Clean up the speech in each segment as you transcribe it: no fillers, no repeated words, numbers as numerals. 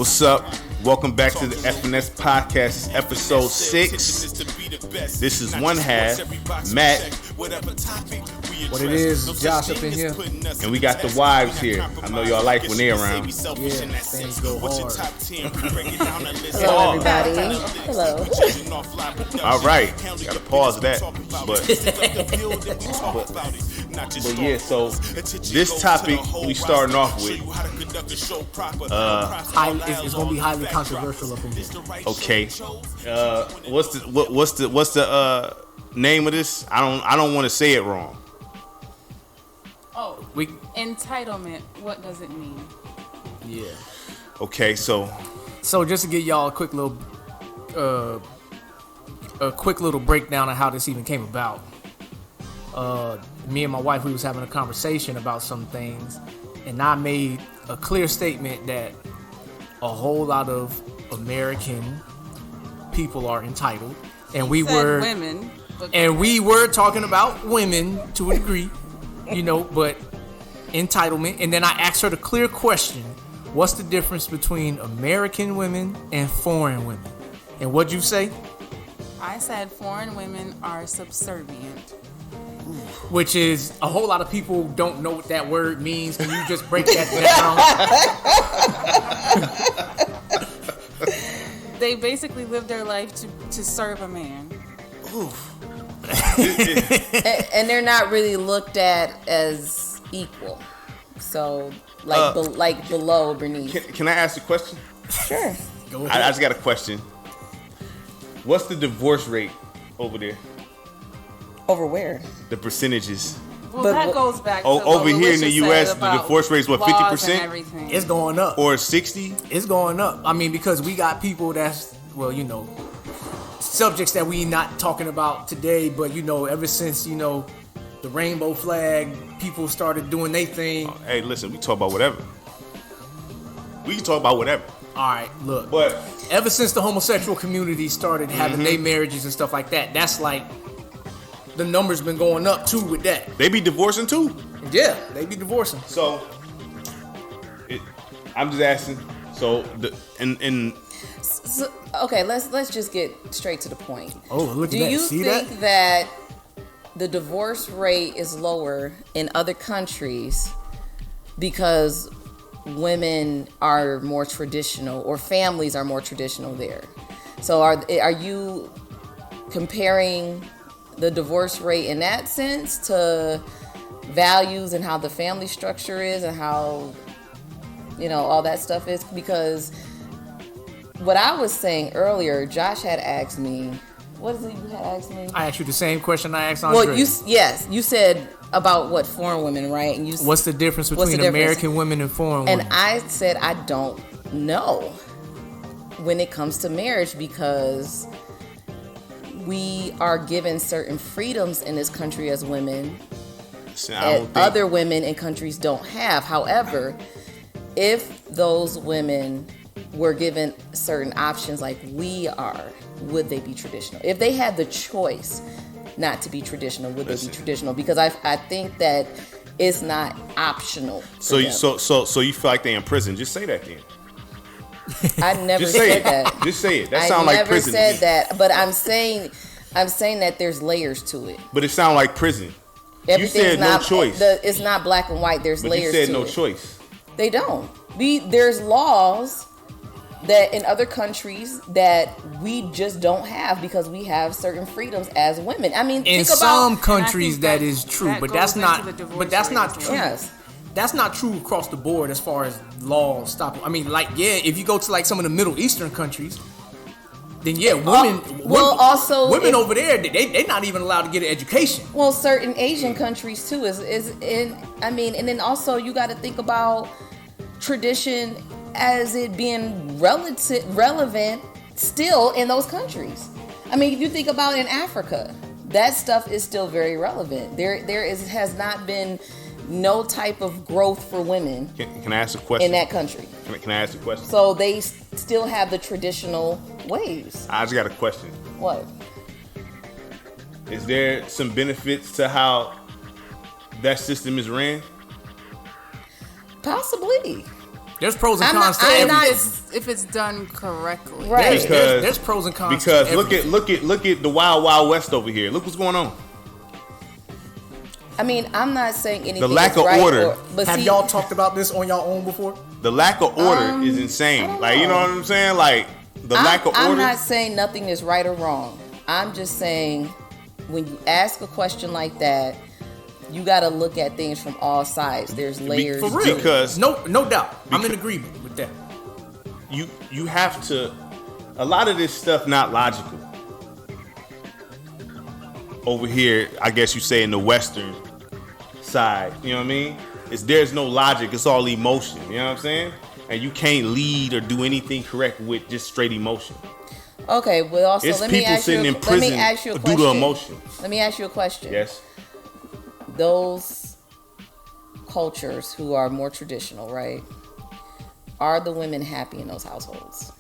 What's up? Welcome back to the F&S Podcast. It's episode 6. This is one half, Matt. What it is, Josh up in here. And we got the wives here. I know y'all like when they're around. Yeah, things go hard. Hello, everybody. Hello. All right. Gotta pause that. But yeah, so this topic we starting off with. It's gonna be highly controversial up in here. Okay. What's the name of this? I don't want to say it wrong. Entitlement. What does it mean? Yeah. Okay, so just to give y'all a quick little breakdown of how this even came about. Me and my wife, we was having a conversation about some things, and I made a clear statement that a whole lot of American people are entitled, and we were women, and we were talking about women to a degree, but entitlement. And then I asked her the clear question: what's the difference between American women and foreign women? And what'd you say? I said foreign women are subservient. Which is, a whole lot of people don't know what that word means. Can you just break that down? They basically live their life to serve a man. Oof. and they're not really looked at as equal. So, like below or beneath. Can I ask a question? Sure. Go ahead. I just got a question. What's the divorce rate over there? Over where? The percentages. Well, that goes back to over here in the U.S., the divorce rate is what, 50%? It's going up. Or 60? It's going up. I mean, because we got people that's, subjects that we not talking about today, but, ever since, the rainbow flag, people started doing their thing. Hey, listen, we talk about whatever. We can talk about whatever. All right, look. But ever since the homosexual community started having their marriages and stuff like that, that's like, the numbers been going up too with that. They be divorcing too. Yeah, they be divorcing. So, I'm just asking. So, okay, let's just get straight to the point. Oh, look at that. Do you think that the divorce rate is lower in other countries because women are more traditional or families are more traditional there? So, are you comparing the divorce rate in that sense to values and how the family structure is and how all that stuff is? Because what I was saying earlier, Josh had asked me, what is it you had asked me? I asked you the same question I asked Andre. Well, you said about what foreign women, right? And what's the difference between American women and foreign women? And I said I don't know when it comes to marriage, because we are given certain freedoms in this country as women that other women in countries don't have. However, if those women were given certain options like we are, would they be traditional? If they had the choice not to be traditional, would they be traditional? Because I think that it's not optional. So you feel like they're in prison? Just say that then. I never said that. Just say it. That sounds like prison. I never said that, but I'm saying that there's layers to it. But it sounds like prison. You said no choice. It's not black and white. There's layers to it. You said no choice. They don't. There's laws that in other countries that we just don't have because we have certain freedoms as women. I mean, in some countries that is true, but that's not. But that's not true. Yes. That's not true across the board as far as laws stopping. I mean, if you go to some of the Middle Eastern countries, then women over there, they not even allowed to get an education. Well, certain Asian countries too and then also you got to think about tradition as it being relevant still in those countries. I mean, if you think about in Africa, that stuff is still very relevant. Has not been no type of growth for women. Can I ask a question? In that country. Can I ask a question? So they still have the traditional ways. I just got a question. What? Is there some benefits to how that system is ran? Possibly. There's pros and cons to everything. If it's done correctly, Right? There's pros and cons. Because to everything. look at the Wild Wild West over here. Look what's going on. I mean, I'm not saying anything. The lack is of right order. but Have see, y'all talked about this on your own before? The lack of order is I insane. don't Like, you know know. what I'm saying? Like, the lack of I'm order. not saying nothing is right or wrong. I'm just saying when you ask a question like that, you got to look at things from all sides. There's layers. For real. Because- no doubt. I'm in agreement with that. You have to. A lot of this stuff not logical. Over here, I guess you say in the Western side, you know what I mean? There's no logic. It's all emotion. You know what I'm saying? And you can't lead or do anything correct with just straight emotion. Okay, well, also It's let me people ask you. sitting in Let me prison ask you a due question. to emotion. Let me ask you a question. Yes. Those cultures who are more traditional, right? Are the women happy in those households?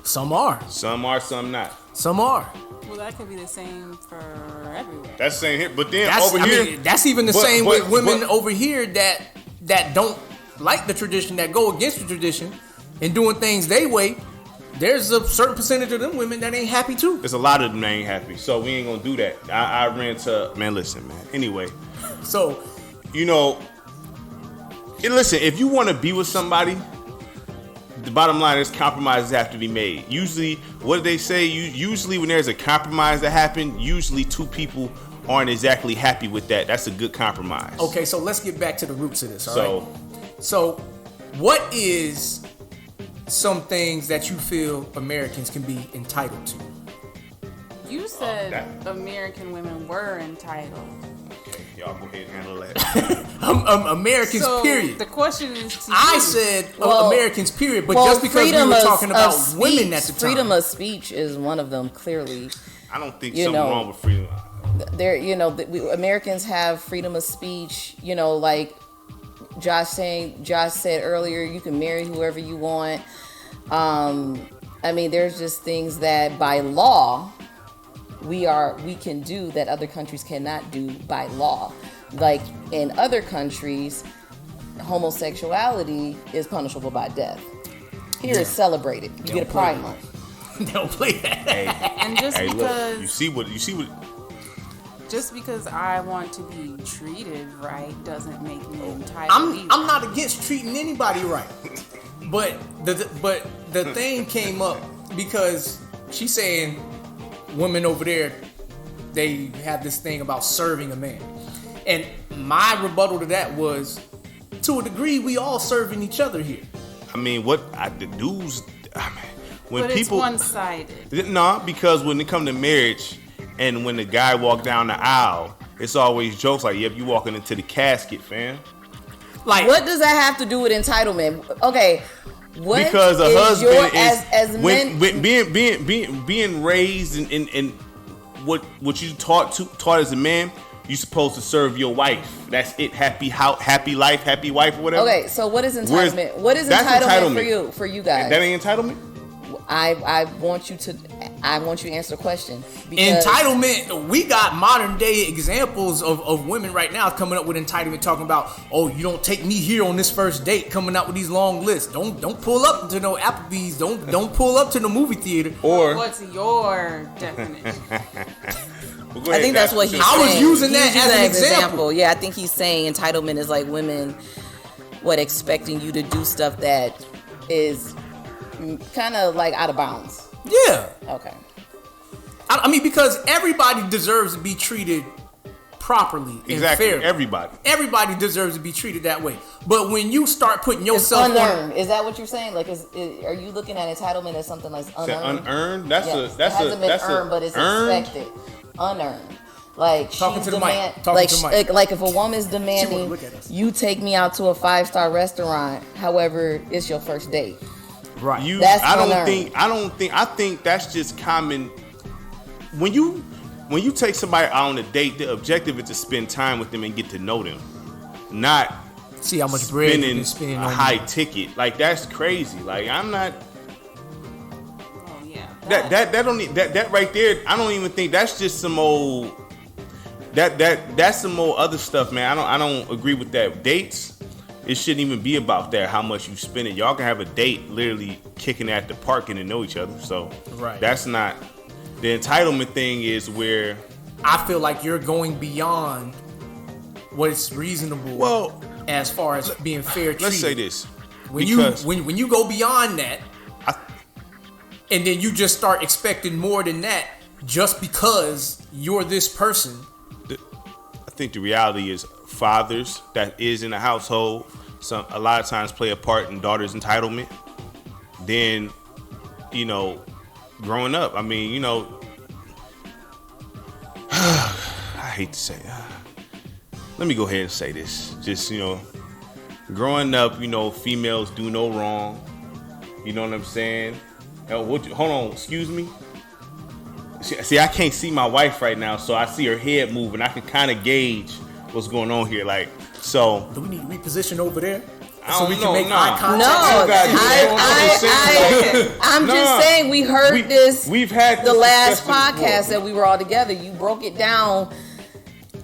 Some are. Some are, some not. Some are. well, that could be the same for everywhere. That's the same here. But then That's, over here, that's even the but- same but- with women but- over here that don't like the tradition, that go against the tradition and doing things they way. There's a certain percentage of them women that ain't happy too. There's a lot of them that ain't happy. So we ain't gonna do that. I ran to, man, listen, man. Anyway, So you know, and listen, if you want to be with somebody, the bottom line is compromises have to be made. Usually, what do they say? Usually when there's a compromise that happens, usually two people aren't exactly happy with that. That's a good compromise. okay, so let's get back to the roots of this. All So, right. So, what is some things that you feel Americans can be entitled to? You said that- American women were entitled. y'all go ahead and handle that. Americans, So period. the question is to I you. said Well- Americans, period. But Well, just because we freedom were of- talking of about speech, women at the time. freedom of speech is one of them. Clearly, I don't think You something know, wrong with freedom. there. You know, Americans have freedom of speech. You know, like Josh said earlier, you can marry whoever you want. I mean, there's just things that by law we can do that other countries cannot do by law. Like in other countries, homosexuality is punishable by death. Here it's celebrated. You get a pride month. They don't play that. And just Hey, because look, you see what just because I want to be treated right doesn't make me entitled. I'm not against treating anybody right, but the thing came up because she's saying women over there, they have this thing about serving a man, and my rebuttal to that was, to a degree, we all serving each other here. I mean, the dudes, I mean, when But people, it's one-sided. No, because when it come to marriage, and when the guy walk down the aisle, it's always jokes like, "Yep, you walking into the casket, fam." Like, What does that have to do with entitlement? Okay, what Because a is husband your, is as when men, being raised in what you taught as a man, you supposed to serve your wife. That's it. Happy life, happy wife, or whatever. Okay, so what is Where's- entitlement? What is that's entitlement for you guys? That ain't entitlement. I want you to answer the question. Because entitlement, we got modern day examples of women right now coming up with entitlement, talking about, oh, you don't take me here on this first date, coming out with these long lists. Don't pull up to no Applebee's. Don't pull up to the movie theater. Or What's your definition? well, go I ahead, think that's what he's I was saying. using He's that using as an example. Yeah, I think he's saying entitlement is like women, expecting you to do stuff that is kind of like out of bounds. Yeah. Okay. I mean, because everybody deserves to be treated properly and exactly fairly. Everybody deserves to be treated that way. But when you start putting It's yourself unearned. Is that what you're saying? Like, are you looking at entitlement as something that's unearned? unearned. That's Yes, a that's it hasn't a been that's earned, a but it's earned. expected. Unearned. Like Talking she's to the mic. demand, Talking like to the mic. like if a woman's demanding look at us. you take me out to a 5-star restaurant, however, it's your first date. right. That's I unearned. think that's just common. When you take somebody out on a date, the objective is to spend time with them and get to know them, not See how much bread you spending can spend a on high me. ticket. Like, that's crazy. Like, I'm not. Oh yeah. That right there, I don't even think that's just some old. That's some old other stuff, man. I don't agree with that. Dates, it shouldn't even be about that, how much you spend it. Y'all can have a date literally kicking at the park, getting to know each other. So that's not the entitlement thing. Is where I feel like you're going beyond what's reasonable. Well, as far as being fair treated. Let's say this. When you go beyond that, and then you just start expecting more than that just because you're this person. I think the reality is fathers that is in the household, a lot of times play a part in daughters' entitlement. Then, growing up, I mean, I hate to say it. Let me go ahead and say this. Just, growing up, females do no wrong. You know what I'm saying? Hold on, excuse me. See, I can't see my wife right now, so I see her head moving. I can kind of gauge what's going on here. Like, so. Do we need to reposition over there? So we can make eye contact? No, I'm just saying we heard this. We've had the last podcast that we were all together. You broke it down.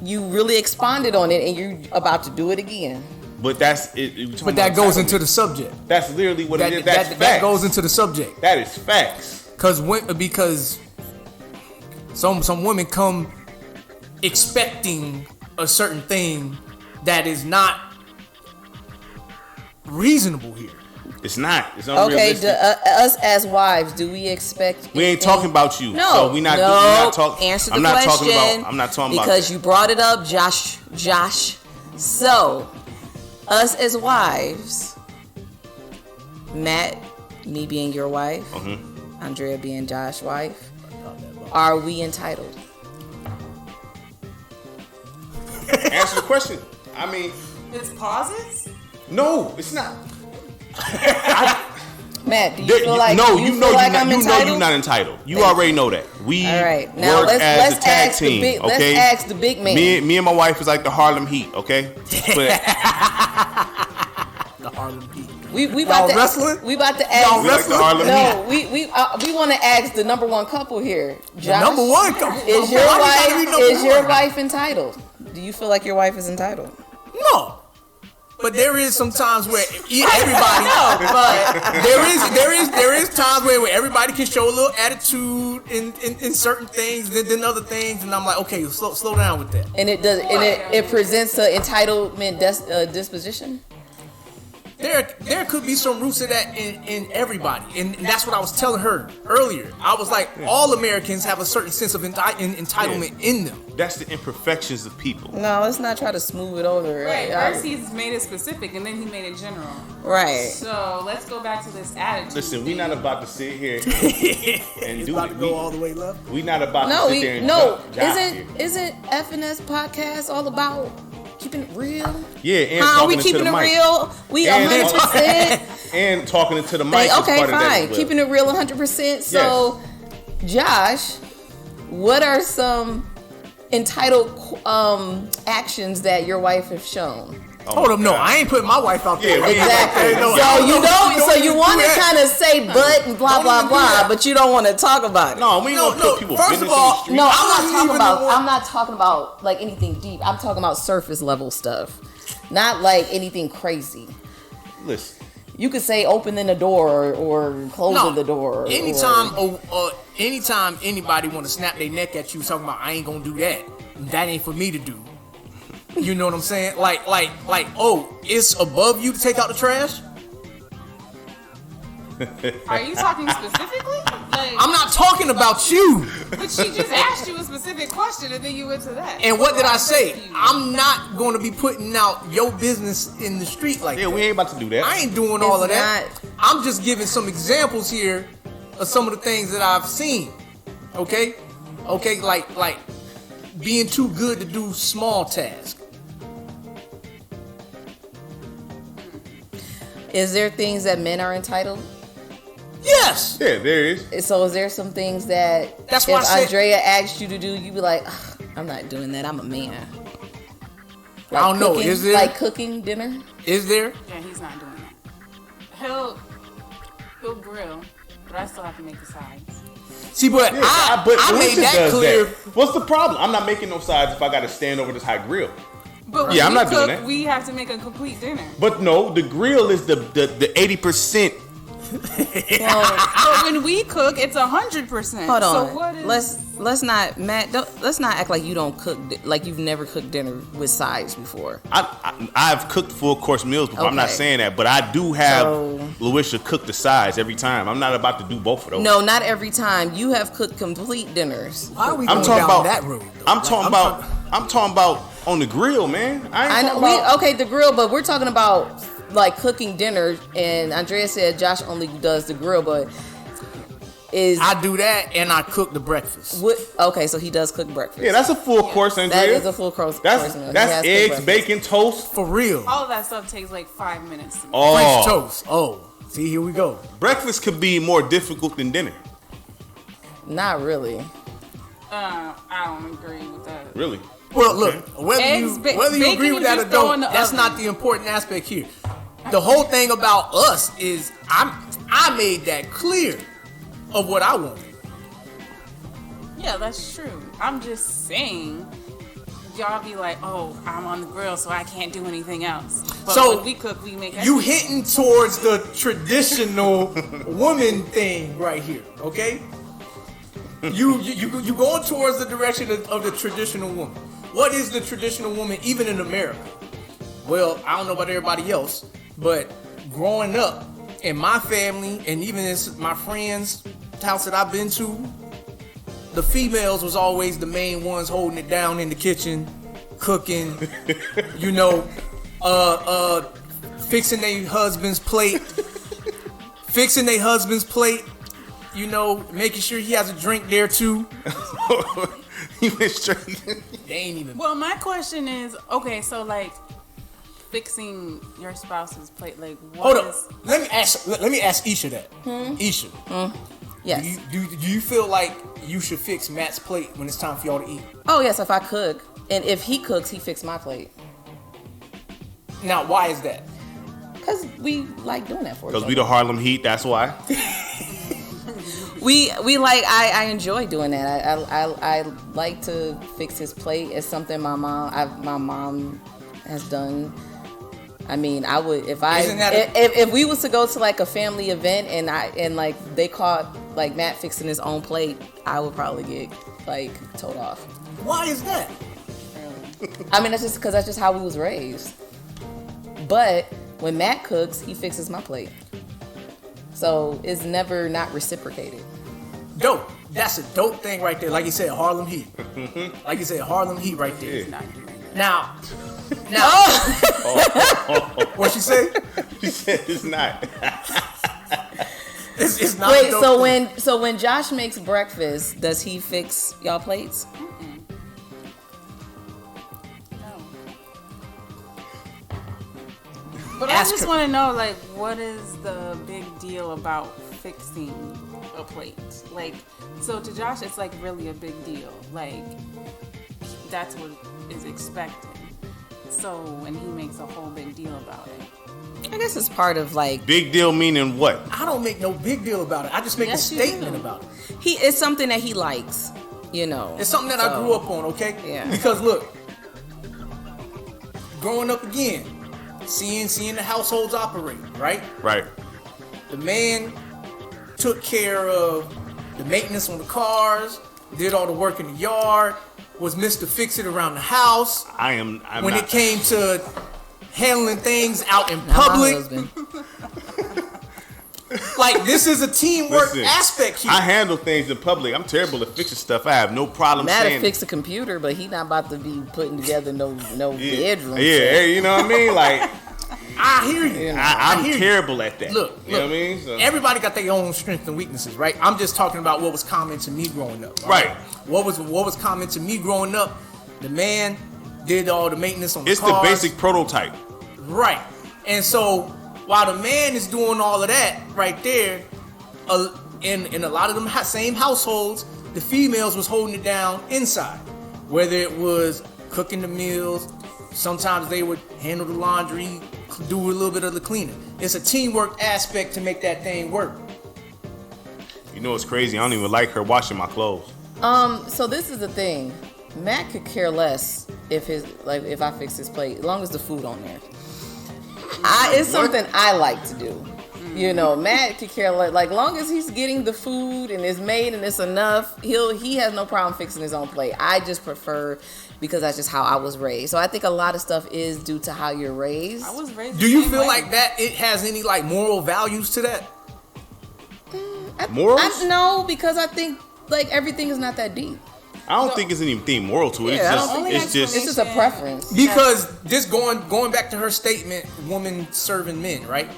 You really expanded on it, and you're about to do it again. But that's it. But that goes into the subject. That's literally what it is. That's facts. That goes into the subject. That is facts. Because some women come expecting a certain thing that is not reasonable here. It's not. It's unrealistic. Okay, us as wives, do we expect? We ain't talking about you. No, so we're not talking. Answer the question. I'm not talking about because you brought it up, Josh. So, us as wives, Matt, me being your wife, Andrea being Josh's wife, are we entitled? Answer the question. I mean, it's pauses. No, it's not. Matt, do you feel like no? You know you're not entitled. You already know that. We all right. Now work as a tag team. Okay, let's ask the big man. Me and my wife is like the Harlem Heat. Okay, the Harlem Heat. We about to wrestling. We about to ask. Y'all like the Harlem Heat. We want to ask the number one couple here. Josh, the number one couple. Is your wife entitled? Do you feel like your wife is entitled? No. But there is some times where everybody, but there is times where everybody can show a little attitude in certain things than other things, and I'm like, okay, slow down with that. And it presents an entitlement disposition. There could be some roots of that in everybody, and that's what I was telling her earlier. I was like, all Americans have a certain sense of entitlement in them. That's the imperfections of people. No, let's not try to smooth it over. Right. First he's made it specific, and then he made it general. Right. So let's go back to this attitude. Listen, we're not about to sit here and do it. Go all the way left. We're not about to sit there and Isn't F&S Podcast all about keeping it real? Yeah, and talking we keeping to the it mic. real? We 100%. And talking into the mic. Okay, fine. Keeping it real 100%. So, Josh, what are some entitled actions that your wife has shown? Hold up, no, I ain't putting my wife out there. Exactly. So you want to kind of say but and blah blah blah, but you don't want to talk about it. No, we don't put people. First of all, no, I'm not talking about like anything deep. I'm talking about surface level stuff, not like anything crazy. Listen, you could say opening the door or closing the door. Anytime anybody want to snap their neck at you talking about I ain't gonna do that. That ain't for me to do. You know what I'm saying? Like, oh, it's above you to take out the trash? Are you talking specifically? I'm not talking about you. But she just asked you a specific question and then you went to that. And what did I say? I'm not going to be putting out your business in the street like that. Yeah, we ain't about to do that. I ain't doing all of that. I'm just giving some examples here of some of the things that I've seen. Okay, like being too good to do small tasks. Is there things that men are entitled? Yes. Yeah, there is. So is there some things that if Andrea asked you to do, you'd be like, I'm not doing that. I'm a man. Like I don't know. Is there? Like cooking dinner? Is there? Yeah, he's not doing that. He'll grill, but I still have to make the sides. See, but I made that clear. What's the problem? I'm not making no sides if I got to stand over this high grill. But when Yeah, I'm we not doing cook, that. we have to make a complete dinner. But no, the grill is the 80%. But when we cook, it's 100%. Hold on. So what is? Let's not, Matt. Let's not act like you don't cook, like you've never cooked dinner with sides before. I've cooked full course meals before. I'm not Okay. saying that, but I do have So- Louisha cook the sides every time. I'm not about to do both of those. No, not every time. You have cooked complete dinners. Why are we I'm going talking down about that road? though? I'm Like, talking about on the grill, man. I know. The grill, but we're talking about like cooking dinner. And Andrea said Josh only does the grill, but I do that and I cook the breakfast. Okay, so he does cook breakfast. Yeah, that's a full course, Andrea. That is a full course meal. He has That's cooked eggs, breakfast. bacon, toast. For real. All of that stuff takes like 5 minutes. To make. French Oh, toast. Oh, see, here we go. breakfast could be more difficult than dinner. Not really. I don't agree with that. Really? Well, look, whether Eggs, you agree bacon with that or you just throw in don't, the that's oven. not the important aspect here. The whole thing about us is I made that clear of what I wanted. Yeah, that's true. I'm just saying, y'all be like, oh, I'm on the grill, so I can't do anything else. But So, when we cook, we make You everything. hitting towards the traditional woman thing right here, okay? You going towards the direction of the traditional woman. What is the traditional woman, even in America? Well, I don't know about everybody else, but growing up in my family and even in my friends' house that I've been to, the females was always the main ones holding it down in the kitchen, cooking, fixing their husband's plate, making sure he has a drink there too. You went straight. They ain't even. Well, my question is, okay, so like fixing your spouse's plate, like what Hold is? up. Let me ask Isha that. Isha, Yes. do you feel like you should fix Matt's plate when it's time for y'all to eat? Oh yes, if I cook, and if he cooks, he fixed my plate. Now, why is that? Cause we like doing that for each Because other. we the Harlem Heat, that's why. We like I enjoy doing that. I like to fix his plate. It's something my mom has done. I mean, I would if we was to go to like a family event and like they caught like Matt fixing his own plate, I would probably get like told off. Why is that? I mean, that's just how we was raised. But when Matt cooks, he fixes my plate. So it's never not reciprocated. Dope. That's a dope thing right there. Like you said, Harlem Heat. Like you said, Harlem Heat right there. Yeah. Now, what she say? She said it's not. It's not. Wait, a dope thing. so when Josh makes breakfast, does he fix y'all plates? But Ask I just her. want to know, like, what is the big deal about fixing a plate? Like, so to Josh, it's like really a big deal. Like, that's what is expected. So when he makes a whole big deal about it, I guess it's part of like Big deal meaning what? I don't make no big deal about it. I just make Yes, a you statement do. about it. it's something that he likes, you know. It's something that I grew up on, okay? Yeah. Because look, growing up again, seeing the households operate, right? Right. The man took care of the maintenance on the cars, did all the work in the yard, was Mr. Fix It around the house. I'm When not. it came to handling things out in Not my public, husband. like this is a teamwork Listen, aspect here. I handle things in public. I'm terrible at fixing stuff. I have no problem Matt saying will fix a computer, but he not about to be putting together no bedroom. Yeah, you know what I mean? Like, I hear you. I'm hear you. terrible at that. Look, you know what I mean? So, Everybody got their own strengths and weaknesses, right? I'm just talking about what was common to me growing up. all Right. What was common to me growing up? The man did all the maintenance on the it's cars. the basic prototype. Right. And so while the man is doing all of that right there, in a lot of them same households, the females was holding it down inside. Whether it was cooking the meals, sometimes they would handle the laundry, do a little bit of the cleaning. It's a teamwork aspect to make that thing work. You know what's crazy? I don't even like her washing my clothes. So this is the thing. Matt could care less if I fix his plate, as long as the food on there. It's something I like to do. You know, Matt could care like long as he's getting the food and it's made and it's enough, he has no problem fixing his own plate. I just prefer, because that's just how I was raised. So I think a lot of stuff is due to how you're raised. I was raised. Do you feel like that it has any like moral values to that? Morals? No, because I think like everything is not that deep. I don't think it's anything moral to it. Yeah, It's just it's just a preference. Because this going back to her statement, women serving men, right?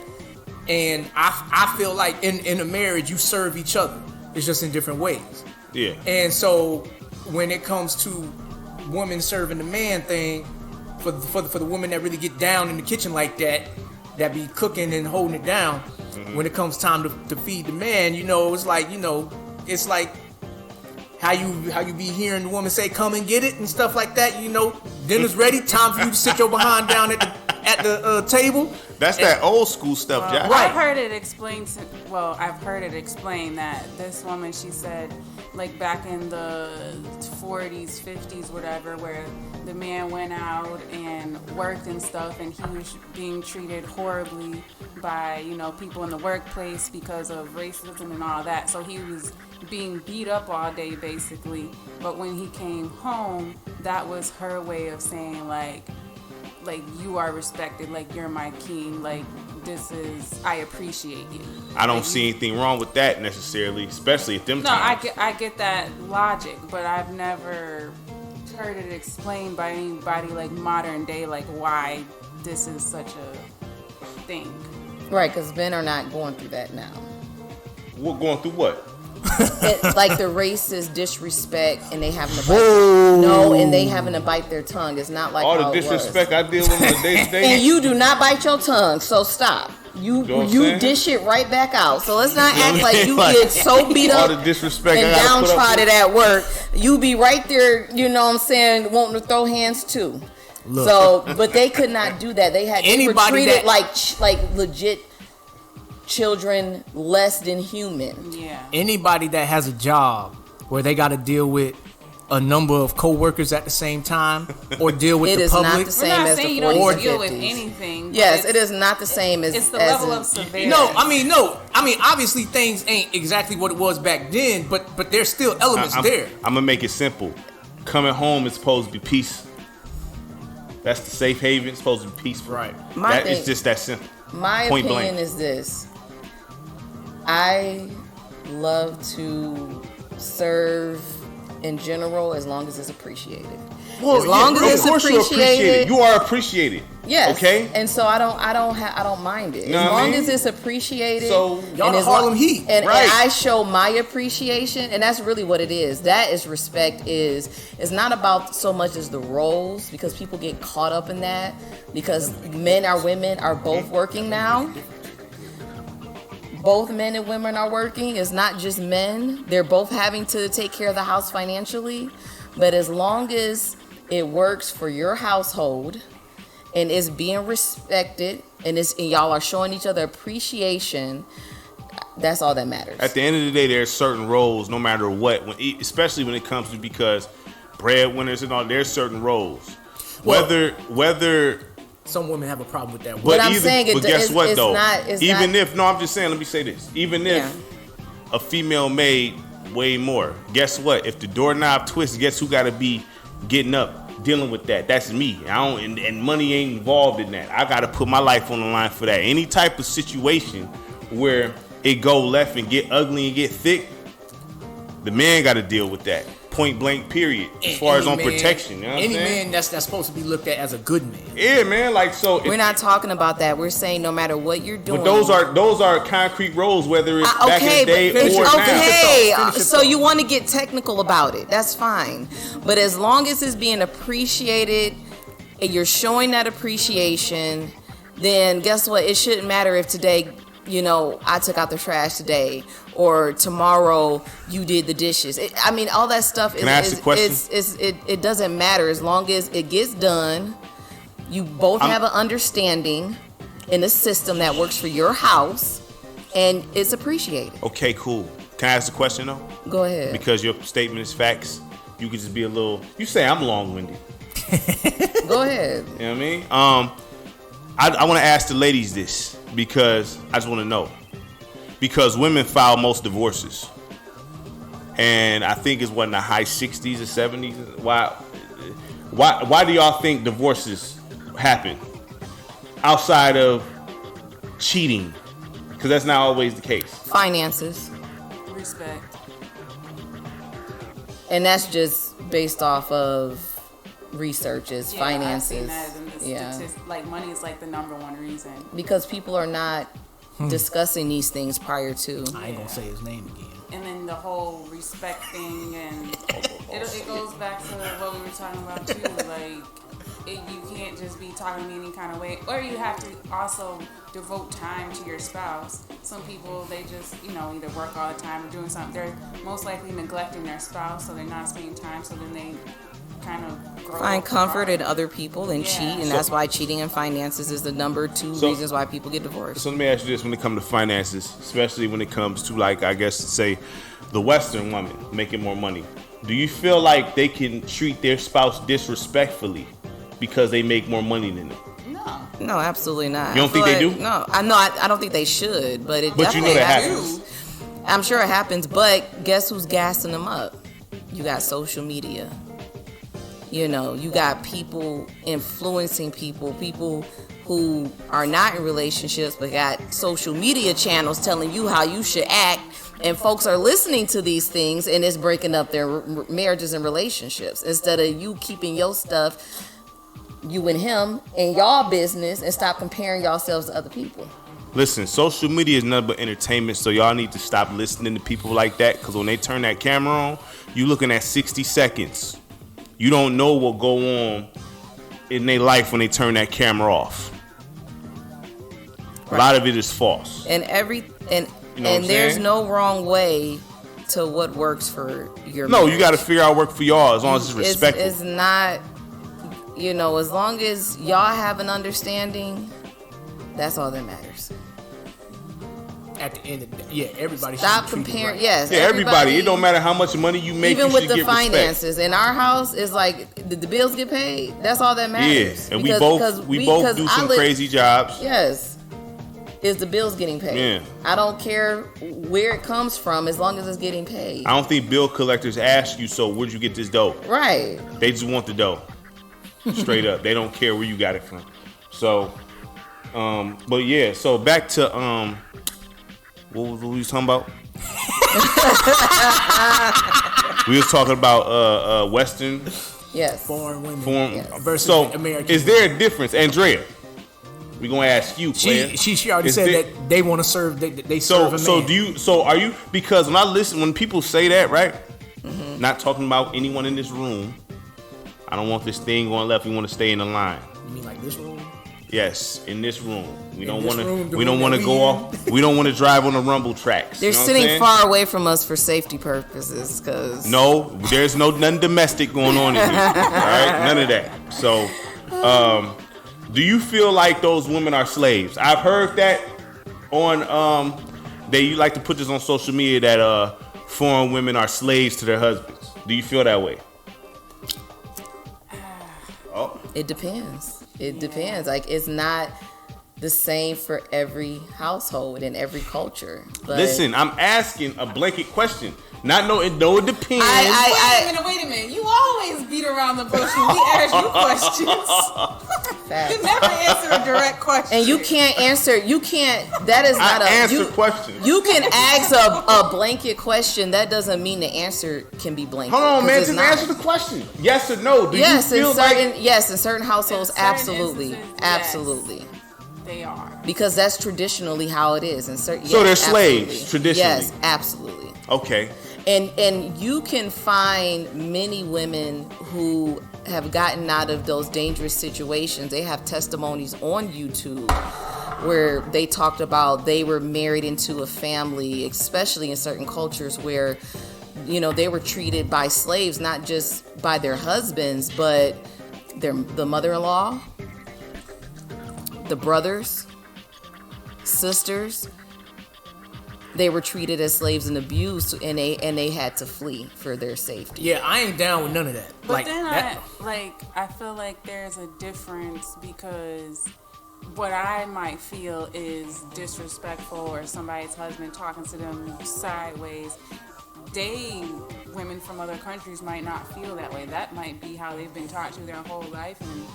And I feel like in a marriage you serve each other. It's just in different ways. Yeah. And so when it comes to women serving the man thing, for the women that really get down in the kitchen like that be cooking and holding it down, when it comes time to feed the man, you know, it's like how you be hearing the woman say, "Come and get it" and stuff like that. You know, dinner's ready. Time for you to sit your behind down at the table. That's that old school stuff, Jack. Right. I've heard it explained that this woman, she said, like back in the 40s, 50s, whatever, where the man went out and worked and stuff, and he was being treated horribly by, you know, people in the workplace because of racism and all that. So he was being beat up all day, basically. But when he came home, that was her way of saying, like you are respected, like you're my king, like I appreciate you. I don't see anything wrong with that necessarily, especially at them times. No, I get that logic, but I've never heard it explained by anybody like modern day, like why this is such a thing. Right, because men are not going through that now. We're going through what? Like the racist disrespect, and they having to bite. And they having to bite their tongue. It's not like all how the disrespect I deal with on a day-to-day. And you do not bite your tongue, so stop. You dish it right back out. So let's not act like you get so beat up all the disrespect and downtrodden at work. You be right there, you know what I'm saying, wanting to throw hands too. Look. So, but they could not do that. They were treated like legit children, less than human. Yeah. Anybody that has a job where they got to deal with a number of co-workers at the same time, or deal with the public. It is not the same as the 40s you don't or deal 50s. With anything. Yes, it is not the same as. It's the level of severity. No, I mean, obviously things ain't exactly what it was back then, but there's still elements there. I'm gonna make it simple. Coming home is supposed to be peace. That's the safe haven. It's supposed to be peaceful. Right. It's just that simple. My Point opinion blank. is this. I love to serve in general as long as it's appreciated. Well, as long as it's appreciated. You are appreciated. Yes. Okay. And so I don't mind it. Know as long I mean? as it's appreciated. So y'all the Harlem Heat, and right? And I show my appreciation, and that's really what it is. That is respect. It's not about so much as the roles, because people get caught up in that, because men or women are both working now. Both men and women are working. It's not just men. They're both having to take care of the house financially. But as long as it works for your household and it's being respected and y'all are showing each other appreciation, that's all that matters. At the end of the day, there's certain roles, no matter what, especially when it comes to, because breadwinners and all, there's certain roles. Whether some women have a problem with that. But I'm saying guess what though? I'm just saying, let me say this. Even if a female made way more, guess what? If the doorknob twists, guess who got to be getting up, dealing with that? That's me. And money ain't involved in that. I got to put my life on the line for that. Any type of situation where it go left and get ugly and get thick, the man got to deal with that. Point blank, period. As far as on protection, you know what I'm saying? Any man that's supposed to be looked at as a good man. Yeah, man. Like, so we're not talking about that. We're saying no matter what you're doing. But those are concrete roles, whether it's back in the day or now. So you want to get technical about it? That's fine. But as long as it's being appreciated and you're showing that appreciation, then guess what? It shouldn't matter if today, I took out the trash today, or tomorrow you did the dishes. All that stuff. Can I ask a question? It doesn't matter as long as it gets done. You both have an understanding in a system that works for your house, and it's appreciated. Okay, cool. Can I ask a question though? Go ahead. Because your statement is facts. You could just be a little. You say I'm long-winded. Go ahead. You know what I mean? I want to ask the ladies this because I just want to know. Because women file most divorces. And I think it's in the high 60s or 70s. Why do y'all think divorces happen outside of cheating? Because that's not always the case. Finances. Respect. And that's just based off of researches, Yeah, finances. I've seen that in the statistics. Like money is like the number one reason. Because people are not discussing these things prior to. I ain't gonna say his name again. And then the whole respect thing, and it goes back to what we were talking about too. Like, you can't just be talking any kind of way, or you have to also devote time to your spouse. Some people, they just, either work all the time or doing something. They're most likely neglecting their spouse, so they're not spending time. So then they kind of find comfort in other people and Yeah. cheat, and that's why cheating and finances is the number 2 reasons why people get divorced. So let me ask you this: when it comes to finances, especially when it comes to, like, I guess, say, the Western woman making more money, do you feel like they can treat their spouse disrespectfully because they make more money than them? No, absolutely not. You don't think they do? No, I don't think they should, but it But you know definitely that happens. happens. I'm sure it happens, but guess who's gassing them up? You got social media. You got people influencing people who are not in relationships but got social media channels telling you how you should act, and folks are listening to these things, and it's breaking up their marriages and relationships instead of you keeping your stuff, you and him, in y'all business, and stop comparing yourselves to other people. Listen, social media is nothing but entertainment, so y'all need to stop listening to people like that, because when they turn that camera on, you looking at 60 seconds. You don't know what go on in their life when they turn that camera off. Right. A lot of it is false. And there's no wrong way to what works for your marriage. You got to figure out what work for y'all as long as it's respectful. It's not, as long as y'all have an understanding, that's all that matters. At the end of the day, yeah, everybody Stop should be treated comparing. right. Yes, Yeah, everybody. It don't matter how much money you make. Even you with should the get finances respect. in our house, is like the bills get paid. That's all that matters. Yeah, and Because we both do some crazy jobs. Yes, is the bills getting paid? Yeah. I don't care where it comes from, as long as it's getting paid. I don't think bill collectors ask you, so where'd you get this dough? Right. They just want the dough. Straight up. They don't care where you got it from. So, but yeah, so back to, what we was talking about? We was talking about Western. Yes. Foreign women Yes. versus So, American. is there a difference, Andrea? We gonna ask you, player. She already Is said there- that they want to serve. They serve a man. Are you? Because when people say that, right? Mm-hmm. Not talking about anyone in this room. I don't want this thing going left. We want to stay in the line. You mean like this room? Yes, in this room. We In don't this want to. room, the We don't room want to that go we off. We don't want to drive on the rumble tracks. They're You know what I'm sitting saying? far away from us for safety purposes, because No, there's nothing domestic going on in here. All right, none of that. So, do you feel like those women are slaves? I've heard that on you like to put this on social media that foreign women are slaves to their husbands. Do you feel that way? Oh, it depends. It depends. Like, it's not the same for every household and every culture. But listen, I'm asking a blanket question. Not no, it depends. Wait a minute. You always beat around the bush when we ask you questions. Facts. You never answer a direct question. And you can't answer. You can't. That is not I a. answer You, questions. you can ask a blanket question. That doesn't mean the answer can be blanket. Hold on, 'cause man. it's Just not. answer the question. Yes or no? Do Yes, you in feel certain like in certain households, In certain absolutely, instances, yes. absolutely. They are. Because that's traditionally how it is. In certain, So they're yes, slaves, absolutely. traditionally? Yes, absolutely. okay? And you can find many women who have gotten out of those dangerous situations. They have testimonies on YouTube where they talked about they were married into a family, especially in certain cultures where, they were treated by slaves, not just by their husbands, but the mother-in-law, the brothers, sisters. they were treated as slaves and abused, and they had to flee for their safety. Yeah, I ain't down with none of that. But then that, I feel like there's a difference, because what I might feel is disrespectful, or somebody's husband talking to them sideways, women from other countries might not feel that way. That might be how they've been taught to their whole life, and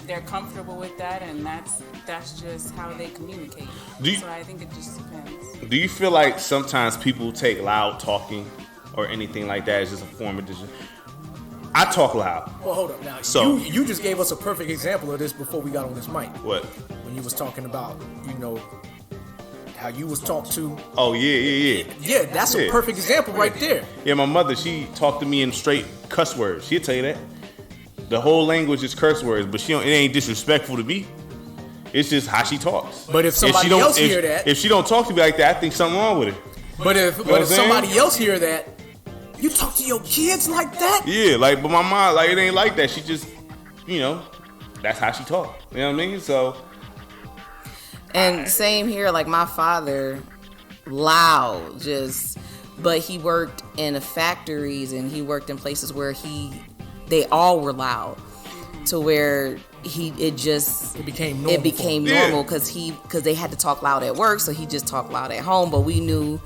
they're comfortable with that, and that's just how they communicate. So I think it just depends. Do you feel like sometimes people take loud talking or anything like that as just a form of I talk loud. well, hold up now. So- you just gave us a perfect example of this before we got on this mic. What? When you was talking about, how you was talked to. Oh, yeah. Yeah, that's a perfect example right there. Yeah, my mother, she talked to me in straight cuss words. She'll tell you that. The whole language is curse words, but it ain't disrespectful to me. It's just how she talks. But if somebody else hear that, if she don't talk to me like that, I think something wrong with her. but if somebody else hear that, you talk to your kids like that? Yeah, but my mom, it ain't like that. She just, that's how she talk. You know what I mean? So. And same here, like my father, loud, but he worked in factories, and he worked in places where they all were loud, to where it became normal because they had to talk loud at work, so he just talked loud at home. But we knew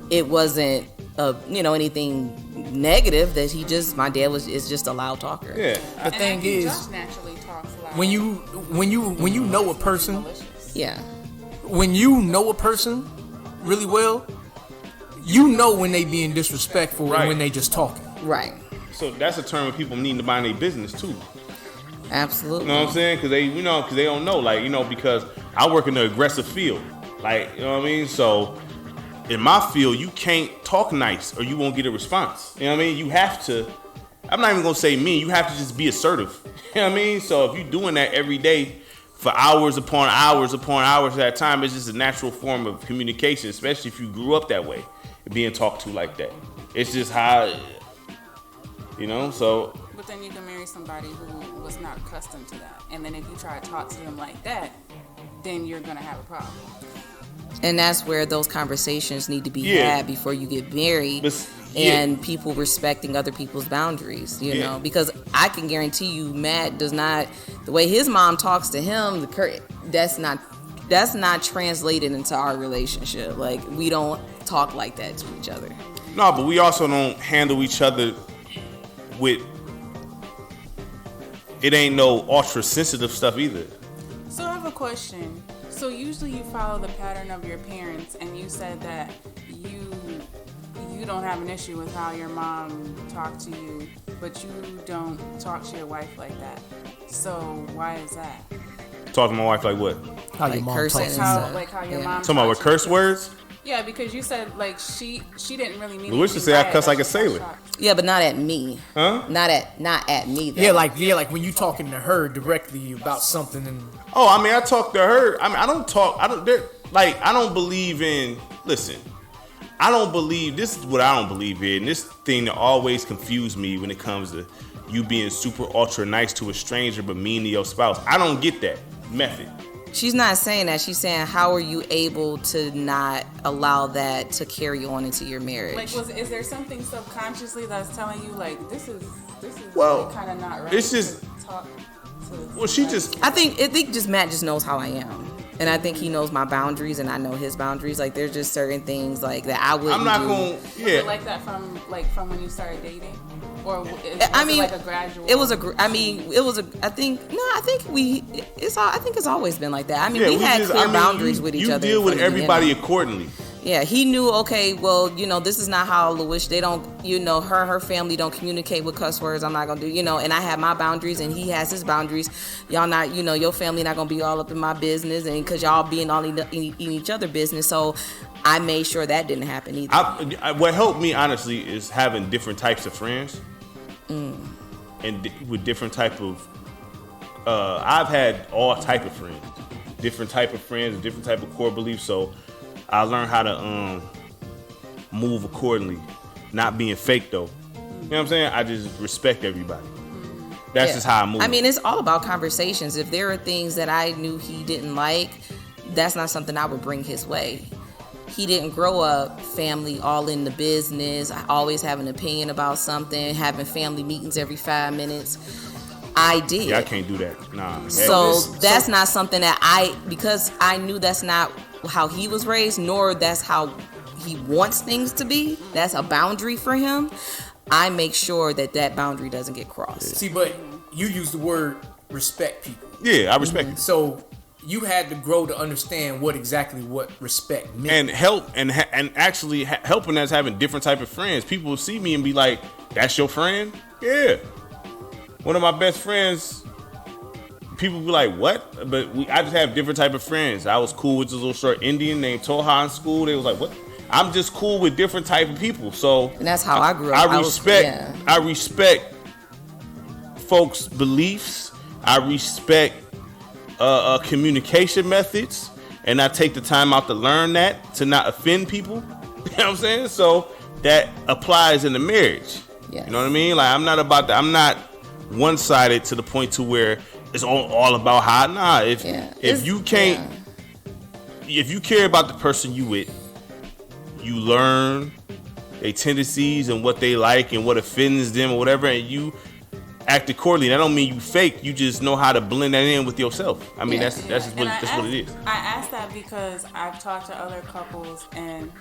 it wasn't anything negative, that my dad is just a loud talker. Yeah. The thing is, Josh naturally talks loud. when you know a person, Yeah. when you know a person really well, you know when they being disrespectful Right. and when they just talking. Right. So that's a term of people needing to mind their business too. Absolutely. You know what I'm saying? Because they don't know, because I work in the aggressive field, you know what I mean? So in my field, you can't talk nice or you won't get a response. You know what I mean? You have to, I'm not even going to say mean, you have to just be assertive. You know what I mean? So if you're doing that every day for hours upon hours upon hours at a time, it's just a natural form of communication, especially if you grew up that way, being talked to like that. It's just how, so. But then you can marry somebody who was not accustomed to that. And then if you try to talk to them like that, then you're going to have a problem. And that's where those conversations need to be had before you get married, and people respecting other people's boundaries, know, because I can guarantee you Matt does not, the way his mom talks to him, that's not translated into our relationship. We don't talk like that to each other. No, but we also don't handle each other with, it ain't no ultra sensitive stuff either. So I have a question. So usually you follow the pattern of your parents, and you said that you don't have an issue with how your mom talked to you, but you don't talk to your wife like that. So why is that? Talk to my wife like what? How your mom cursing talks. How your mom Talking about with curse words? Yeah, because you said she didn't really mean. Louis say I cuss like a sailor. Yeah, but not at me. Huh? Not at me. Though. Yeah, like when you talking to her directly about something and. Oh, I talk to her. I don't believe in. Listen, I don't believe. This is what I don't believe in. This thing that always confused me when it comes to you being super ultra nice to a stranger but mean to your spouse. I don't get that method. She's not saying that. She's saying, how are you able to not allow that to carry on into your marriage? Is there something subconsciously that's telling you this is kind of not right? It's just to talk to. Well, she just. I think just Matt just knows how I am, and I think he knows my boundaries, and I know his boundaries. There's just certain things that I wouldn't. I'm not do. going. Yeah. Was it like that from when you started dating, or was it a gradual? It was I think it's always been like that. We had clear boundaries with each other. You deal with everybody accordingly. Yeah, he knew, okay, well, this is not how Louis, they don't, her family don't communicate with cuss words. I'm not going to do, and I have my boundaries and he has his boundaries. Y'all not, your family not going to be all up in my business, and because y'all being all in each other business. So I made sure that didn't happen either. What helped me, honestly, is having different types of friends. And with different type of, I've had all type of friends. Different type of friends, different type of core beliefs. So I learned how to move accordingly, not being fake though. You know what I'm saying? I just respect everybody. That's just how I move. It's all about conversations. If there are things that I knew he didn't like, that's not something I would bring his way. he didn't grow up family all in the business, always have an opinion about something, having family meetings every 5 minutes. I did. Yeah, I can't do that. Nah. So that's not something that because I knew that's not how he was raised, nor that's how he wants things to be. That's a boundary for him. I make sure that boundary doesn't get crossed. See, but you use the word respect people. Yeah, I respect it. So you had to grow to understand what respect meant. And help and actually helping us having different type of friends. People will see me and be like, "That's your friend?" Yeah. One of my best friends, people be like, "What?" But I just have different type of friends. I was cool with this little short Indian named Toha in school. They was like, "What?" I'm just cool with different type of people. So and that's how I grew up. I respect folks' beliefs. I respect communication methods, and I take the time out to learn that, to not offend people. You know what I'm saying? So that applies in the marriage. Yes. You know what I mean? Like I'm not one-sided to the point to where it's all about how. Nah, if you can't, if you care about the person you with, you learn their tendencies and what they like and what offends them or whatever, and you act accordingly. That don't mean you fake. You just know how to blend that in with yourself. I mean, that's what it is. I asked that because I've talked to other couples and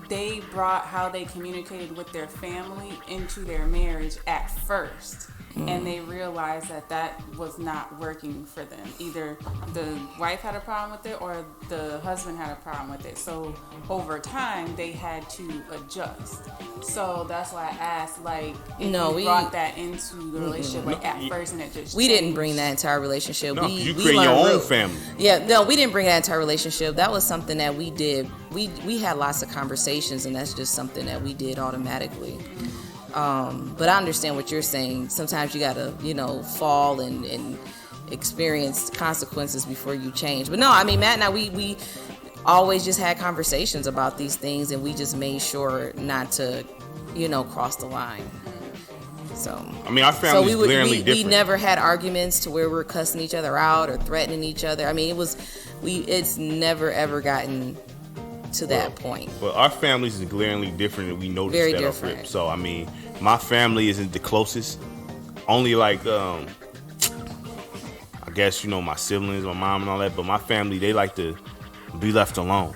they brought how they communicated with their family into their marriage at first. And they realized that was not working for them. Either the wife had a problem with it or the husband had a problem with it. So over time, they had to adjust. So that's why I asked, like, if we brought that into the relationship at first and it just we changed. Didn't bring that into our relationship. No, you create your own family. Yeah, no, we didn't bring that into our relationship. That was something that we did. We had lots of conversations, and that's just something that we did automatically. But I understand what you're saying. Sometimes you gotta, fall and experience consequences before you change. But no, I mean, Matt and I, we always just had conversations about these things, and we just made sure not to, cross the line. So I mean, our family's glaringly different. We never had arguments to where we're cussing each other out or threatening each other. I mean, it's never ever gotten to that point. Well, our families is glaringly different, and we noticed Very that different. off rip. So I mean, my family isn't the closest. Only like I guess my siblings, my mom, and all that. But my family, they like to be left alone.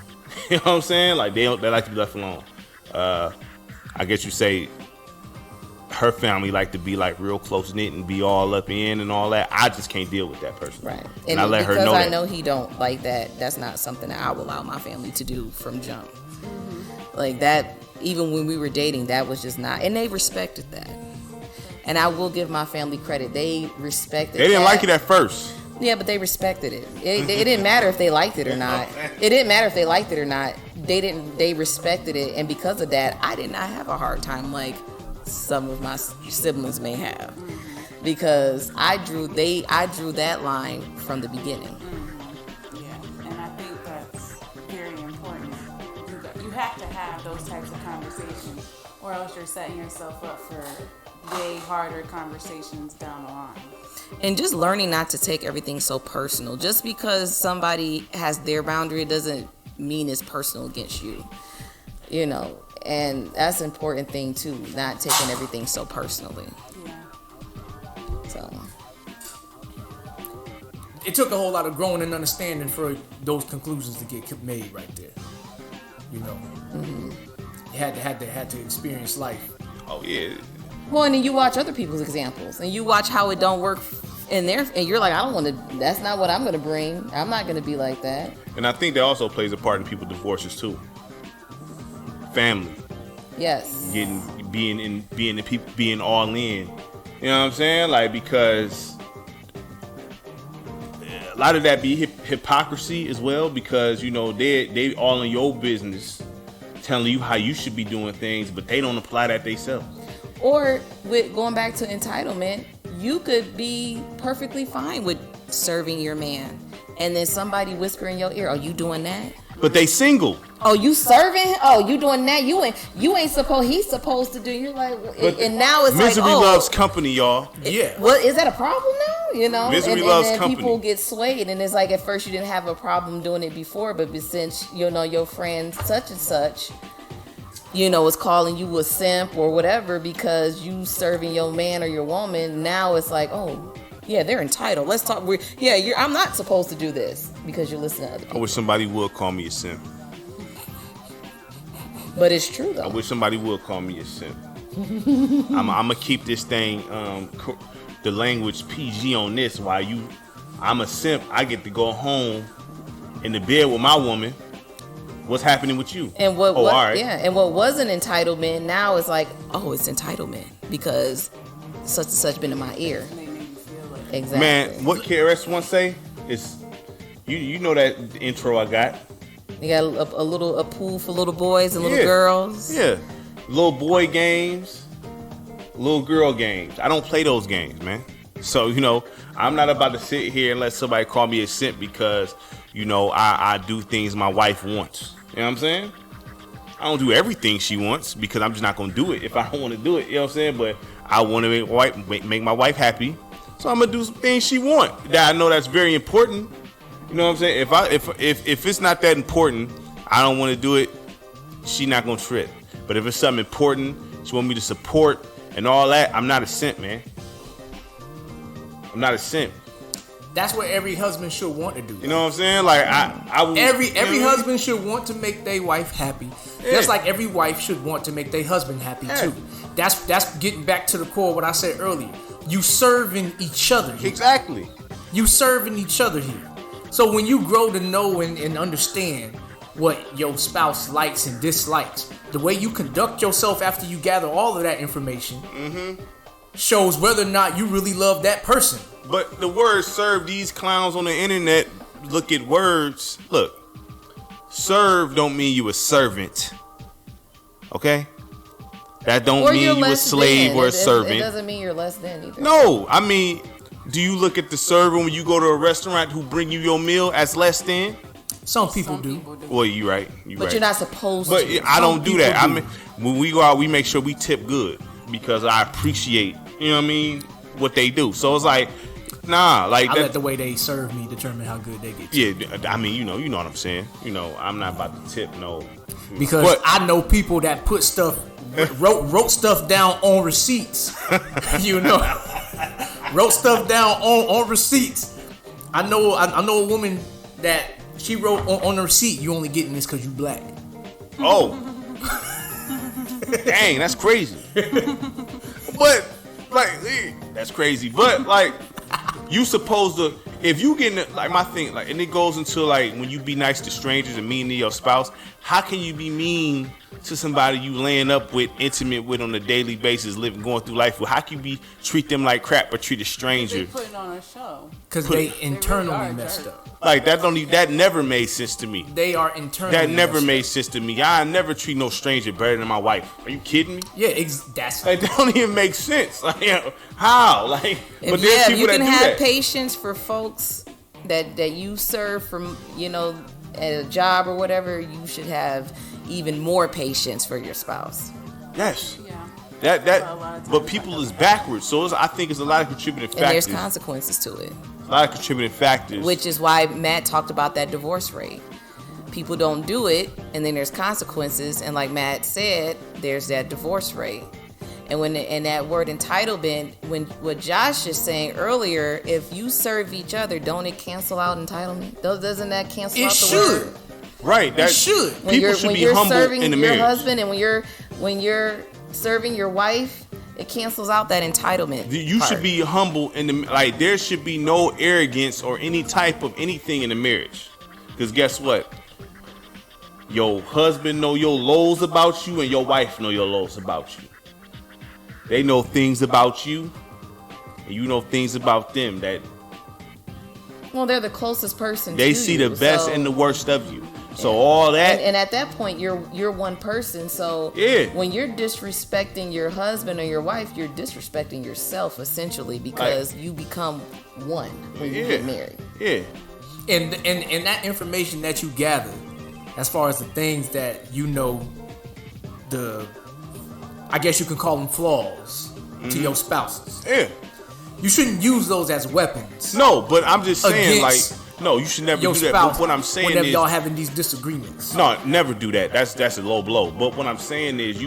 You know what I'm saying? Like they like to be left alone. I guess you say her family like to be like real close knit and be all up in and all that. I just can't deal with that person. Right. And I let her know because I that. know he don't like that. That's not something that I will allow my family to do from jump. Mm-hmm. Like that, even when we were dating, that was just not. And they respected that. And I will give my family credit. They respected. They didn't that. like it at first. Yeah, but they respected it. It didn't matter if they liked it or not. It didn't matter if they liked it or not. They respected it, and because of that, I did not have a hard time like some of my siblings may have, because I drew that line from the beginning. Yeah, and I think that's very important. You have to have those types of conversations, or else you're setting yourself up for way harder conversations down the line. And just learning not to take everything so personal. Just because somebody has their boundary, it doesn't mean it's personal against you. And that's an important thing too, not taking everything so personally. Yeah. So it took a whole lot of growing and understanding for those conclusions to get made right there. Mm-hmm. You had to experience life. Oh yeah. Well, and then you watch other people's examples, and you watch how it don't work in there, and you're like, I don't want to. That's not what I'm going to bring. I'm not going to be like that. And I think that also plays a part in people's divorces too. Family. Yes. Being all in. You know what I'm saying? Like, because a lot of that be hypocrisy as well, because they all in your business, telling you how you should be doing things, but they don't apply that themselves. Or with going back to entitlement, you could be perfectly fine with serving your man, and then somebody whisper in your ear, "Are you doing that?" but they single. Oh, you serving? Oh, you doing that? You ain't supposed. He's supposed to do. You're like, and now it's misery like, loves company, y'all. Yeah. What is that a problem now? You know, Misery loves and then company. people get swayed, and it's like at first you didn't have a problem doing it before, but since your friend such and such, is calling you a simp or whatever because you serving your man or your woman, now it's like, oh, yeah, they're entitled. Let's talk. I'm not supposed to do this because you're listening to other people. I wish somebody would call me a simp. But it's true though. I wish somebody would call me a simp. I'm gonna keep this thing, the language PG on this. While I'm a simp, I get to go home in the bed with my woman. What's happening with you? And what all right. Yeah, and what was an entitlement now is like, oh, it's entitlement because such and such been in my ear. Exactly. Man, what KRS once say is, you know that intro I got. You got a pool for little boys and little girls. Yeah, little boy games, little girl games. I don't play those games, man. So I'm not about to sit here and let somebody call me a simp because I do things my wife wants. You know what I'm saying? I don't do everything she wants because I'm just not gonna do it if I don't want to do it. You know what I'm saying? But I want to make my wife happy, so I'm gonna do some things she wants that I know that's very important. You know what I'm saying? If it's not that important, I don't want to do it. She not gonna trip. But if it's something important, she want me to support and all that, I'm not a simp, man. I'm not a simp. That's what every husband should want to do. You know what I'm saying? Like I would, every husband should want to make their wife happy. Yeah. Just like every wife should want to make their husband happy too. That's getting back to the core of what I said earlier. You serving each other here. Exactly. You serving each other here. So when you grow to know and understand what your spouse likes and dislikes, the way you conduct yourself after you gather all of that information shows whether or not you really love that person. But the word serve, these clowns on the internet look at words. Look, serve don't mean you a servant. Okay? That don't mean you a slave or a servant. It doesn't mean you're less than either. No, I mean, do you look at the server when you go to a restaurant who bring you your meal as less than? Some people do. Well, you right. But you're not supposed but to. I don't do that. I do. mean, when we go out, we make sure we tip good because I appreciate, what they do. So it's like, nah, like I that. let the way they serve me determine how good they get. Yeah, I mean, you know what I'm saying. I'm not about to tip no. Because I know people that put stuff, wrote stuff down on receipts. Wrote stuff down on receipts. I know a woman that she wrote on the receipt, you only getting this because you black. Oh. Dang, that's crazy. But, like, that's crazy. But, like, you supposed to, if you getting, like, my thing, like, and it goes into, like, when you be nice to strangers and mean to your spouse, how can you be mean to somebody you laying up with, intimate with on a daily basis, going through life with? How can you treat them like crap but treat a stranger? They put it on a show. Because they internally messed up. Like, that never made sense to me. They are internally That never messed made up. sense to me. I never treat no stranger better than my wife. Are you kidding me? Yeah, that's Like, that don't even make sense. Like, how? Like, but there's If people you that can do have that. patience for folks that you serve from, at a job or whatever, you should have even more patience for your spouse. Yes. Yeah. But people is backwards. So I think it's a lot of contributing And there's factors. consequences to it. A lot of contributing factors. Which is why Matt talked about that divorce rate. People don't do it, and then there's consequences. And like Matt said, there's that divorce rate. And that word entitlement, what Josh is saying earlier, if you serve each other, don't it cancel out entitlement? Doesn't that cancel out the word? Right. That should. People should be humble serving in the your marriage. husband, and when you're serving your wife, it cancels out that entitlement. You part. should be humble in the, like, there should be no arrogance or any type of anything in the marriage. Because guess what? Your husband know your lows about you, and your wife know your lows about you. They know things about you, and you know things about them that Well, they're the closest person. they to see you, the best so- and the worst of you. So all that, and at that point, you're one person. So Yeah. when you're disrespecting your husband or your wife, you're disrespecting yourself essentially because you become one when you get married. Yeah. And that information that you gather as far as the things that I guess you can call them flaws to your spouses. Yeah. You shouldn't use those as weapons. No, but I'm just saying, like, against no, you should never your do that. spouse But what I'm saying whenever is, y'all having these disagreements. no, never do that. That's a low blow. But what I'm saying is,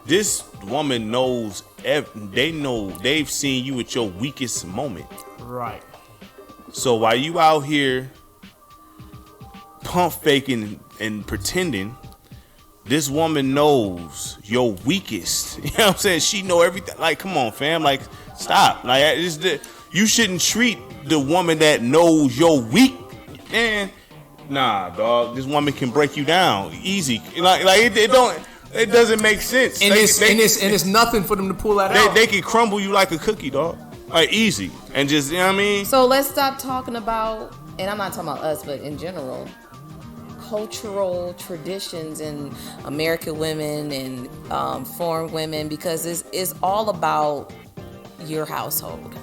this woman knows. They've seen you at your weakest moment. Right. So while you out here pump faking and pretending, this woman knows your weakest. You know what I'm saying? She know everything. Like, come on, fam. Like, stop. Like, you shouldn't treat the woman that knows your weak. Man, nah, dog. This woman can break you down easy. Like it doesn't make sense. And it's nothing for them to pull that out. They can crumble you like a cookie, dog. Like, easy. And just, you know what I mean? So let's stop talking about, and I'm not talking about us, but in general, cultural traditions in American women and foreign women, because it's all about your household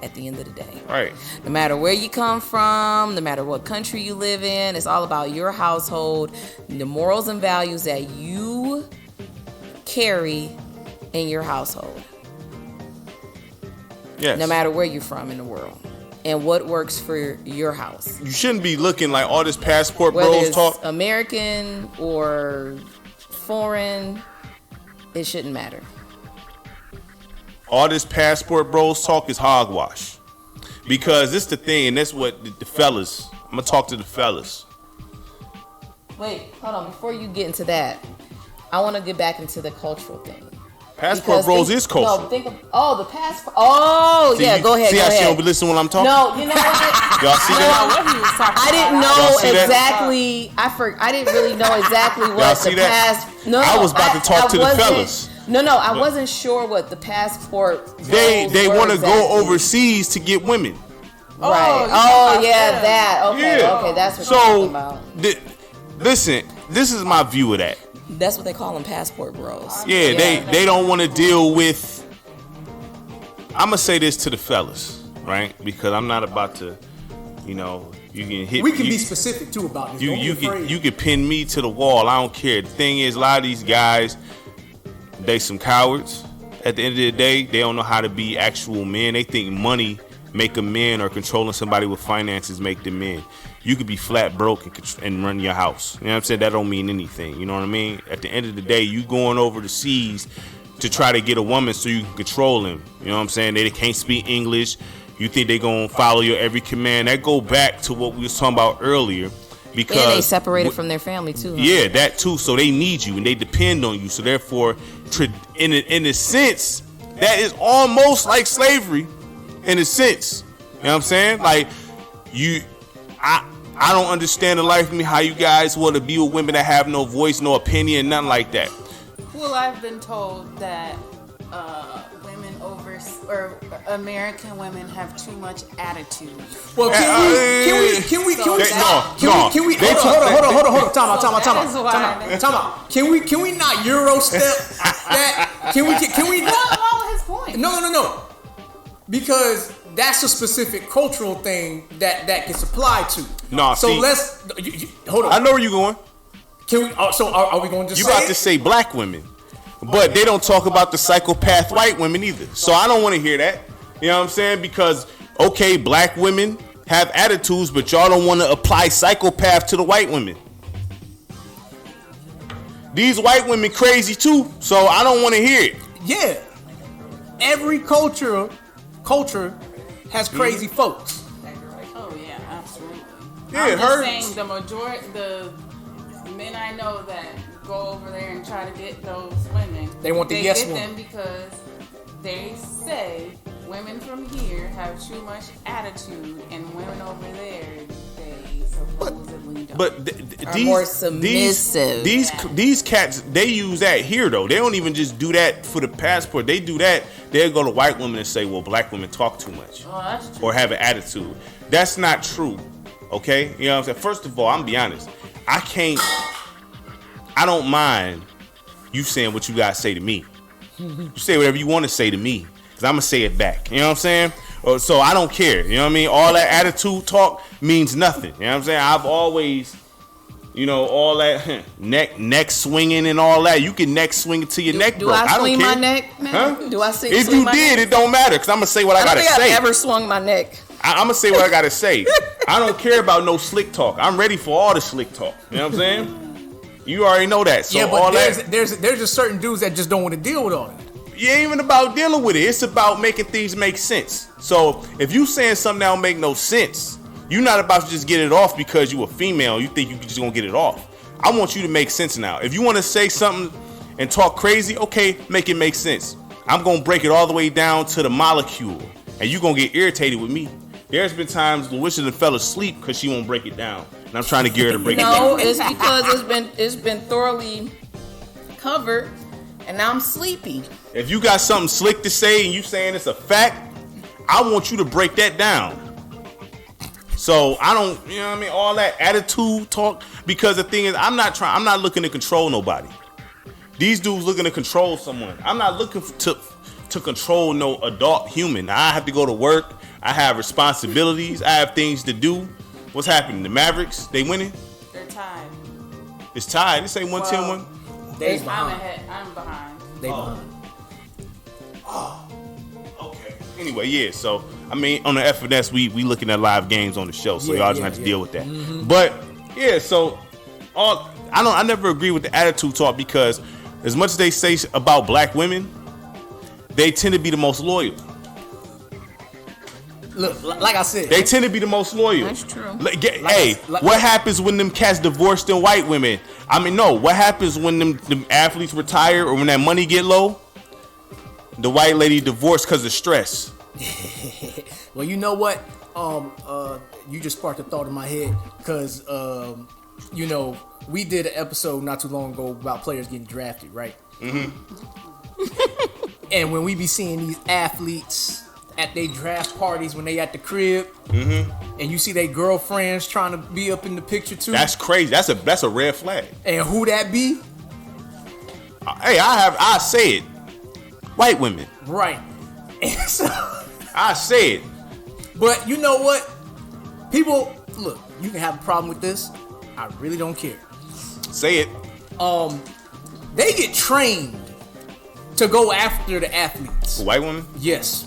at the end of the day. Right. No matter where you come from, no matter what country you live in, it's all about your household, the morals and values that you carry in your household. Yes. No matter where you're from in the world. And what works for your house. You shouldn't be looking like all this passport Whether bros it's talk. American or foreign, it shouldn't matter. All this passport bros talk is hogwash. Because it's the thing, and that's what the fellas, I'm going to talk to the fellas. Wait, hold on. Before you get into that, I want to get back into the cultural thing. Passport bros is culture. No, the passport. Oh, See, yeah, go ahead. See how she don't be listening when I'm talking? No, you know what? Y'all see that? What he was talking I didn't about. know Y'all see that? exactly. I didn't really know exactly Y'all what see the that? pass. No, I was about to talk to the wasn't- fellas. No, I wasn't sure what the passport. They rules want were to go exactly. overseas to get women. Right. you Oh, talking yeah, about that. Okay, Yeah. okay, that's what you're talking So, about. listen, this is my view of that. That's what they call them, passport bros. Yeah, they don't want to deal with. I'm gonna say this to the fellas, right? Because I'm not about to, you can hit. We can be specific too about this. Don't be afraid. You can pin me to the wall. I don't care. The thing is, a lot of these guys, they some cowards. At the end of the day, they don't know how to be actual men. They think money make a man, or controlling somebody with finances make them men. You could be flat broke and run your house. You know what I'm saying? That don't mean anything. You know what I mean? At the end of the day, you going over the seas to try to get a woman so you can control him. You know what I'm saying? They can't speak English. You think they gonna follow your every command. That go back to what we was talking about earlier. Because And they separated from their family too. Huh? Yeah, that too. So they need you and they depend on you. So therefore, in a sense, that is almost like slavery. In a sense, you know what I'm saying? Like I don't understand the life of me how you guys want to be with women that have no voice, no opinion, nothing like that. Well, I've been told that women or American women have too much attitude. Well, can we hold on. Time out. Can we not Euro step that? Can we not? Follow his point. No. Because that's a specific cultural thing that gets applied to. No, so see, let's hold on. I know where you're going. Can we? So are we going to? You about to say black women, but they don't talk about the psychopath white women either. So I don't want to hear that. You know what I'm saying? Because okay, black women have attitudes, but y'all don't want to apply psychopath to the white women. These white women crazy too, so I don't want to hear it. Yeah, every culture has crazy folks. Oh yeah, absolutely. Yeah, I'm it just hurts. saying the men I know that go over there and try to get those women. They want the yes get woman. them because they say women from here have too much attitude, and women over there they supposedly don't. But Are more submissive. These cats, they use that here though. They don't even just do that for the passport. They do that. They'll go to white women and say, "Well, black women talk too much That's true. or have an attitude." That's not true. Okay, you know what I'm saying. First of all, I'm gonna be honest. I don't mind you saying what you guys say to me. You say whatever you want to say to me, because I'm gonna say it back. You know what I'm saying? So I don't care. You know what I mean? All that attitude talk means nothing. You know what I'm saying? I've always, all that neck swinging and all that. You can neck swing till your neck broke. Do I swing don't care. my neck, man? Huh? Do I swing If swing you my did, neck? it don't matter because I'm going to say what I got to I don't think say. I've ever swung my neck. I'm going to say what I got to say. I don't care about no slick talk. I'm ready for all the slick talk. You know what I'm saying? You already know that. So yeah, but all there's just certain dudes that just don't want to deal with all that. it ain't even about dealing with it. It's about making things make sense. So if you saying something that don't make no sense, you're not about to just get it off because you a female. You think you just gonna get it off. I want you to make sense now. If you want to say something and talk crazy, okay, make it make sense. I'm gonna break it all the way down to the molecule, and you gonna get irritated with me. There's been times Louisa done fell asleep because she won't break it down, and I'm trying to get her to break it down. No, it's because it's been thoroughly covered, and now I'm sleepy. If you got something slick to say and you saying it's a fact, I want you to break that down. So I don't, you know what I mean, all that attitude talk, because the thing is, I'm not looking to control nobody. These dudes looking to control someone. I'm not looking to control no adult human. I have to go to work. I have responsibilities. I have things to do. What's happening? The Mavericks, they winning? They're tied. It's tied. They say 110-1. They I'm behind. ahead. I'm behind. They behind. Okay. Anyway, yeah. So I mean, on the F&S, we looking at live games on the show, so y'all just have to deal with that. Mm-hmm. But yeah, so I never agree with the attitude talk, because as much as they say about black women, they tend to be the most loyal. Look, like I said, They tend to be the most loyal. That's true. What happens when them cats divorce them white women? I mean, no. What happens when them athletes retire or when that money get low? The white lady divorced because of stress. well, you know what? You just sparked a thought in my head, because we did an episode not too long ago about players getting drafted, right? Mm-hmm. And when we be seeing these athletes at their draft parties, when they at the crib, mm-hmm. and you see their girlfriends trying to be up in the picture too. That's crazy. That's a red flag. And who that be? Hey, I say it. White women. Right. And so, I say it. But you know what? People, look, you can have a problem with this. I really don't care. Say it. They get trained to go after the athletes. White women? Yes.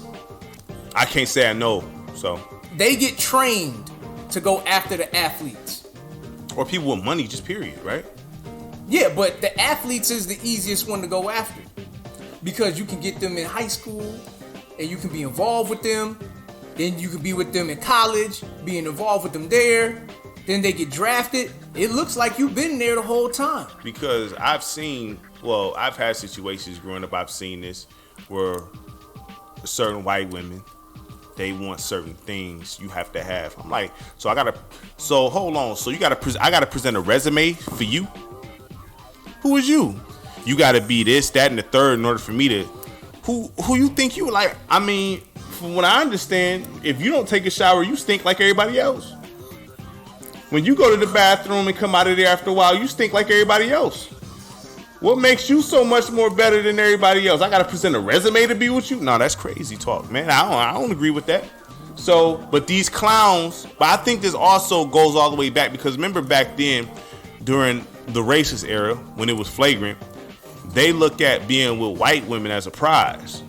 I can't say I know, so. They get trained to go after the athletes. Or people with money, just period, right? Yeah, but the athletes is the easiest one to go after, because you can get them in high school and you can be involved with them. Then you can be with them in college, being involved with them there. Then they get drafted. It looks like you've been there the whole time. Because I've had situations growing up, I've seen this, where certain white women, they want certain things you have to have. I'm like, hold on. So I gotta present a resume for you? Who is you? You gotta be this, that, and the third in order for me to, who you think you like? I mean, from what I understand, if you don't take a shower, you stink like everybody else. When you go to the bathroom and come out of there after a while, you stink like everybody else. What makes you so much more better than everybody else? I gotta present a resume to be with you? No, that's crazy talk, man. I don't agree with that. So, but these clowns, but I think this also goes all the way back, because remember back then, during the racist era, when it was flagrant, they look at being with white women as a prize.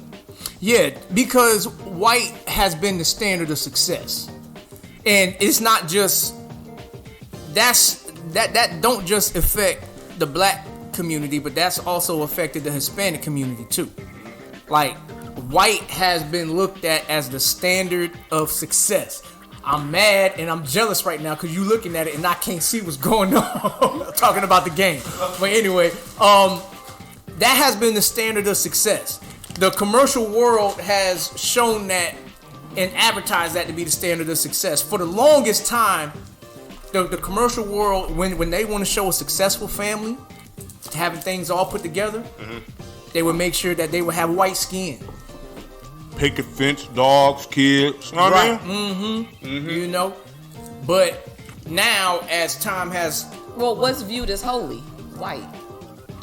Yeah, because white has been the standard of success. And it's not just, that don't just affect the black community, but that's also affected the Hispanic community too. Like, white has been looked at as the standard of success. I'm mad and I'm jealous right now because you looking at it and I can't see what's going on. Talking about the game. But anyway, that has been the standard of success. The commercial world has shown that and advertised that to be the standard of success. For the longest time, the commercial world, when they want to show a successful family, having things all put together, mm-hmm. they would make sure that they would have white skin. Picket fence, dogs, kids. You know what I mean? Mm-hmm. Mm-hmm. You know? But now, as time has... Well, what's viewed as holy? White.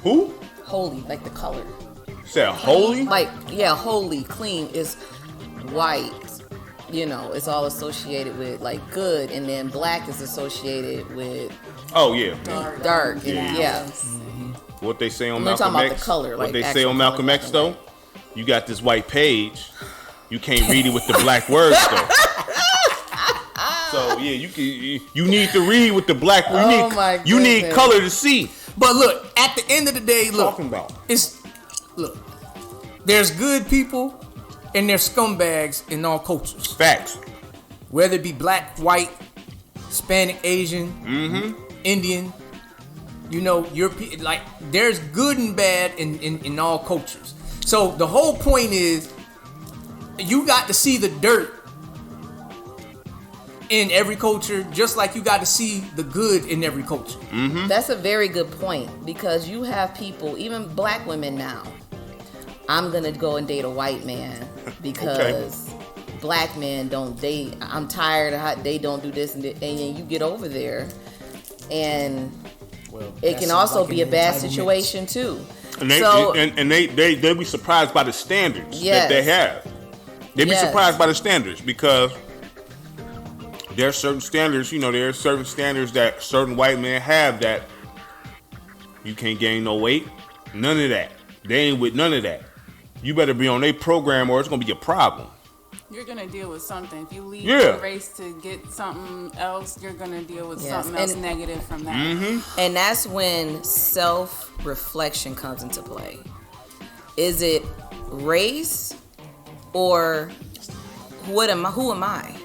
Who? Holy, like the color. Said holy? Like, yeah, holy, clean is white. it's all associated with like good, and then black is associated with dark. Yeah. What they say on I'm Malcolm talking about X. the color, what like they say actual on Malcolm color, X though. You got this white page. You can't read it with the black words though. So yeah, you need to read with the black. You need color to see. But look, at the end of the day, Talking about. There's good people and there's scumbags in all cultures. Facts. Whether it be black, white, Hispanic, Asian, Indian, European, like there's good and bad in all cultures. So the whole point is you got to see the dirt in every culture, just like you got to see the good in every culture. Mm-hmm. That's a very good point, because you have people, even black women now. I'm gonna go and date a white man because black men don't date. I'm tired of how they don't do this, and then you get over there, and it can also be a bad situation too. And they be surprised by the standards that they have. They be surprised by the standards, because there are certain standards, there are certain standards that certain white men have that you can't gain no weight. None of that. They ain't with none of that. You better be on their program or it's going to be a problem. You're going to deal with something. If you leave the race to get something else, you're going to deal with something else negative from that. Mm-hmm. And that's when self-reflection comes into play. Is it race or who am I?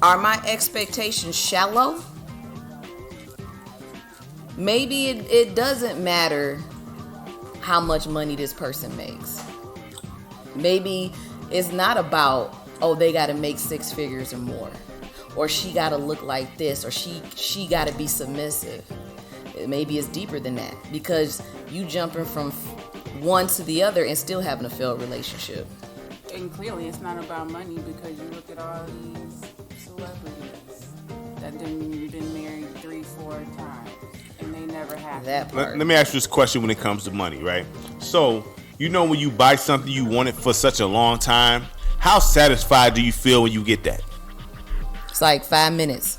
Are my expectations shallow? Maybe it doesn't matter how much money this person makes. Maybe it's not about, they got to make 6 figures or more, or she got to look like this, or she got to be submissive. Maybe it's deeper than that, because you jumping from one to the other and still having a failed relationship. And clearly it's not about money, because you look at all these celebrities that been married 3-4 times and they never have that part. Let me ask you this question when it comes to money, right? So, when you buy something you wanted for such a long time, how satisfied do you feel when you get that? It's like 5 minutes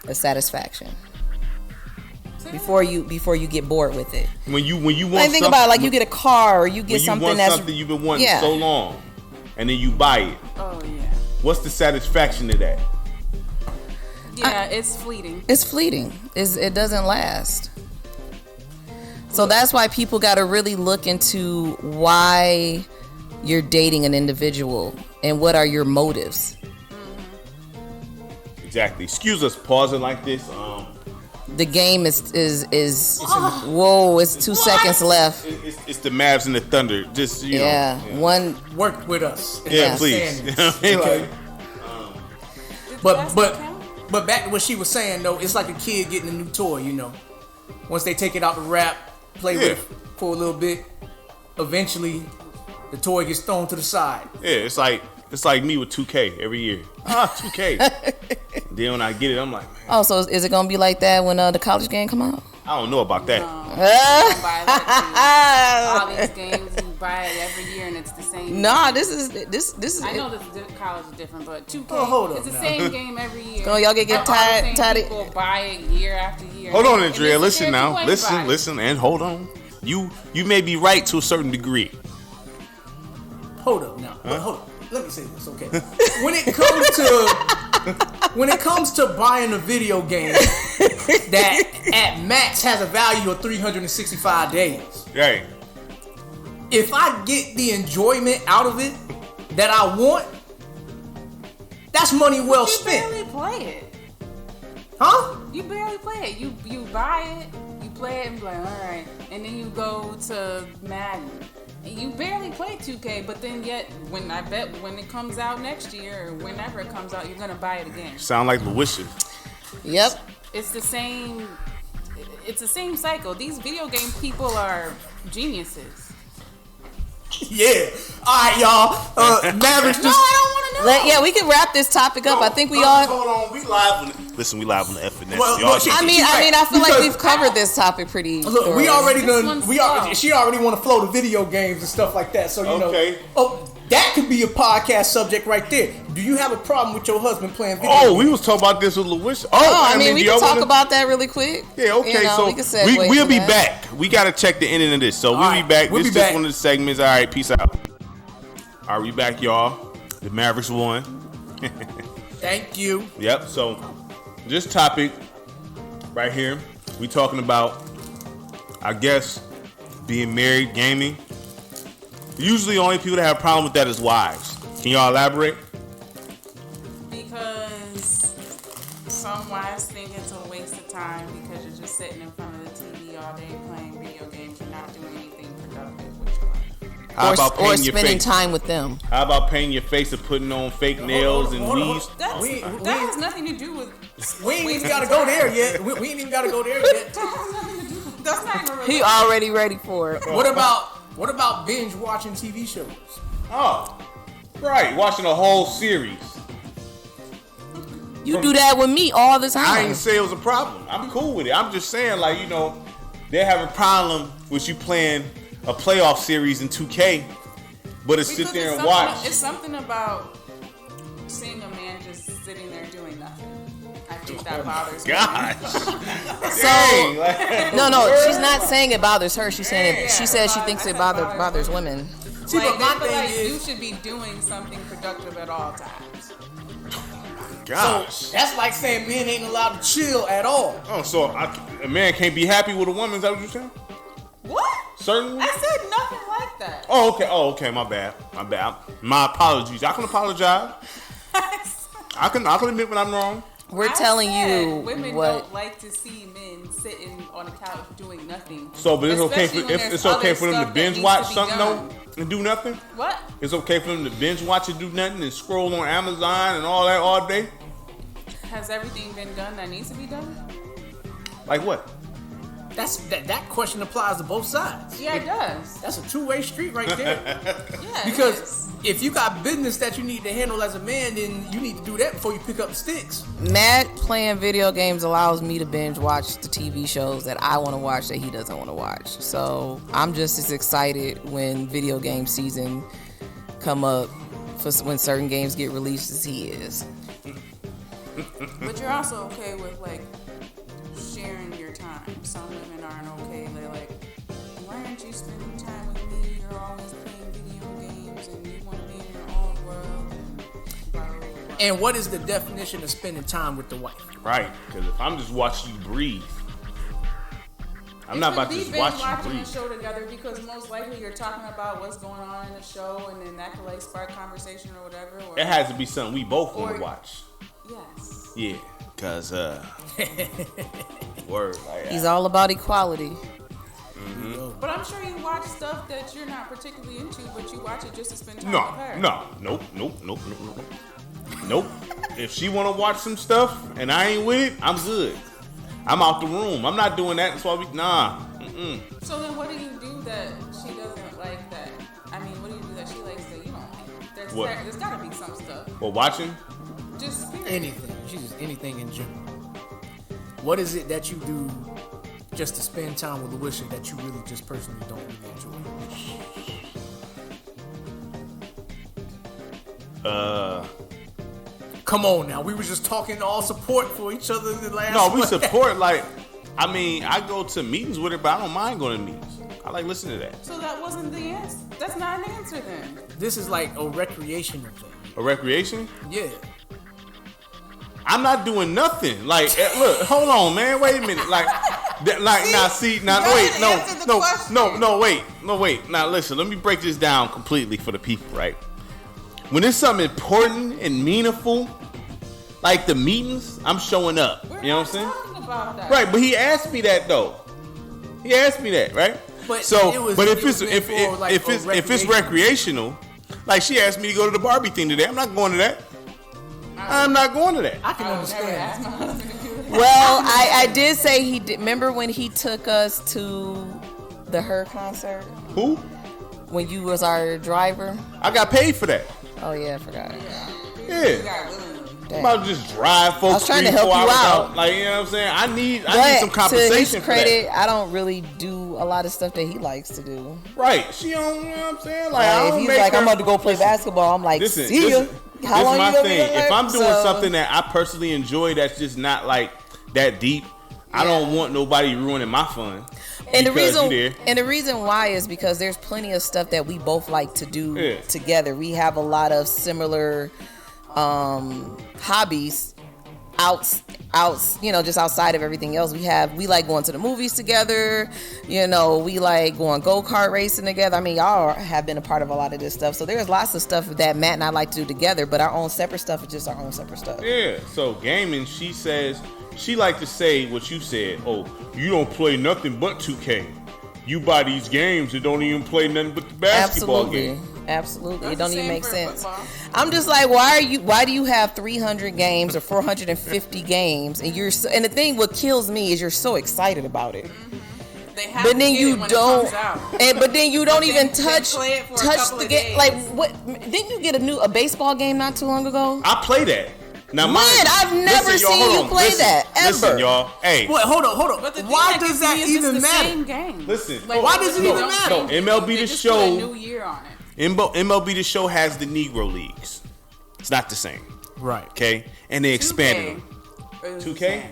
of satisfaction before you get bored with it. When you want think about it, like you get a car or you get something something you've been wanting so long, and then you buy it. Oh yeah. What's the satisfaction of that? Yeah, it's fleeting. It's fleeting. It doesn't last. So that's why people got to really look into why you're dating an individual and what are your motives. Exactly. Excuse us pausing like this. The game is whoa, it's 2 seconds left. It's the Mavs and the Thunder. Just one work with us. Yeah, please. Okay. But back to what she was saying though, it's like a kid getting a new toy. Once they take it out the wrap, play with it for a little bit, eventually the toy gets thrown to the side. Yeah, it's like me with 2K every year. 2K. Then when I get it, I'm like, man. Oh, so is it gonna be like that when the college game come out? I don't know about that. All these games, you buy it every year and it's the same. Nah, this is. I know college is different, but 2K, it's the same game every year. So y'all get tired. People buy it year after year. Hold on, Andrea. Listen now. Listen, and hold on. You may be right to a certain degree. Hold up now. Hold up. Let me say this, okay? When it comes to buying a video game that at max has a value of 365 days, right? If I get the enjoyment out of it that I want, that's money well spent. You barely play it. Huh? You barely play it. You buy it, you play it, and be like, all right, and then you go to Madden. You barely play 2K, but then yet, when it comes out next year or whenever it comes out, you're gonna buy it again. Sound like the wishes. Yep. It's the same cycle. These video game people are geniuses. Yeah. All right, y'all. Mavericks. No, I don't want to know. We can wrap this topic up. I think we all. Hold on, we live on the F&S. Well, I feel like we've covered this topic pretty. Look, thoroughly. she already want to flow the video games and stuff like that. So Okay. Oh, That could be a podcast subject right there. Do you have a problem with your husband playing video games? We was talking about this with Louis. I mean we can talk about that really quick. Yeah, okay. So we'll be back. We got to check the ending of this. So we'll be back. This is just one of the segments. All right, peace out. All right, we back, y'all. The Mavericks won. Thank you. Yep. So this topic right here, we talking about, I guess, being married, gaming. Usually, only people that have a problem with that is wives. Can y'all elaborate? Because some wives think it's a waste of time because you're just sitting in front of the TV all day playing video games. You're not doing anything productive with your life. How about or spending time with them? How about painting your face and putting on fake nails and weaves? That has nothing to do with. We ain't even got to go there yet. We ain't even got to go there yet. That's not even really. He already ready for it. What about binge watching TV shows? Oh, right. Watching a whole series. You do that with me all the time. I didn't say it was a problem. I'm cool with it. I'm just saying, like, they have a problem with you playing a playoff series in 2K, but it's sit there and watch. It's something about seeing a man just sitting there doing nothing. I think that bothers me. Gosh. No, she's not saying it bothers her. She's saying she says she thinks it bothers women. See, but my thing is, you should be doing something productive at all times. Gosh. So that's like saying men ain't allowed to chill at all. Oh, so a man can't be happy with a woman? Is that what you're saying? What? Certainly. I said nothing like that. Oh, okay. My bad. My apologies. I can apologize. I can admit when I'm wrong. We're telling you women what don't like to see men sitting on the couch doing nothing. So, but it's okay for them to binge watch something though and do nothing. What? It's okay for them to binge watch and do nothing and scroll on Amazon and all that all day. Has everything been done that needs to be done? Like what? That question applies to both sides. Yeah, it does. That's a two-way street right there. Yeah. Because if you got business that you need to handle as a man, then you need to do that before you pick up the sticks. Matt playing video games allows me to binge watch the TV shows that I want to watch that he doesn't want to watch. So I'm just as excited when video game season come up for when certain games get released as he is. But you're also okay with like sharing your time. Some women aren't okay. They're like, why aren't you spending time with me? You're always playing video games and you want to be in your own world. And blah, blah, blah. And what is the definition of spending time with the wife? Right, because if I'm just watching you breathe, I'm not about to just watch you breathe. A show together because most likely you're talking about what's going on in the show and then that could like spark conversation or whatever. Or, it has to be something we both want to watch. Yes. Yeah, because word. Like, he's all about equality. Mm-hmm. But I'm sure you watch stuff that you're not particularly into, but you watch it just to spend time with her. Nope. If she want to watch some stuff and I ain't with it, I'm good. I'm out the room. I'm not doing that. That's why Mm-mm. So then what do you do that she doesn't like that? I mean, what do you do that she likes that you don't like? There's got to be some stuff. Well, watching? Just anything. She's just anything in general. What is it that you do just to spend time with Louisa that you really just personally don't really enjoy? Come on now. We were just talking all support for each other the last No, we support I go to meetings with her, but I don't mind going to meetings. I like listening to that. So that wasn't the answer. That's not an answer then. This is like a recreational thing. A recreation? Yeah. I'm not doing nothing. Like, look, hold on, man. Wait a minute. Wait. Now, listen. Let me break this down completely for the people, right? When it's something important and meaningful, like the meetings, I'm showing up. You know what I'm saying? Talking about that. Right, but he asked me that though. He asked me that, right? But if it's recreational, like she asked me to go to the Barbie thing today, I'm not going to that. I'm not going to that. I can understand. Well, I did say he did. Remember when he took us to the Her concert? Who? When you was our driver? I got paid for that. Oh yeah, I forgot. Yeah. I'm about to just drive folks. I was trying to help you out. Like, you know what I'm saying? I need some compensation to his for credit, that. I don't really do a lot of stuff that he likes to do. Right. She don't, you know what I'm saying? Like, if he's like, I'm about to go play basketball, I'm like, see ya. How long my you gonna thing. be there? If I'm doing something that I personally enjoy that's just not like that deep, I don't want nobody ruining my fun. And the reason why is because there's plenty of stuff that we both like to do together. We have a lot of similar hobbies just outside of everything else. We like going to the movies together. We like going go-kart racing together. I mean, y'all have been a part of a lot of this stuff. So there's lots of stuff that Matt and I like to do together, but our own separate stuff is just our own separate stuff. Yeah. So gaming, she says she like to say what you said. Oh, you don't play nothing but 2K. You buy these games and don't even play nothing but the basketball game. Absolutely. It don't even make sense. Football. I'm just like, why do you have 300 games or 450 games and and the thing what kills me is you're so excited about it. Mm-hmm. But then you don't even touch the game. Like what? Didn't you get a baseball game not too long ago? I play that. Now, I've never seen you play that ever. Listen, y'all. Hey, wait, hold on. Why does that even matter? Same game. Listen, why does it even matter? No, MLB The Show. Put a new year on it. MLB The Show has the Negro Leagues. It's not the same. Right. Okay? And they expanded them. 2K?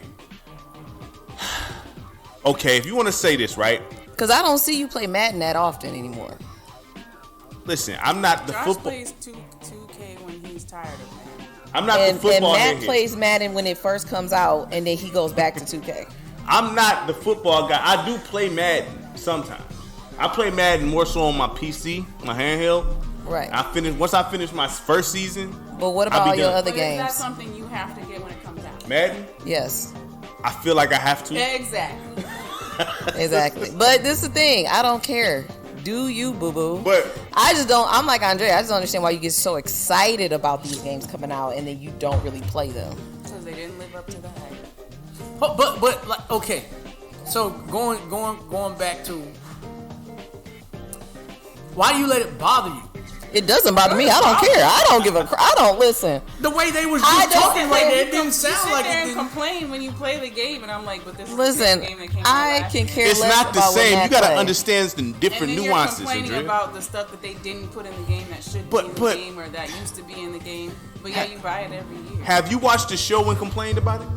Okay, if you want to say this, right? Because I don't see you play Madden that often anymore. Listen, I'm not the football. Josh plays 2K when he's tired of Madden. I'm not the football And Matt plays Madden when it first comes out, and then he goes back to 2K. I'm not the football guy. I do play Madden sometimes. I play Madden more so on my PC, my handheld. Right. Once I finish my first season. But what about all your other games? Is that something you have to get when it comes out? Madden? Yes. I feel like I have to. Exactly. Exactly. But this is the thing. I don't care. Do you, boo-boo? But I just don't. I'm like Andre. I just don't understand why you get so excited about these games coming out and then you don't really play them. Because they didn't live up to the hype. But like, okay. So going back to, why do you let it bother you? It doesn't bother me. I don't care. I don't give a crap. I don't listen. The way they was just talking like that, it didn't sound like it. You sit there didn't. And complain when you play the game, and I'm like, but this is Listen, the game that came out I last can year. care it's less not the about same. what You gotta play. understand the different and then nuances. You're complaining Andrea. about the stuff that they didn't put in the game that should be in the game or that used to be in the game. But yeah, you buy it every year. Have you watched the show and complained about it?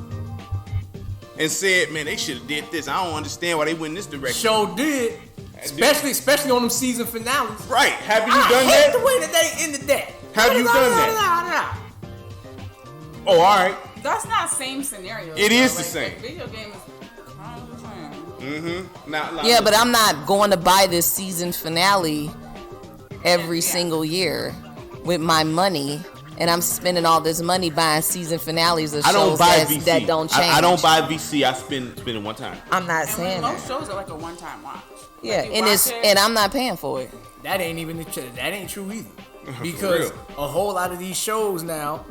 And said, man, they should have did this. I don't understand why they went in this direction. Show did. Especially on them season finales. Right. Have you done I hate that? the way that they ended that. Have you done that? Oh, all right. That's not same scenario. It is the like, same. The video game is kind of the same. Mm-hmm. Yeah, but I'm not going to buy this season finale every single year with my money, and I'm spending all this money buying season finales of shows that don't change. I don't buy VC. I spend it one time. I'm not And saying most that. shows are like a one-time watch. Yeah, Like and I'm not paying for it. That ain't even that ain't true either. Because a whole lot of these shows now.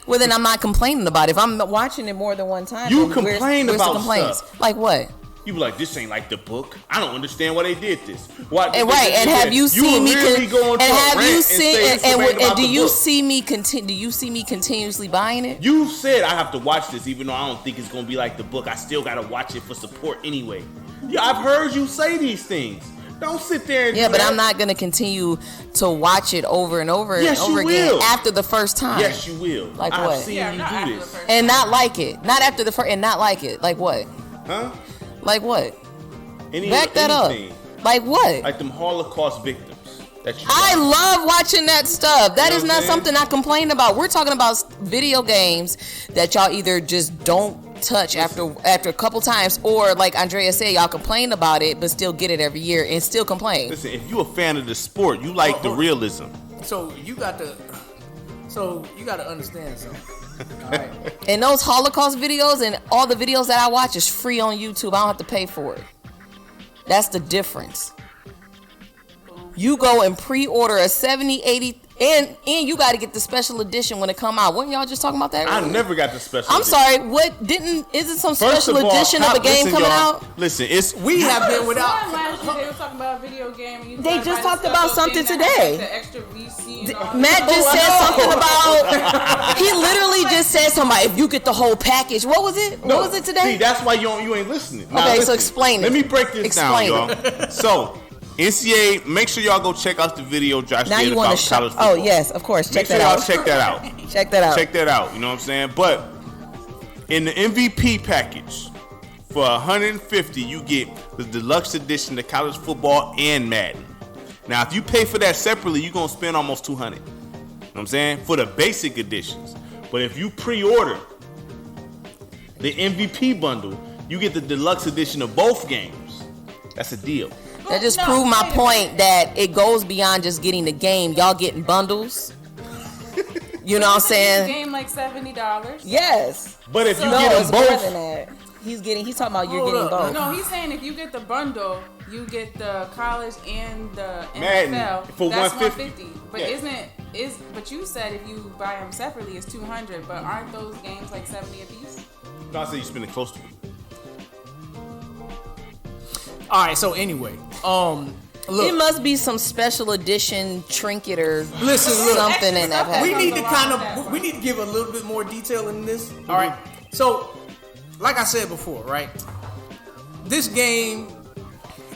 Well, then I'm not complaining about it. If I'm watching it more than one time, You then complain where's the about complaints? stuff. Like what? You be like, this ain't like the book. I don't understand why they did this. Why? And right, and have you seen me? And have you seen? And do you book. see me? Do you see me continuously buying it? You said I have to watch this, even though I don't think it's gonna be like the book. I still gotta watch it for support anyway. Yeah, I've heard you say these things. Don't sit there and yeah, but I'm not gonna continue to watch it over and over and over again after the first time. Yes, you will. Like I've what? seen you do this and not like it. Not after the first and not like it. Like what? Huh? Like what? Back that anything. up. Like what? Like them Holocaust victims. I love watching that stuff. That is not something I complain about. We're talking about video games that y'all either just don't touch after a couple times, or like Andrea said, y'all complain about it but still get it every year and still complain. Listen, if you a fan of the sport, you like the realism. So you got to understand something. All right. And those Holocaust videos and all the videos that I watch is free on YouTube. I don't have to pay for it. That's the difference. You go and pre-order a 70, 80 And you got to get the special edition when it come out. Wasn't y'all just talking about that? I earlier? never got the special I'm edition. sorry. Isn't some special edition of a game coming out? Listen, We have been without. Last year they were talking about a video game. And They just talked about something today. The extra VC and all Matt just said something about. He literally just said something about if you get the whole package. What was it? What was it today? See, that's why you ain't listening. Now, Okay, so listen, explain it. Let me break this Explain down, y'all. So, NCAA, make sure y'all go check out the video Josh Now did you want about to college football. Oh yes, of course. Check Make sure that y'all out. check that out. Check that out. Check that out. You know what I'm saying? But in the MVP package, for $150, you get the deluxe edition of college football and Madden. Now, if you pay for that separately, you're going to spend almost $200. You know what I'm saying? For the basic editions. But if you pre-order the MVP bundle, you get the deluxe edition of both games. That's a deal. That just proved my point that it goes beyond just getting the game. Y'all getting bundles. You know what I'm saying? Game like $70. Yes. But if you No, get them it's more both, than that. He's talking about you're Hold getting up. both. No, he's saying if you get the bundle, you get the college and the Madden NFL. for That's $150. But Yeah. but you said if you buy them separately, it's $200. But aren't those games like $70 a piece? no, I say you spend it close to it. All right. So anyway, look. It must be some special edition trinket or Listen, look. something in that We package. need to give a little bit more detail in this. All right. So, like I said before, right? This game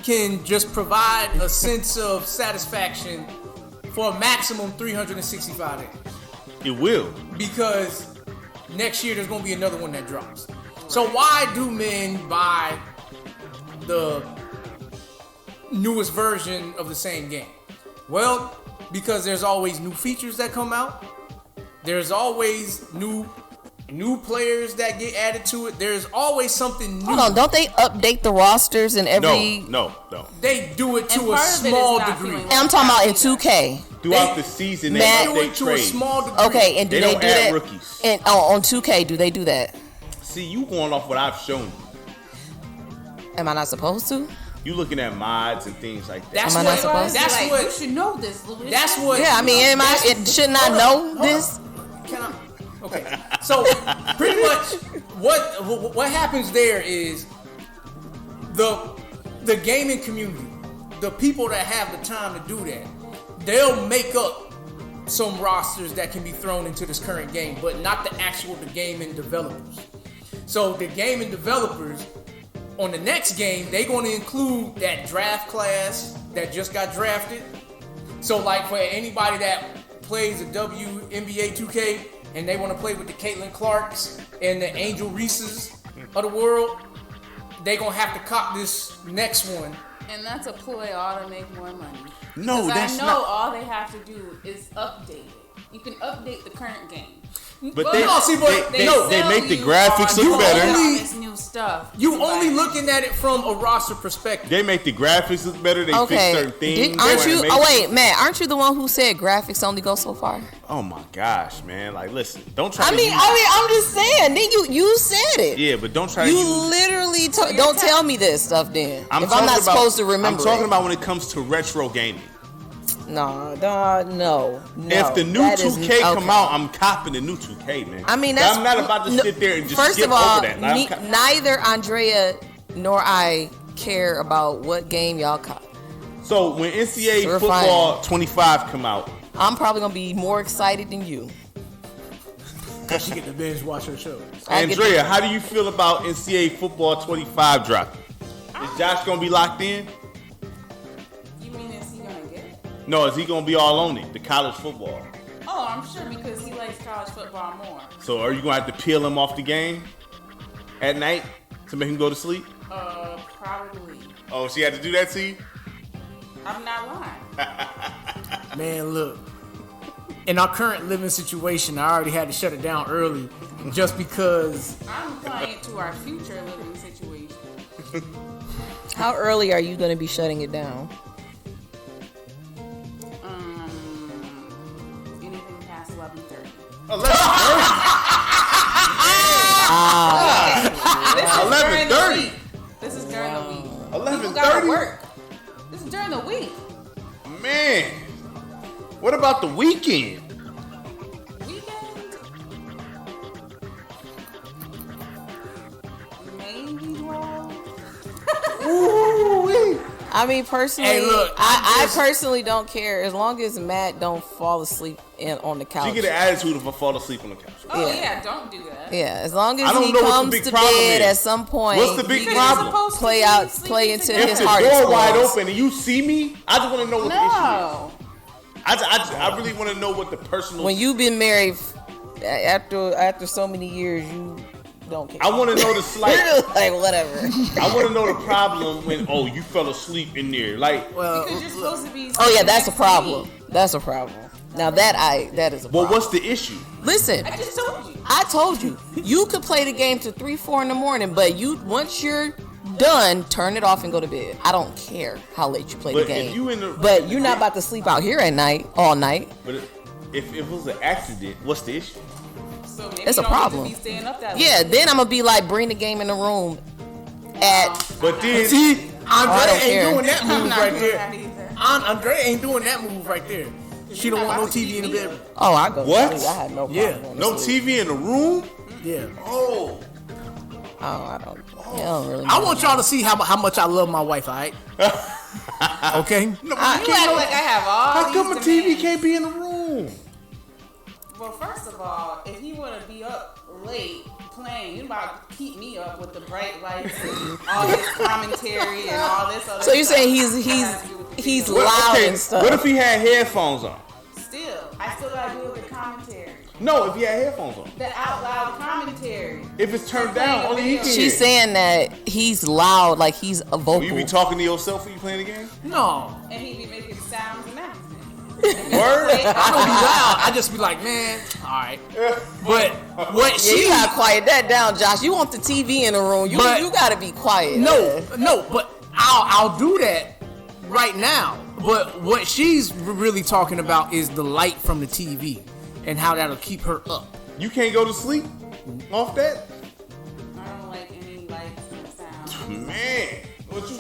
can just provide a sense of satisfaction for a maximum 365 days. It will. Because next year there's going to be another one that drops. So why do men buy the newest version of the same game? Well, because there's always new features that come out. There's always new players that get added to it. There's always something new. Hold on, don't they update the rosters in every? No. They do it And to a part of it is small not degree. feeling And I'm talking about in 2K. Throughout They- the season, they Matt- Do update it to a trades. small degree. Okay, and do They they, don't do add that? rookies. And on 2K, do they do that? See, you going off what I've shown you. Am I not supposed to? You looking at mods and things like that. That's Am I not what. supposed to? That's Like, what. you should know this, Louis. That's what. Yeah, I mean, shouldn't I know this? Can I? Okay. So pretty much what happens there is the gaming community, the people that have the time to do that, they'll make up some rosters that can be thrown into this current game, but not the gaming developers. So the gaming developers on the next game, they're going to include that draft class that just got drafted. So like for anybody that plays a WNBA 2K and they want to play with the Caitlin Clarks and the Angel Reeses of the world, they going to have to cop this next one. And that's a ploy all to make more money. No, 'Cause that's I know not. all they have to do is update it. You can update the current game. But they sell make the you graphics on look better. all this new stuff. You to only buy. looking at it from a roster perspective. They make the graphics look better. They fix Okay. certain things. Aren't you? animations. Oh wait, Matt, aren't you the one who said graphics only go so far? Oh my gosh, man! Like, listen, don't try. I to mean, use, I'm just saying. Then you said it. yeah, but don't try to You use. literally don't tell me this stuff then. If I'm talking not about- supposed to remember I'm talking it. about when it comes to retro gaming. No. If the new that 2K is- come okay. out, I'm copping the new 2K, man. I mean, that's I'm not about to no, sit there and just first skip of all, over that. Like, neither Andrea nor I care about what game y'all caught. so when NCAA We're football fine. 25 come out, I'm probably gonna be more excited than you. She get to binge watch her show. I get Andrea, how do you feel about NCAA football 25 dropping? Is Josh gonna be locked in? You mean is he gonna get it? No, is he gonna be all on it? The college football. Oh, I'm sure because he likes college football more. So are you gonna have to peel him off the game at night to make him go to sleep? Probably. Oh, she had to do that to you? I'm not lying. Man, look. In our current living situation, I already had to shut it down early just because. I'm applying it to our future living situation. How early are you gonna be shutting it down? Anything past 11:30. 11:30. This is during the week. People 11:30. gotta work. This is during the week. Man. What about the weekend? Maybe 12. Ooh, I mean, personally, Hey, look, I personally don't care as long as Matt don't fall asleep on the couch. you get an attitude if I fall asleep on the couch. Oh Yeah. yeah, don't do that. Yeah, as long as I don't he know what the comes big to problem bed is. at some point, What's the big he problem? can play into If his the heart door wide explodes. open and you see me, I just want to know what the No. issue is. I really want to know what the personal. When you've been married after so many years, you don't care. I want to know the slight. Like whatever. I want to know the problem when you fell asleep in there. Like, Well, Because you're supposed to be. Oh yeah, that's a next to problem. me. That's a problem. Now that is a well, problem. what's the issue? Listen, I just told you. I told you, you could play the game to 3-4 in the morning, but once you're done, turn it off and go to bed. I don't care how late you play But the if game. you in the- but you're not about to sleep out here at night, all night. But if it was an accident, what's the issue? So maybe It's you a don't problem. Need to be staying up that Yeah, late. then I'm gonna be like, bring the game in the room at. But then see, I Andre don't care. ain't doing that I'm move not right doing that there. either. Andre ain't doing that move right there. She don't want no TV in the bedroom. Oh, I go. What? To sleep. I had no problem. Yeah. going to no sleep. TV in the room. Yeah. Oh, Oh, I don't. I don't really. I know. want y'all to see how much I love my wife, all right? Okay? no, You act like I have all how come a these TV demands. can't be in the room? Well, first of all, if you want to be up late playing, you about to keep me up with the bright lights and all this commentary and all this other So you're stuff. saying That has to do with the he's video. loud and stuff. What if he had headphones on? I still gotta do with the commentary, No, if he had headphones on. the out loud commentary. If it's turned down, only he can hear. She's saying that he's loud, like he's a vocal. Will you be talking to yourself when you playing the game? No. And he be making sounds and everything. Word. I don't be loud. I just be like, man, all right. But what Yeah, she you gotta quiet that down, Josh. You want the TV in the room. You gotta be quiet. No, but I'll do that right now. But what she's really talking about is the light from the TV and how that'll keep her up. You can't go to sleep off that? I don't like any lights and sounds. Man, what you...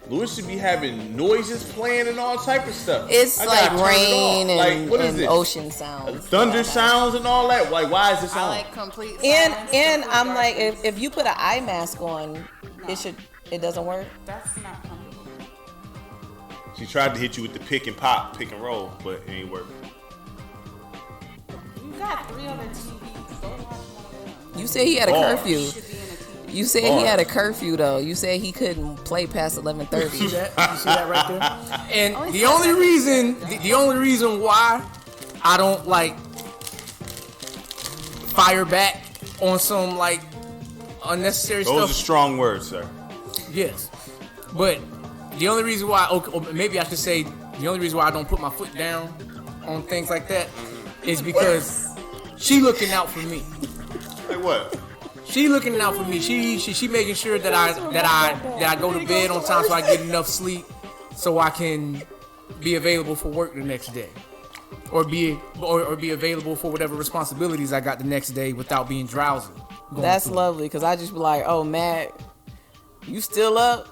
Louis should be having noises playing and all type of stuff. It's I like gotta turn it off. rain Like, what is and it? ocean sounds. Thunder sounds and all that. Like, why is this I on? like complete And silence, and complete I'm like, darkness. if you put an eye mask on, it doesn't work. That's not comfortable. She tried to hit you with the pick and roll, but it ain't working. You got 3 other TVs. Go watch one of them. You said he had a Bars. curfew. You should be in a TV. You said he had a curfew though. You said he couldn't play past 11:30. See that? You see that right there? And Oh, the only reason why I don't like fire back on some like unnecessary Those are stuff. strong words, sir. Yes, but the only reason why, or maybe I should say, the only reason why I don't put my foot down on things like that is because she looking out for me. Like what? She looking out for me. She making sure that I go to bed on time so I get enough sleep so I can be available for work the next day, or be available for whatever responsibilities I got the next day without being drowsy. going That's through. lovely because I just be like, oh Matt, you still up?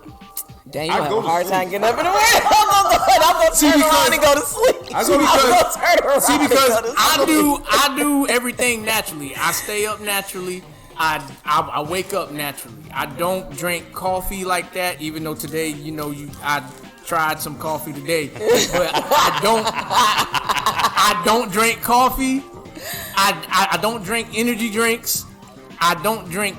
Dang, you I have go a to hard sleep. time getting up in the morning. I'm gonna turn around and go to sleep. I go I'm because- gonna turn around See, and because go to sleep. I do everything naturally. I stay up naturally. I wake up naturally. I don't drink coffee like that, even though today, I tried some coffee today, but I don't drink coffee. I don't drink energy drinks. I don't drink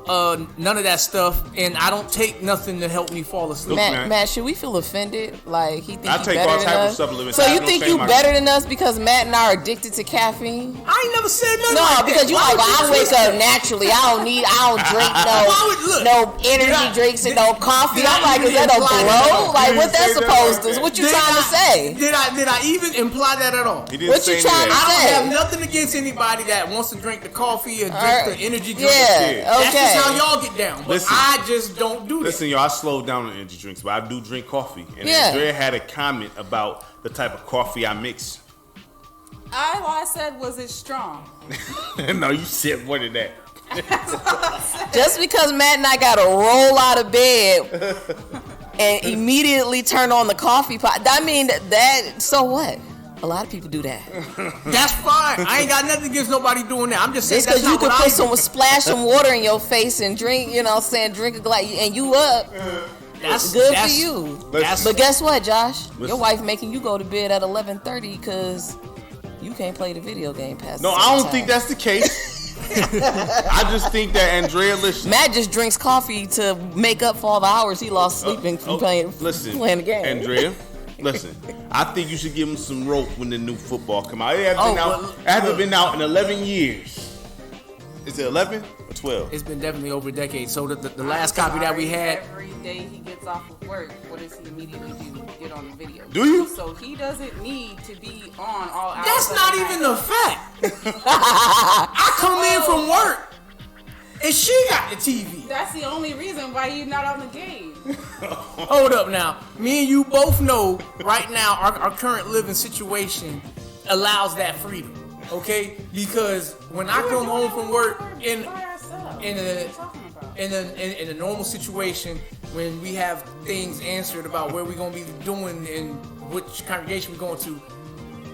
none of that stuff, and I don't take nothing to help me fall asleep. Look, man. Matt, should we feel offended? Like he think I you take better all than type of us? supplements. So I you have no think shame you in my- better than us because Matt and I are addicted to caffeine? I ain't never said nothing. No, like because that. you Why like, would well, I you wake twist up it? naturally. I don't drink Look, no energy drinks and no coffee. did I'm like, is that a imply blow? that? Like, what Did that he say that supposed like to? that? What you trying to say? Did I even imply that at all? He didn't What say you trying to that. I say? don't have nothing against anybody that wants to drink the coffee or drink Alright. the energy drink. Yeah, That's just how okay. y'all get down. But Listen. I just don't do that. Listen, y'all, I slowed down on energy drinks, but I do drink coffee. And Yeah. Andrea had a comment about the type of coffee I mix. All I said was it's strong. No, you said more than that. Just because Matt and I got to roll out of bed and immediately turn on the coffee pot. I mean, that. So what? A lot of people do that. That's fine. I ain't got nothing against nobody doing that. I'm just saying It's because that's you not can what I do. splash some water in your face and drink. You know what I'm saying? Drink a glass and you up. That's Good that's, for you. That's, But guess what, Josh? Listen. Your wife making you go to bed at 11:30 because you can't play the video game past. No, the I don't time. think that's the case. I just think that Andrea, listen. Matt just drinks coffee to make up for all the hours he lost sleeping from playing the game. Andrea, listen. I think you should give him some rope when the new football come out. It hasn't been out in 11 years. Is it 11 or 12? It's been definitely over a decade. So the last copy that we had. Every day he gets off of work, what does he immediately do? Get on the video. Do you? So he doesn't need to be on all hours. That's of not the even night. a fact. I come in from work and she got the TV. That's the only reason why you're not on the game. Hold up now. Me and you both know right now our current living situation allows that freedom. Okay? Because when I come home from work in a normal situation, when we have things answered about where we're gonna be doing and which congregation we're going to,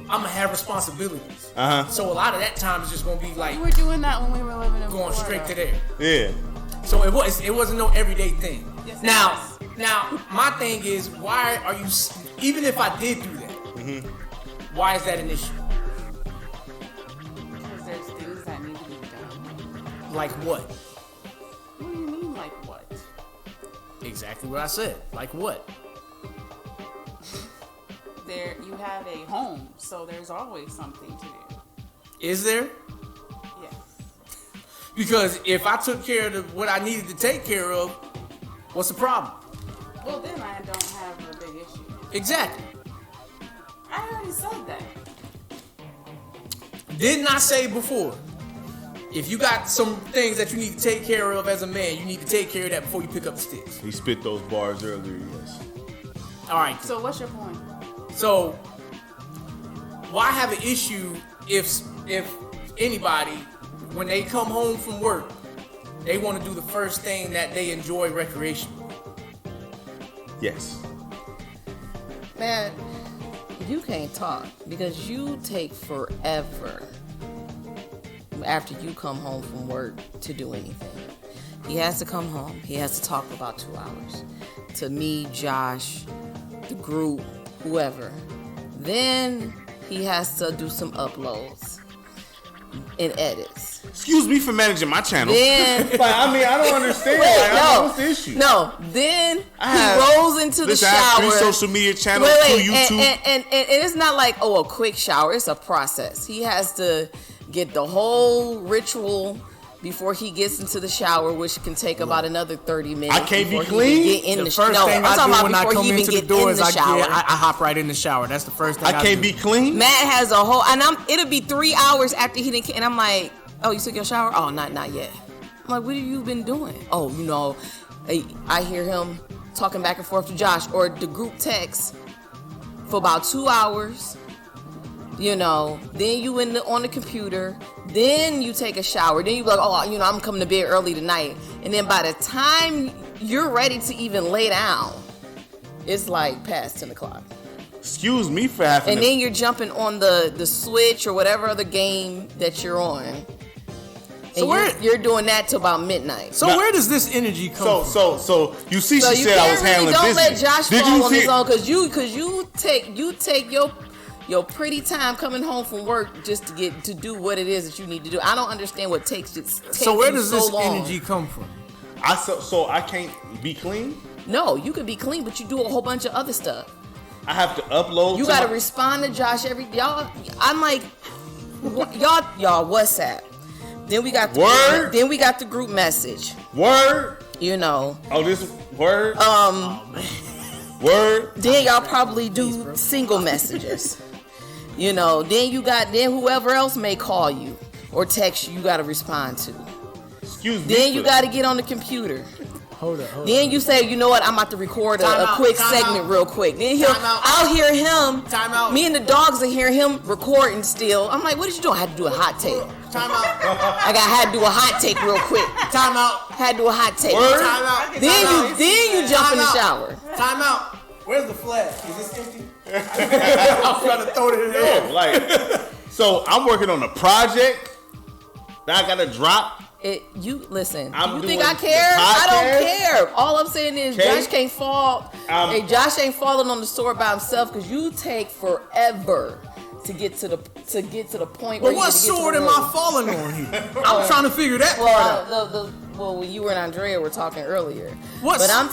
I'm gonna have responsibilities. So a lot of that time is just gonna be like We were doing that when we were living in going Florida. straight to there. Yeah. So it wasn't no everyday thing. Yes, it Now my thing is, why are you? Even if I did do that, why is that an issue? Because there's things that need to be done. Like what? What do you mean, like what? Exactly what I said. Like what? There, you have a home, so there's always something to do. Is there? Yes. Because if I took care of what I needed to take care of, what's the problem? Well, then I don't have a big issue. Exactly. I already said that. Didn't I say before? If you got some things that you need to take care of as a man, you need to take care of that before you pick up the sticks. He spit those bars earlier, yes. All right. So what's your point? So, why have an issue if anybody, when they come home from work, they want to do the first thing that they enjoy recreation? Yes. Man, you can't talk because you take forever after you come home from work to do anything. He has to come home. He has to talk for about 2 hours to me, Josh, the group, whoever. Then he has to do some uploads and edits. Excuse me for managing my channel. Then I don't understand. What's the issue? No. Then he rolls into the I have shower. 3 social media channels, Wait, 2 YouTube. and it's not like a quick shower. It's a process. He has to get the whole ritual before he gets into the shower, which can take about another 30 minutes. I can't be before he clean? even get in The the first no, thing I'm I talking do about when I before come he even into the get door in is the I shower. hop right in the shower. That's the first thing I can't do. be clean? Matt has a whole, and it'll be 3 hours after he didn't, and I'm like, oh, you took your shower? Oh, not yet. I'm like, what have you been doing? Oh, I hear him talking back and forth to Josh or the group text for about 2 hours. Then you on the computer. Then you take a shower. Then you be like, oh, I'm coming to bed early tonight. And then by the time you're ready to even lay down, it's like past 10 o'clock. Excuse me for having And then you're jumping on the Switch or whatever other game that you're on. And you're doing that till about midnight. So where does this energy come from? So you see, So she you said I can't was really handling don't business. let Josh Did fall you on see? his own because you take your pretty time coming home from work just to do what it is that you need to do. I don't understand what takes So where does this long. energy come from? So I can't be clean. No, you could be clean, but you do a whole bunch of other stuff. I have to upload. You got to respond to Josh y'all. I'm like, y'all WhatsApp. Then we got the Word. Then we got the group message. Word. Oh, this word. Word. Then y'all probably do single messages. Then whoever else may call you or text you, you got to respond to. Excuse me. Then you got to get on the computer. Hold up. Then you say, you know what? I'm about to record a quick segment real quick. Then I'll hear him. Time out. Me and the dogs will hear him recording still. I'm like, what did you do? I had to do a hot take. Time out. I had to do a hot take real quick. Time out. Had to do a hot take. Time out. Then you jump in the shower. Time out. Where's the flag? Is this empty? I'm trying to throw it in there. No, like, so I'm working on a project that I gotta drop. Listen. I'm you think doing I care? the I don't podcast. care. All I'm saying is Okay. Josh can't fall. Hey, Josh ain't falling on the sword by himself because you take forever to get to the point where But what you sword get to am the I falling on here? I'm trying to figure that part out. Well, when you and Andrea were talking earlier, What's- but I'm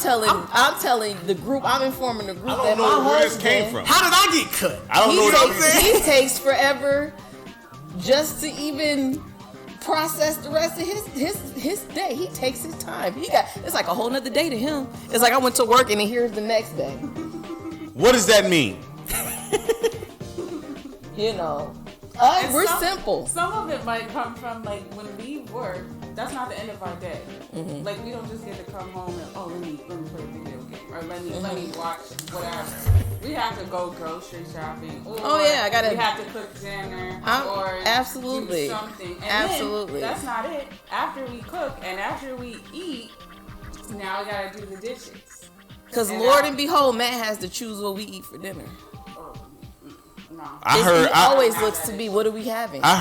telling the group. I'm informing the group I that don't know my where this husband, came from. How did I get cut? I don't know what I'm saying. he takes forever just to even process the rest of his day. He takes his time. It's like a whole nother day to him. It's like I went to work and then here's the next day. What does that mean? You know, And we're simple. Some of it might come from like when we work. That's not the end of our day. Mm-hmm. Like we don't just get to come home and let me play a video game or let me Mm-hmm. watch whatever. We have to go grocery shopping. Or I gotta. We have to cook dinner or absolutely do something. And absolutely. then, that's not it. After we cook and after we eat, now we gotta do the dishes. Because Lord and behold, Matt has to choose what we eat for dinner. No. It always looks to be, what are we having? I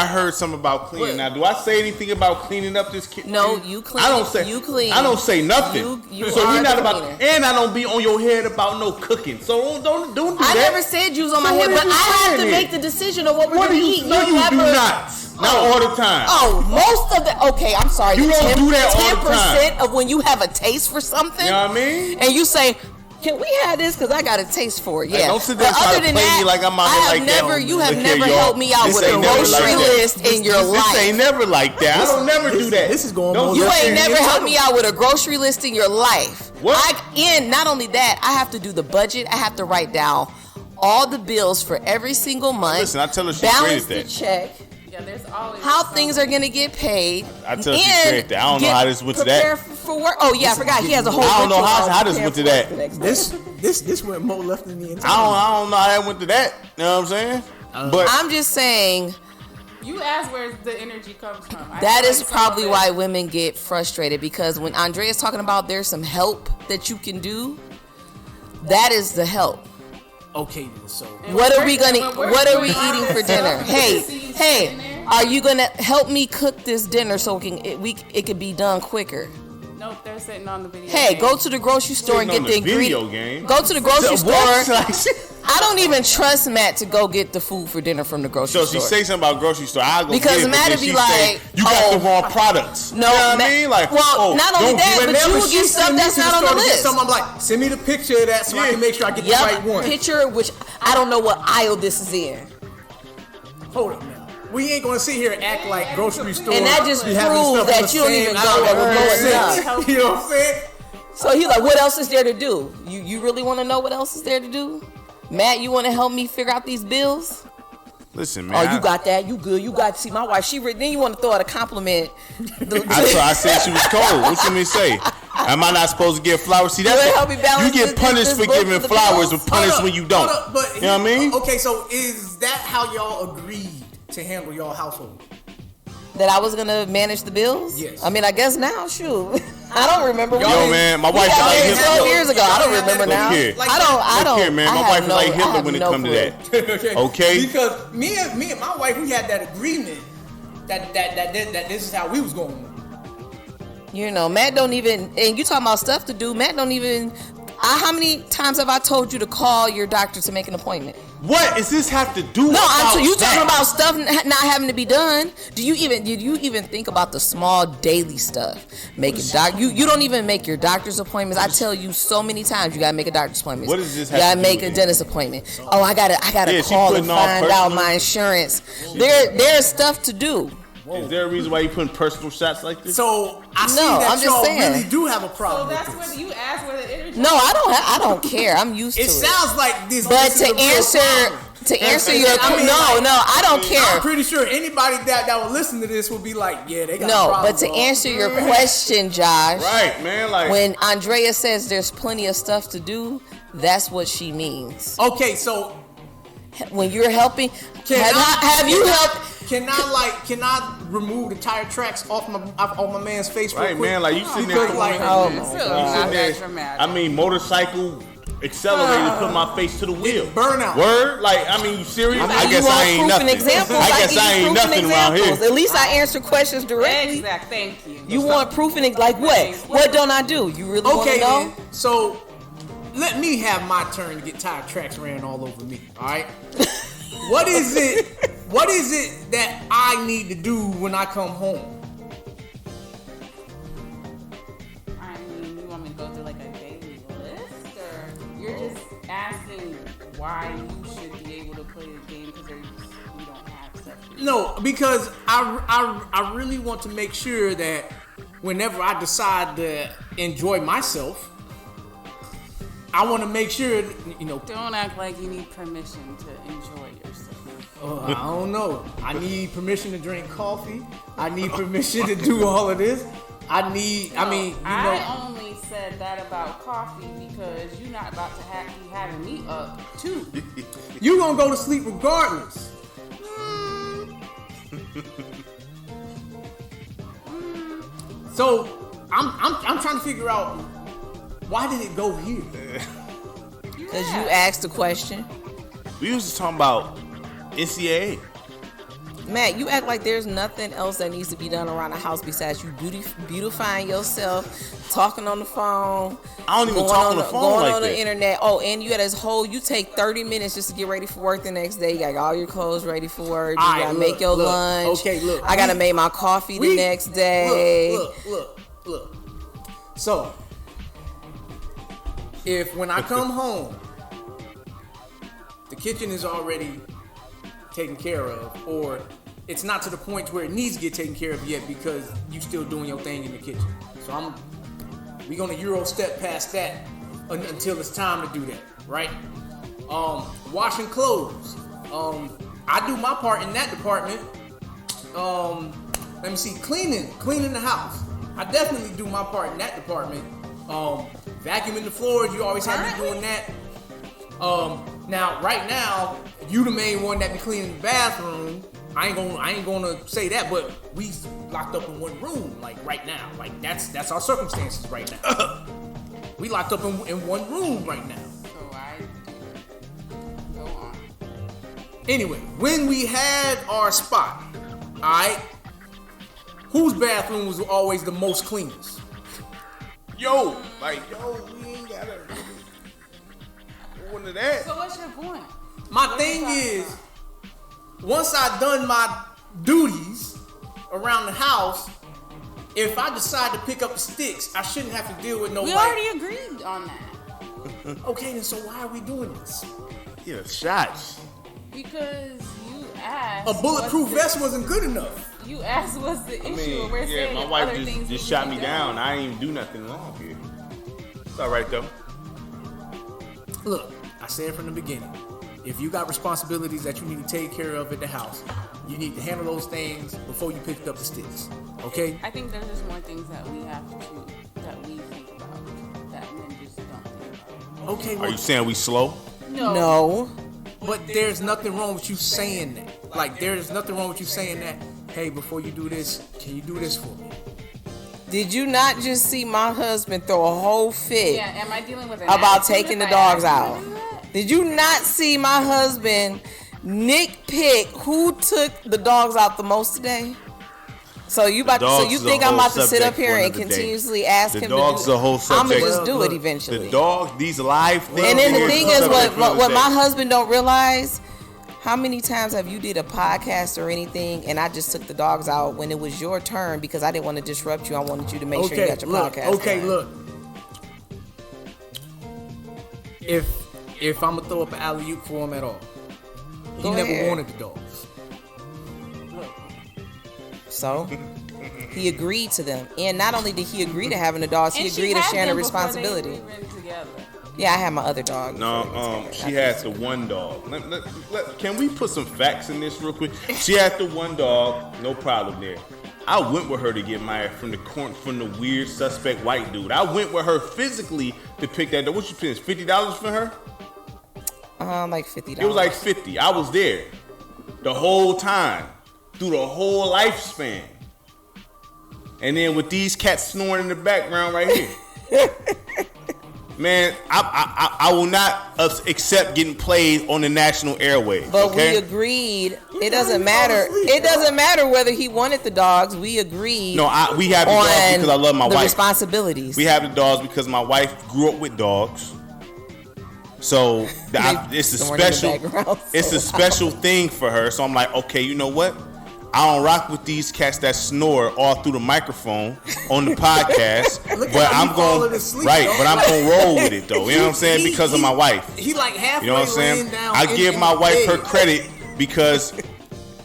heard something about cleaning. Now, do I say anything about cleaning up this kitchen? No, you clean. I don't say. You clean. I don't say nothing. You so are you're not the about. cleaner. And I don't be on your head about no cooking. So don't do that. I never said you was on my So head, what but are you I have to saying make then? the decision of what we're What going do to you? eat. No, you do not. Not all the time. Oh, most of the. Okay, I'm sorry. You don't do that all the time. 10% of when you have a taste for something. You know what I mean? And you say, can we have this? Because I got a taste for it. Yeah. Don't sit there and But try other to than play that, me like I'm out I here have like that. never. You have Look here, never y'all. helped me out This with a ain't never grocery like that. list in your This life. ain't never like that. I don't never do that. This is going Don't on. You sit ain't there never and- helped me out with a grocery list in your life. What? And not only that, I have to do the budget. I have to write down all the bills for every single month. Listen, I tell her she's balance great at the that. check. Yeah, there's always How something. things are gonna get paid. I tell her she's and great at that. I don't know get how this went to that. prepared for work. Oh yeah, I forgot. He has a whole. I don't know ritual how of this went to preparing that. for the next day. This went more left than the entitlement. I don't know how that went to that. You know what I'm saying? But I'm just saying You ask where the energy comes from. I that feel is like some probably of it- why women get frustrated, because when Andrea's talking about there's some help that you can do, that is the help. Okay, then, so And What when are we we're- gonna? when we're What are we doing all eating this for dinner? stuff, Hey, you see hey, sitting there? are you gonna help me cook this dinner so it could be done quicker? Nope, they're sitting on the video. Hey, game. go to the grocery store and Sitting get on the the video ingredients. game? Go to the grocery store. What? I don't even trust Matt to go get the food for dinner from the grocery So store. she say something about grocery store. I go Because get it, but Matt then would be she like, say, you got the wrong products. No, you know what Matt- I mean? Like, well, oh, not only don't that, give but it you never will get stuff that's not on the list. I'm like, send me the picture of that so I Yeah. can make sure I get the right one. Picture, which I don't know what aisle this is in. Hold up now. We ain't gonna sit here and act like grocery store. And that just be having proves stuff on that the you don't same even aisle know that where would we're make going sense. You know what I'm saying? So he's like, what else is there to do? You really want to know what else is there to do? Matt, you want to help me figure out these bills? Listen, man. Oh, you got that? You good? You got to see my wife. Then you want to throw out a compliment. I said she was cold. What you mean say? Am I not supposed to give flowers? See, You wanna help me that's balance you get this punished for book giving for the flowers, bills? but punished Hold when up, you don't. hold up, but You know what I mean? Okay, so is that how y'all agreed to handle y'all household? That I was gonna manage the bills? Yes. I mean, I guess now, shoot. I don't remember. Yo, man, my wife got like married 12 years ago. I don't remember Look now. here. I don't. Look here, man. I My have wife is no- like I Hitler have when it no comes to clue. that. Okay? Because me and my wife, we had that agreement that this is how we was going. You know, Matt don't even. And you talking about stuff to do? Matt don't even. How many times have I told you to call your doctor to make an appointment? What does this have to do with No, you that? talking about stuff not having to be done. Did you even think about the small daily stuff? You don't even make your doctor's appointments. I tell you so many times you gotta make a doctor's appointment. What does this You have gotta to do make with a it? dentist appointment. Oh, I gotta Yeah, she call and putting all find out personal- my insurance. There's stuff to do. Is there a reason why you putting personal shots like this? So I see No, that I'm just y'all saying. really do have a So problem that's with where this. you ask where the energy. No, I don't care. I'm used to It it. sounds like this. But this is to a real answer, problem. To answer your I don't care. I'm pretty sure anybody that would listen to this would be like, yeah, they got a problem. But to answer your question, Josh, right, man, like when Andrea says there's plenty of stuff to do, that's what she means. Okay, so when you're helping, Can I remove the tire tracks off my man's face? Right, real quick? man, like you sitting there, I mean, motorcycle accelerator to put my face to the wheel. Burnout. Word? Like, I mean, you serious? I guess I ain't nothing. I guess I ain't nothing around here. At least I answer questions directly. Exactly. Thank you. You want proof and like what? What don't I do? You really want to know? Then, so let me have my turn to get tire tracks ran all over me. All right. What is it that I need to do when I come home? I mean, you want me to go through like a daily list, or you're just asking why you should be able to play the game because you don't have stuff? No, because I really want to make sure that whenever I decide to enjoy myself, I want to make sure, Don't act like you need permission to enjoy yourself. I don't know. I need permission to drink coffee. I need permission to do all of this. I only said that about coffee because you're not about to be having me up too. You gonna go to sleep regardless. So I'm trying to figure out, why did it go here? Because you asked the question. We was just talking about NCAA. Matt, you act like there's nothing else that needs to be done around the house besides you beautifying yourself, talking on the phone. I don't even talk on the phone going like on that. The internet. Oh, and you got this whole. You take 30 minutes just to get ready for work the next day. You got all your clothes ready for work. You gotta make your lunch. Okay, look. I gotta make my coffee the next day. Look. So, if when I come home, the kitchen is already taken care of, or it's not to the point where it needs to get taken care of yet because you still doing your thing in the kitchen. So we're gonna Euro step past that until it's time to do that, right? Washing clothes. I do my part in that department. Let me see, cleaning the house. I definitely do my part in that department. Vacuuming the floors, you always have me doing that. Now, right now, you the main one that be cleaning the bathroom. I ain't gonna say that, but we locked up in one room, like right now. Like that's our circumstances right now. We locked up in one room right now. So go on. Anyway, when we had our spot, alright, whose bathroom was always the most cleanest? we ain't gotta go into that. So what's your point? My thing is, once I done my duties around the house, if I decide to pick up the sticks, I shouldn't have to deal with no. We already agreed on that. Okay, then so why are we doing this? Yeah, shots. Because you asked. A bulletproof vest wasn't good enough. You asked what's the issue, and we're saying my other wife things just need shot to me be down. done. I ain't even do nothing wrong here. It's all right though. Look, I said from the beginning, if you got responsibilities that you need to take care of at the house, you need to handle those things before you pick up the sticks. Okay? I think there's just more things that we have to that we think about that men just don't think about. Okay, Are you saying we slow? No. but there's nothing wrong with you saying that. Like, there's nothing wrong with you saying that, hey, before you do this, can you do this for me? Did you not just see my husband throw a whole fit Yeah, am I dealing with an about attitude taking the if I dogs ask out? you to do that? Did you not see my husband nitpick who took the dogs out the most today? So you think I'm about to sit up here and continuously ask him to do it? I'm gonna just do it eventually. The dogs, these live things. And then the thing is, what my husband don't realize, how many times have you did a podcast or anything and I just took the dogs out when it was your turn because I didn't want to disrupt you. I wanted you to make sure you got your podcast. Okay, done. look. If I'm gonna throw up an alley-oop for him at all, he Go never ahead. wanted the dogs. So he agreed to them, and not only did he agree to having the dogs, he And she agreed to had sharing the them before responsibility. they were together. Yeah, I have my other dog. No, she has the one dog. Can we put some facts in this real quick? She has the one dog, no problem there. I went with her to get married from the weird suspect white dude. I went with her physically to pick that dog. What you paying? $50 for her? Like $50. It was like $50. I was there the whole time, through the whole lifespan. And then with these cats snoring in the background right here. Man, I will not accept getting played on the national airwaves. But okay? we agreed. It doesn't matter. It doesn't matter whether he wanted the dogs. We agreed. No, we have the dogs because I love my wife. The responsibilities. We have the dogs because my wife grew up with dogs. So it's a special. It's a special thing for her. So I'm like, okay, you know what? I don't rock with these cats that snore all through the microphone on the podcast, but I'm going but I'm gonna roll with it though. You know what I'm saying? Because of my wife. He like halfway. You know what I'm saying? I give my wife her credit because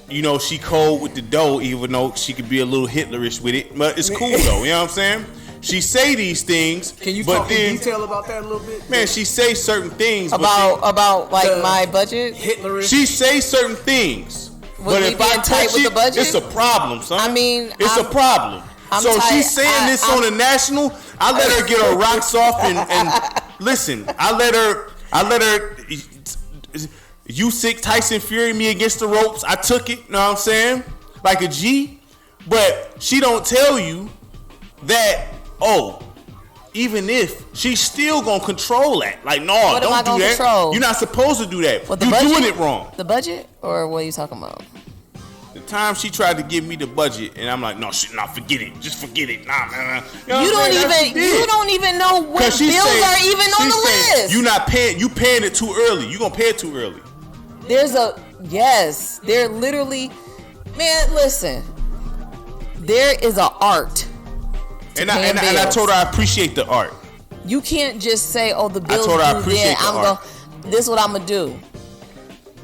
she cold with the dough, even though she could be a little Hitlerish with it. But it's cool though. You know what I'm saying? She say these things. Can you talk in detail about that a little bit? Man, she say certain things about like my budget. Hitlerish. She say certain things. But if I touch with the budget? it's a problem, son. I mean, it's a problem. So she's saying this on the national. I let her get her rocks off and listen. I let her. You sick Tyson Fury me against the ropes. I took it. You know what I'm saying? Like a G. But she don't tell you that. Even if she's still gonna control that, like, no, don't do that. Control? You're not supposed to do that. You're doing it wrong. The budget, or what are you talking about? The time she tried to give me the budget, and I'm like, no, shit, nah, forget it. Just forget it. Nah. You don't even know what bills are even on the list. You not paying. You paying it too early. You gonna pay it too early. They're literally, man. Listen, there is an art. And I told her I appreciate the art. You can't just say, the bills. I told her I appreciate the art. This is what I'm gonna do.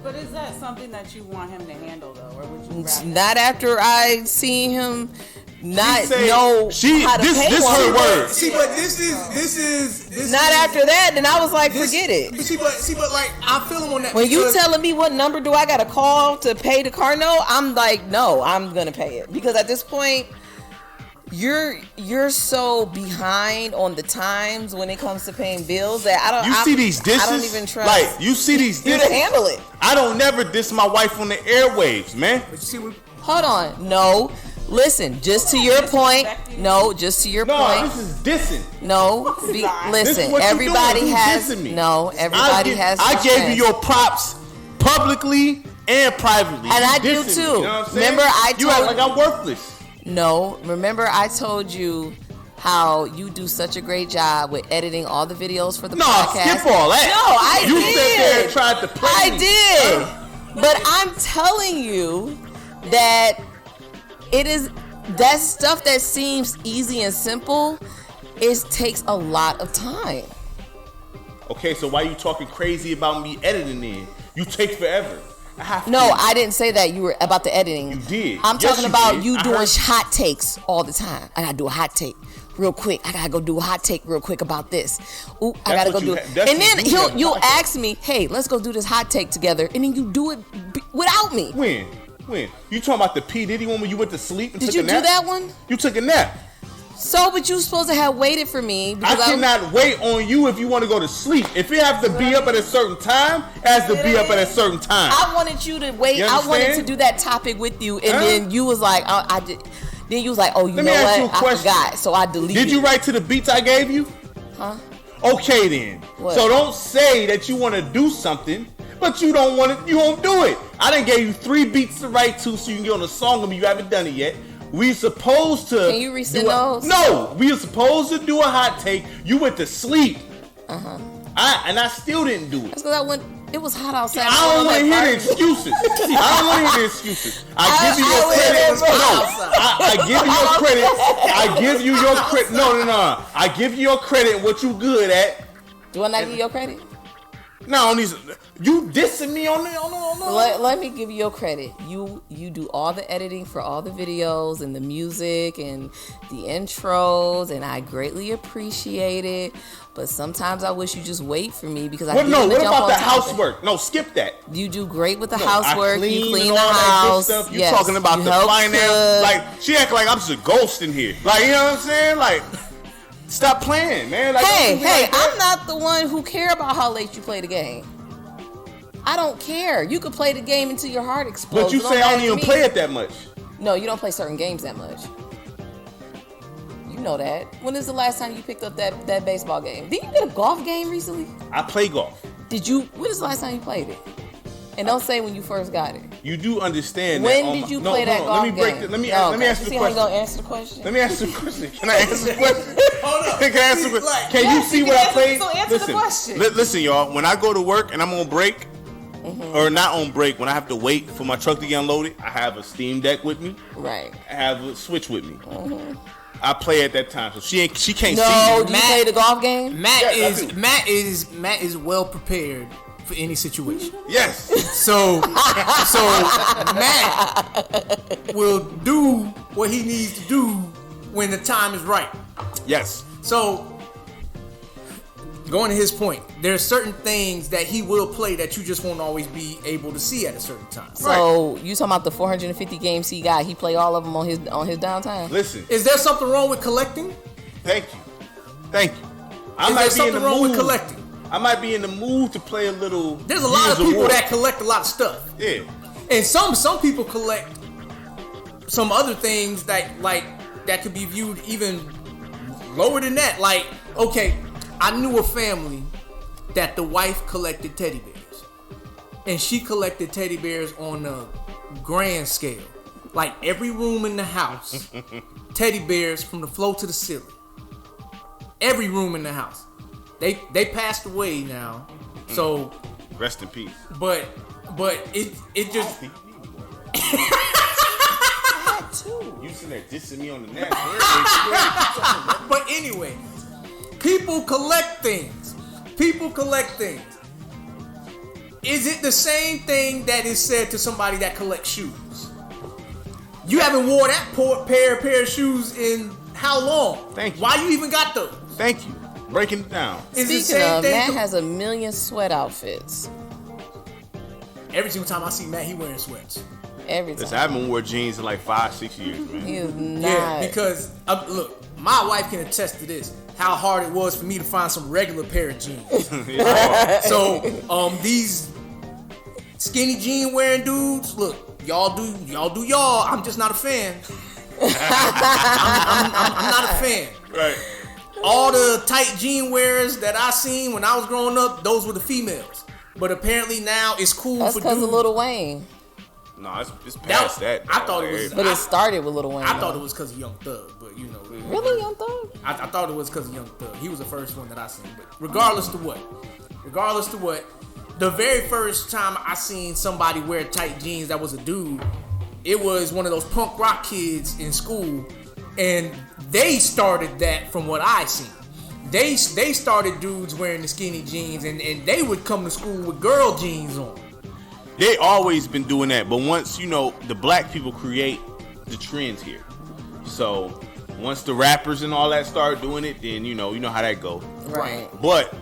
But is that something that you want him to handle though, or would you rather? Not after I see him not know how to pay this one. Her word. See, but this is not after that. Then I was like, forget it. But like I feel him on that. When you telling me what number do I gotta call to pay the car note, I'm like, no, I'm gonna pay it because at this point. You're so behind on the times when it comes to paying bills that I don't. See these disses? I don't even trust. Like you see these disses. You to handle it. I don't never diss my wife on the airwaves, man. Hold on, no. Listen, just to your point. No, just to your point. No, this is dissing. No, listen. Everybody has. No, everybody has. I gave you your props publicly and privately. And I do too. You know what I'm saying? Remember, you act like I'm worthless. No, remember I told you how you do such a great job with editing all the videos for the podcast. No, skip all that. No, I did. You sat there and tried to play me. I did. But I'm telling you that it is that stuff that seems easy and simple, it takes a lot of time. Okay, so why are you talking crazy about me editing then? You take forever. I didn't say that. You were about the editing. You did. I'm talking about you doing hot takes all the time. I gotta do a hot take real quick. I gotta go do a hot take real quick about this. Ooh, I gotta go do it. And then you'll ask me, hey, let's go do this hot take together. And then you do it without me. When? You talking about the P. Diddy one when you went to sleep and took a nap? Did you do that one? You took a nap. So, but you supposed to have waited for me. I cannot wait on you if you want to go to sleep. If it has to be up at a certain time, it has to be up at a certain time. I wanted you to wait. I wanted to do that topic with you, and then you was like, I did. Then you was like, oh, you know what? I forgot, so I deleted. Did you write to the beats I gave you? Huh? Okay then. What? So don't say that you want to do something, but you don't want it. You won't do it. I done gave you 3 beats to write to, so you can get on a song with me. You haven't done it yet. We supposed to. Can you resend those? No, we were supposed to do a hot take. You went to sleep. I still didn't do it. That's because it was hot outside. I don't want to hear the excuses. I give you your credit. I give you your credit. I give you your credit. No. I give you your credit. What you good at? Do I not give you your credit? No, You dissing me on the. Let me give you your credit. You do all the editing for all the videos and the music and the intros, and I greatly appreciate it. But sometimes I wish you just wait for me because I What jump about on the top of it. housework? No, skip that. You do great with the No, housework. I You clean and the all that house. good stuff. You Yes, talking about you the help finance? cook. Like she act like I'm just a ghost in here. Like, you know what I'm saying? Like, stop playing, man. Like, Hey, don't do me like that. I'm not the one who care about how late you play the game. I don't care. You could play the game until your heart explodes. But you It don't say I don't matter even to me. play it that much. No, you don't play certain games that much. You know that. When is the last time you picked up that baseball game? Did you get a golf game recently? I play golf. When is the last time you played it? And don't say when you first got it. You do understand When that. did you play that hold golf on. Let me break game? it. Let me No, answer the see how you question. gonna answer the question? Let me answer the question. Can I answer the question? Hold up. Can I answer the question? Can yes, you see you what can I answer- played? so answer the question. Listen, y'all. When I go to work and I'm on break, or not on break, when I have to wait for my truck to get unloaded, I have a Steam Deck with me. Right. I have a Switch with me. I play at that time, so she can't No, see do me. you play the golf game? Yes, I do. Matt is well prepared for any situation. Yes. So Matt will do what he needs to do when the time is right. Yes. So, going to his point, there are certain things that he will play that you just won't always be able to see at a certain time. So you talking about the 450 games he got? He play all of them on his downtime. Listen. Is there something wrong with collecting? Thank you. I Is there might be in the something wrong with mood. collecting? I might be in the mood to play a little. There's a lot of Gears people War. that collect a lot of stuff. Yeah. And some people collect some other things that could be viewed even lower than that. Like, okay, I knew a family that the wife collected teddy bears. And she collected teddy bears on a grand scale. Like every room in the house, teddy bears from the floor to the ceiling. Every room in the house. They passed away now. So Rest in peace. but it just You sitting there dissing me on the net. but anyway, people collect things. Is it the same thing that is said to somebody that collects shoes? You haven't wore that pair of shoes in how long? Thank you. Why you even got those? Thank you. Breaking it down. It's the Speaking same of, thing. Matt has a million sweat outfits. Every single time I see Matt, he wearing sweats. Every time. Listen, I haven't worn jeans in like 5-6 years, man. He is not. Yeah, because look, my wife can attest to this. How hard it was for me to find some regular pair of jeans. So, these skinny jean wearing dudes, look, y'all do y'all. I'm just not a fan. I'm not a fan. Right. All the tight jean wearers that I seen when I was growing up, those were the females. But apparently now it's cool That's for because dudes. of Lil Wayne. No, it's past that. I thought it was. But it started with Lil Wayne. I thought it was because of Young Thug, but you know. Really, Young Thug? I thought it was because of Young Thug. He was the first one that I seen. But regardless to what, the very first time I seen somebody wear tight jeans that was a dude, it was one of those punk rock kids in school, and they started that from what I seen. They started dudes wearing the skinny jeans, and they would come to school with girl jeans on. They always been doing that, but once the black people create the trends here. So once the rappers and all that start doing it, then you know how that go. Right. But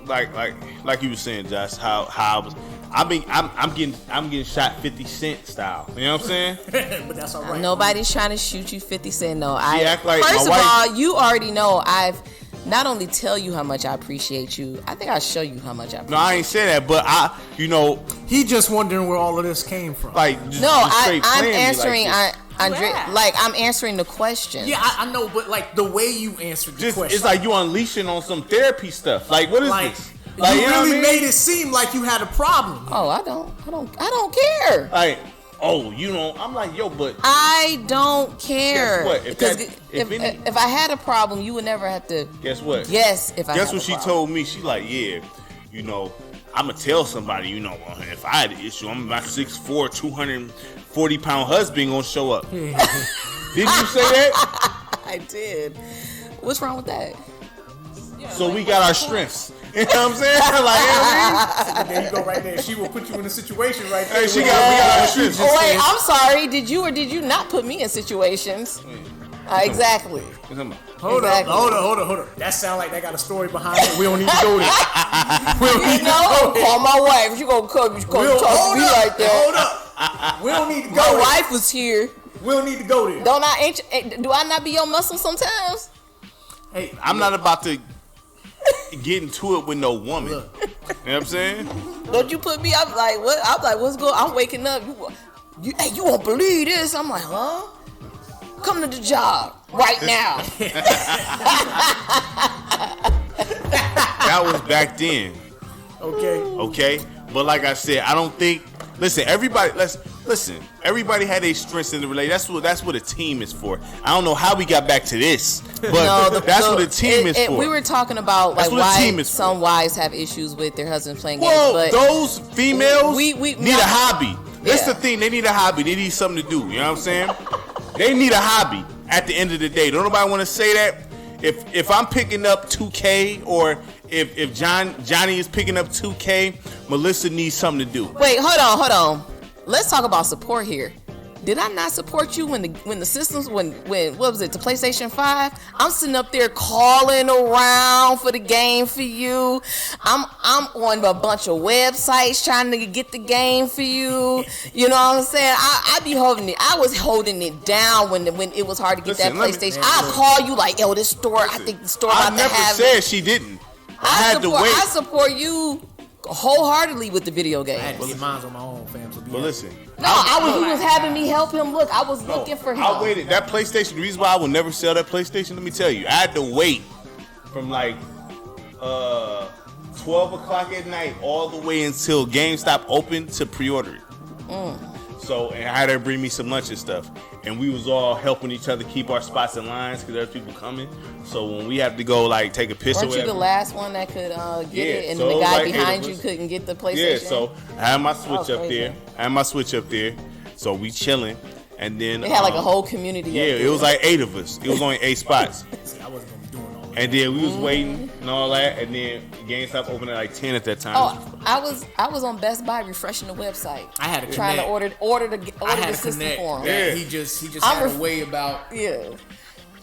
like you were saying, Josh, how I was, I'm getting shot 50 Cent style. You know what I'm saying? But that's all right. Nobody's trying to shoot you 50 Cent. No, act like first my of wife- all, you already know I've not only tell you how much I appreciate you, I think I show you how much I appreciate No, I ain't say that, but He just wondering where all of this came from. like just, No, just straight I'm playing me answering. like this. I'm answering the question. Yeah, I know, but like the way you answered the Just, question, it's like you unleashing on some therapy stuff. Like, what is like this? you Like, know what I really mean? made it seem like you had a problem. Oh, I don't care. Like, I'm like, yo, but I don't care. Guess what? Because if I had a problem, you would never have to. guess what? Yes, if I. Guess had what a she problem. told me? She like, yeah, I'm gonna tell somebody, if I had an issue, I'm my 6'4", 240-pound husband gonna show up. Didn't you say that? I did. What's wrong with that? So we got our strengths. You know what I'm saying? Like, you know what I mean? There you go, right there. She will put you in a situation right there. Hey, we got Oh, wait, I'm sorry. Did you or did you not put me in situations? Exactly. Hold up. That sound like that got a story behind it. We don't need to go there. Call my wife. She gonna come. She gonna talk to me like that. Hold up. We don't need to go My there. wife was here. We don't need to go there. Do I not be your muscle sometimes? Hey, I'm not about to get into it with no woman. You know what I'm saying? Don't you put me? I'm like, what? I'm like, what's going? I'm waking up. You won't believe this. I'm like, huh? Come to the job right now. That was back then. Okay. But like I said, I don't think. Listen, everybody. Everybody had their strengths in the relationship. That's what a team is for. I don't know how we got back to this, but that's what a team is for. We were talking about like why some wives have issues with their husbands playing games. But those females need a hobby. That's Yeah. the thing. They need a hobby. They need something to do. You know what I'm saying? They need a hobby at the end of the day. Don't nobody want to say that. If I'm picking up 2K or if Johnny is picking up 2K, Melissa needs something to do. wait, hold on. Let's talk about support here. Did I not support you when the systems when what was it, the PlayStation 5? I'm sitting up there calling around for the game for you. I'm on a bunch of websites trying to get the game for you. You know what I'm saying? I be holding it. I was holding it down when it was hard to get that PlayStation. I call you like, yo, this store. I think the store about to have. I never said she didn't. I had to wait. I support you wholeheartedly with the video game. I had to get mine on my own, fam. But listen. No, he was having me help him. Look, I was looking for him. I waited. That PlayStation, the reason why I will never sell that PlayStation, let me tell you, I had to wait from like 12 o'clock at night all the way until GameStop opened to pre-order it. So, and I had her bring me some lunch and stuff. And we was all helping each other keep our spots in lines because there's people coming. So when we have to go like take a piss Weren't or whatever. you the last one that could get it, and so the guy like behind you couldn't get the PlayStation? Yeah, so I had my switch up crazy. there. So we chilling, and then They had like a whole community. Yeah, up there. it was like 8 of us. It was only 8 spots. See, I wasn't gonna be doing all that. And then we was waiting and all that, and then GameStop opened at like 10 at that time. Oh, I was on Best Buy refreshing the website. I had to trying connect. to order the system connect. for him. Yeah. He just had a way about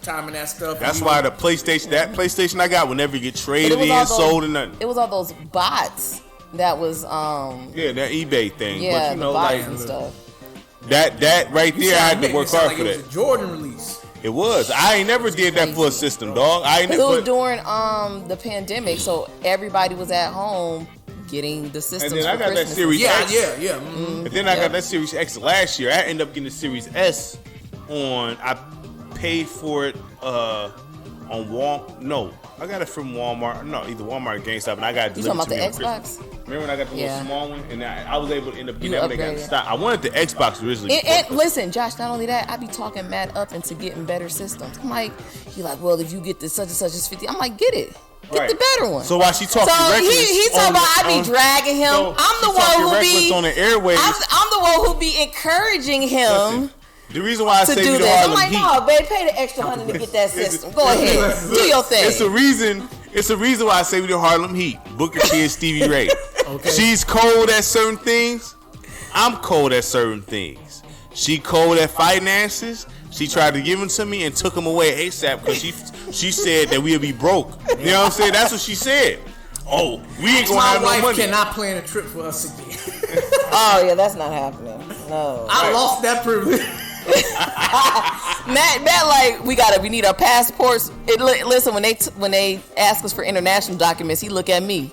timing that stuff. That's why that PlayStation I got will never get traded But it was in, all sold, or nothing. It was all those bots that was Yeah, that eBay thing. yeah, But you know, the bots like and stuff. that right there, I had to work hard for It that. was a Jordan release. It was. I ain't never did that for a system, dog. I ain't It was never. during the pandemic, so everybody was at home getting the systems. And then I for got that Christmas. Series X. Yeah. And then I got that Series X last year. I ended up getting the Series S on. I paid for it on Walmart. No, I got it from Walmart. No, either Walmart or GameStop, and I got it You delivered talking to me about on the Xbox? Christmas. Remember when I got the little small one, and I was able to end up getting You that when they got in upgraded. stock. I wanted the Xbox originally. And listen, Josh, not only that, I be talking mad up into getting better systems. I'm like, he like, well, if you get this such and such as 50, I'm like, get it. Get the better one. So while she talking So reckless, he talking about I be dragging him. so I'm the she talking one who reckless be on the airwaves. I'm the one who be encouraging him. Listen, the reason why I to say do we the this. I'm Harlem like, Heat. no, babe, pay the extra $100 to get that system. Go ahead, do your thing. It's a reason why I say we the Harlem Heat. Booker T and Stevie Ray. Okay. She's cold at certain things. I'm cold at certain things. She cold at finances. She tried to give them to me and took them away ASAP because she said that we'll be broke. You know what I'm saying? That's what she said. Oh, we ain't gonna have My no wife money. cannot plan a trip for us again. Oh yeah, that's not happening. No. I lost that privilege. Matt, like we need our passports. Listen, when they ask us for international documents, he look at me.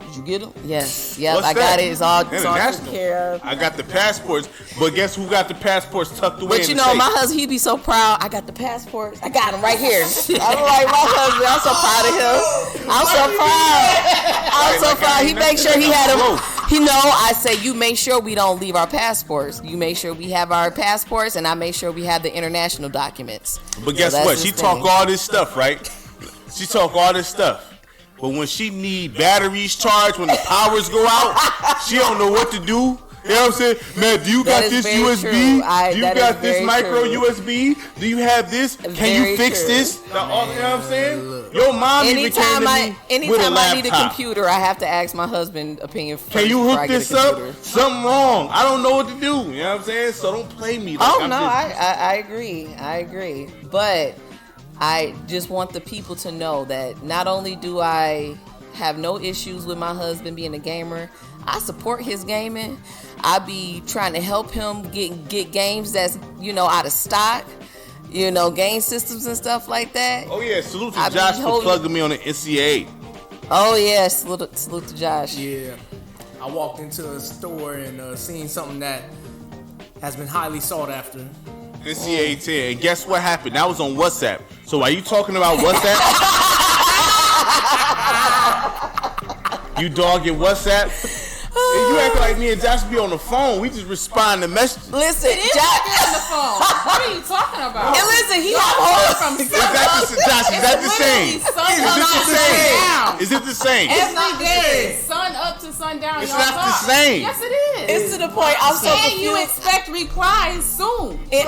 Did you get them? Yes. Yep, What's I that? got it. It's all taken International. care of. I got the passports, but guess who got the passports tucked away? But in you the know, safe? my husband, he'd be so proud. I got the passports. I got them right here. I'm like, my husband, I'm so proud of him. I'm so proud. I'm so proud. He makes sure he had them. He know I say, you make sure we don't leave our passports. You make sure we have our passports, and I make sure we have the international documents. But guess that's what? his She thing. talk all this stuff, right? She talk all this stuff. But when she need batteries charged, when the powers go out, she don't know what to do. You know what I'm saying? Matt, do you got this USB? Do you got this micro USB? Do you have this? Can you fix this? You know what I'm saying? Your mom even came to me with a laptop. Anytime I need a computer, I have to ask my husband opinion first. Can you hook this up? Something wrong. I don't know what to do. You know what I'm saying? So don't play me. Like I agree. But I just want the people to know that not only do I have no issues with my husband being a gamer, I support his gaming. I be trying to help him get games that's, out of stock, game systems and stuff like that. Oh yeah, salute to Josh for plugging me on the NCAA. Oh yeah, salute to Josh. Yeah, I walked into a store and seen something that has been highly sought after. NCAA 10, and guess what happened? That was on WhatsApp. So while you talking about WhatsApp, you dogging WhatsApp. You act like me and Josh be on the phone. We just respond to messages. Listen, Josh be on the phone. What are you talking about? And listen, he got hold from Josh, is that the same? Is it the same? Every day, sun up to sundown. It's not the same. Yes, it is. It's to the point I'm so confused. And you expect replies soon. Yes,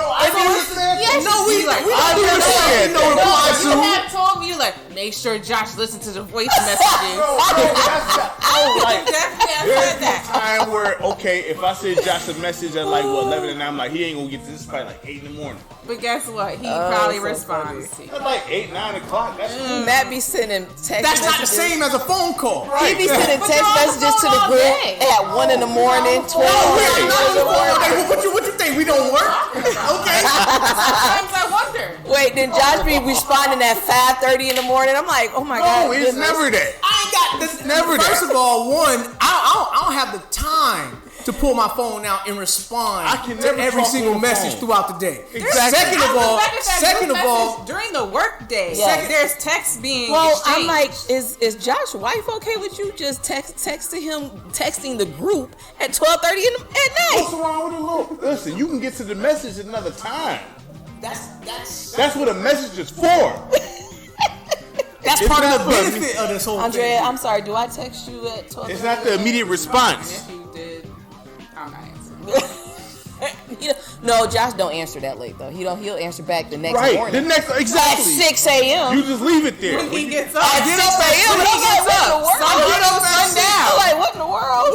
No, we like. You have told me make sure Josh listens to the voice messages. There's a time where, if I send Josh a message at 11 and I'm like, he ain't gonna get to this by 8 in the morning. But guess what? He probably responds to you. That's 8, 9 o'clock. Matt be sending text That's messages. not the same as a phone call. He be sending text messages to the group at 1 in the morning, 12 in the morning. What you think? We don't work? Okay. Sometimes I wonder. Wait, then Josh be responding at 5:30 in the morning. I'm like, oh my God. No, it's never that. I ain't got this. Never that. First of all, I don't have the time to pull my phone out and respond to every single message throughout the day. Exactly. Second of all, during the work day, there's text being Well, exchanged. I'm like, is Josh's wife okay with you just texting the group at 12:30 at night? What's wrong with it? Look, listen, you can get to the message another time. That's what a message is for. that's part of the benefit of this whole thing. Andrea, I'm sorry. Do I text you at 12:30? It's not the immediate response. If you did, I'm not answering. No, Josh don't answer that late though. He'll answer back the next morning. Exactly. At 6 a.m. You just leave it there. When he gets up, At 6 a.m. He gets up. sundown. I'm like, what in the world?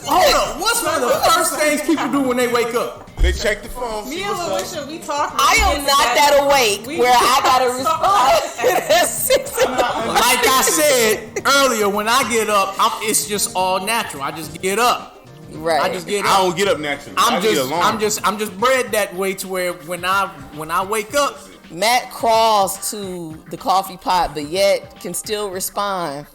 Hold up. What's one of the first things people do when they wake up? They check the phone. Me and LaWisha, we talk. I am not that awake where I gotta respond at 6 a.m. Like I said earlier, when I get up, it's just all natural. I just get up. Right. I just get up. I don't get up naturally. I'm just bred that way to where when I wake up, Matt crawls to the coffee pot, but yet can still respond.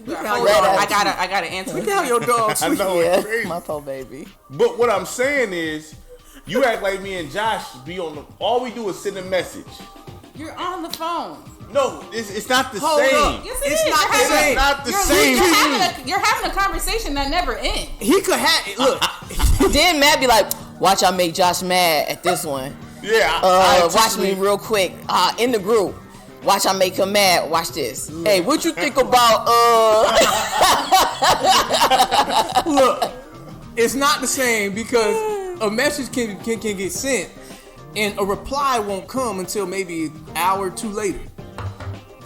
I gotta answer. look how your dog I sleep. know it's crazy. My poor baby. But what I'm saying is, you act like me and Josh be on the. All we do is send a message. You're on the phone. No, it's not the Hold same. up. Yes, It's not the same. It's not the same. You're having a conversation that never ends. He could have look. Then Matt be like, watch I make Josh mad at this one. Yeah. Watch me real quick. In the group. Watch I make him mad. Watch this. Hey, what you think about Look, it's not the same because a message can get sent and a reply won't come until maybe an hour or two later.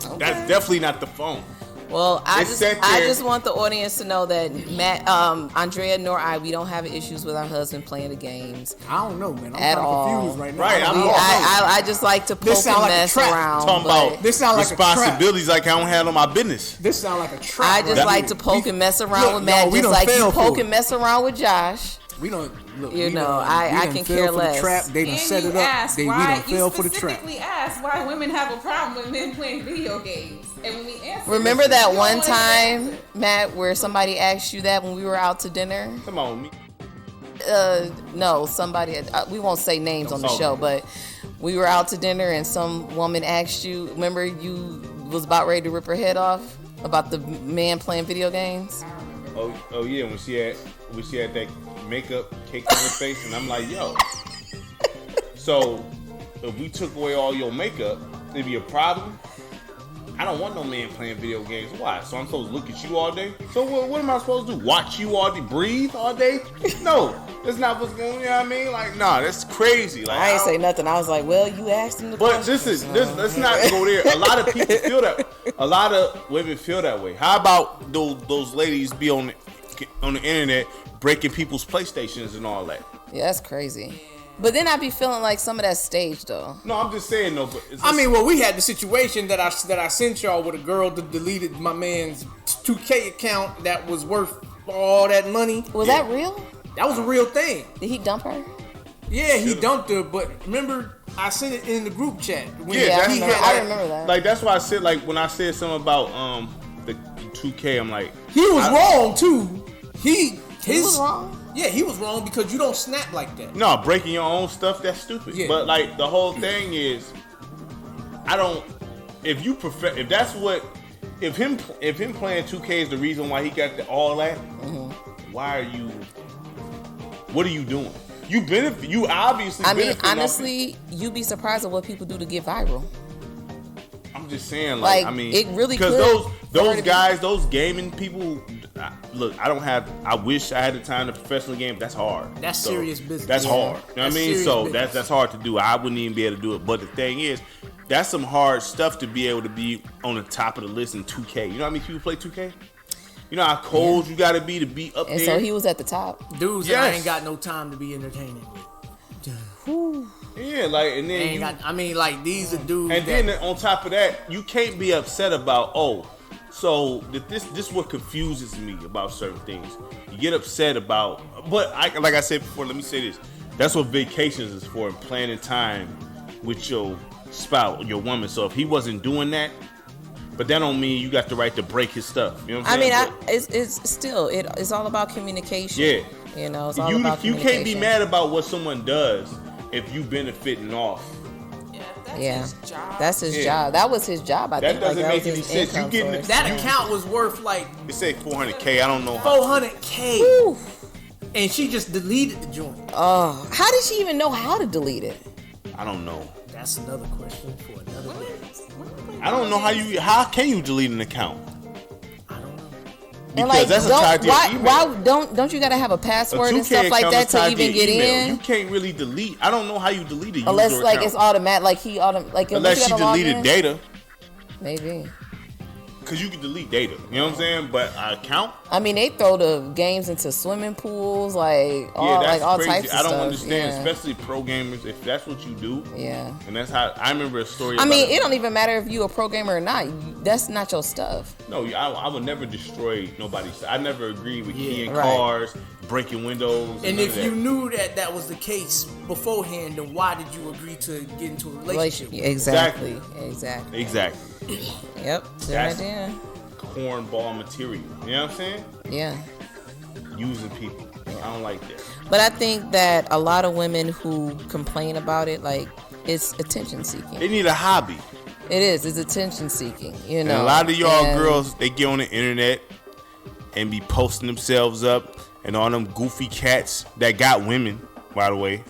Okay. That's definitely not the phone. Well, I just want the audience to know that Matt, Andrea nor we don't have issues with our husband playing the games. I don't know, man. I'm At kind of all. confused right now. Right, I just like to poke and mess around. Talking about This sound like a trap. responsibilities like I don't handle my business. This sounds like a trap. I just like to poke and mess around with Matt, just like you poke and mess around with Josh. We don't look. I can care less. The trap. They done set it up. We done fell for the trap. You specifically asked why women have a problem with men playing video games, and when we answer, Remember that one time, Matt, where somebody asked you that when we were out to dinner? Come on, me. No, somebody. We won't say names on the show, but we were out to dinner and some woman asked you. Remember, you was about ready to rip her head off about the man playing video games. Oh yeah, when she had that makeup caked on her face, and I'm like, yo. So if we took away all your makeup, it'd be a problem. I don't want no man playing video games. Why? So I'm supposed to look at you all day? So what am I supposed to do? Watch you all day? Breathe all day? No, that's not what's going on. You know what I mean? Like, nah, that's crazy. Like, I ain't say nothing. I was like, well, you asked him the but question. let's not go there. A lot of people feel that. A lot of women feel that way. How about those ladies be on the internet breaking people's PlayStations and all that? Yeah, that's crazy. But then I be feeling like some of that staged though. No, I'm just saying though. But I mean, well, we had the situation that I sent y'all with a girl that deleted my man's 2K account that was worth all that money. Was that real? That was a real thing. Did he dump her? Yeah, he dumped her, but remember, I sent it in the group chat. I remember that. Like, that's why I said, like, when I said something about the 2K, I'm like... He was wrong, too. He was wrong? Yeah, he was wrong because you don't snap like that. No, breaking your own stuff, that's stupid. Yeah. But, like, the whole thing is, I don't... If you prefer... If that's what... If him playing 2K is the reason why he got all that, why are you... What are you doing? You obviously. I mean, honestly, you'd be surprised at what people do to get viral. I'm just saying, like I mean, it really because could. those guys, those gaming people. Look, I wish I had the time to professional game. That's hard. That's serious business. That's hard. You know what I mean? So business. that's hard to do. I wouldn't even be able to do it. But the thing is, that's some hard stuff to be able to be on the top of the list in 2K. You know how many people play 2K? You know how cold you gotta be up and there. So he was at the top. Dudes that I ain't got no time to be entertaining with. Yeah, like, and then these are dudes. And then on top of that, you can't be upset about so this what confuses me about certain things. You get upset about, but like I said before, let me say this: that's what vacations is for, and planning time with your spouse, your woman. So if he wasn't doing that. But that don't mean you got the right to break his stuff. You know what I'm saying? It's all about communication. Yeah. You know, it's all about communication. You can't be mad about what someone does if you benefiting off. Yeah, that's his job. That's his job. That was his job, I think. That doesn't make any sense. You getting that account was worth like... It said $400K. I don't know. $400K. Woo. And she just deleted the joint. Oh. How did she even know how to delete it? I don't know. That's another question for another day. I don't know how can you delete an account? I don't know. Because that's tied to your email. Why don't you gotta have a password and stuff like that to even get in? You can't really delete. I don't know how you delete it. Unless it's automatic, unless she deleted data. Maybe. Because you can delete data. You know what I'm saying? But account? I mean, they throw the games into swimming pools, all crazy. types of stuff. I don't understand, especially pro gamers, if that's what you do. Yeah. And that's how, I remember a story it don't even matter if you a pro gamer or not. That's not your stuff. No, I would never destroy nobody's. I never agreed with keying cars, breaking windows. And if you knew that was the case beforehand, then why did you agree to get into a relationship? Exactly. Yep. That's cornball material. You know what I'm saying? Yeah. Using people. Yeah. I don't like that. But I think that a lot of women who complain about it, like, it's attention seeking. They need a hobby. It is. It's attention seeking. You know. And a lot of y'all girls, they get on the internet and be posting themselves up and all them goofy cats that got women, by the way.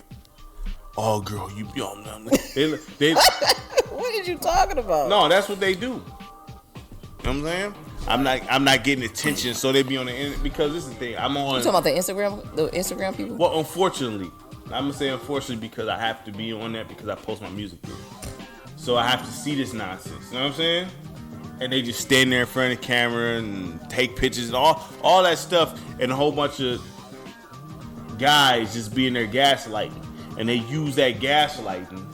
Oh, girl, you on them. They What are you talking about? No, that's what they do. You know what I'm saying? I'm not getting attention, so they be on the internet because this is the thing. I'm on. You talking about the Instagram people? Well, unfortunately, I'm gonna say unfortunately because I have to be on that because I post my music there. So I have to see this nonsense. You know what I'm saying? And they just stand there in front of the camera and take pictures and all that stuff, and a whole bunch of guys just being there gaslighting, and they use that gaslighting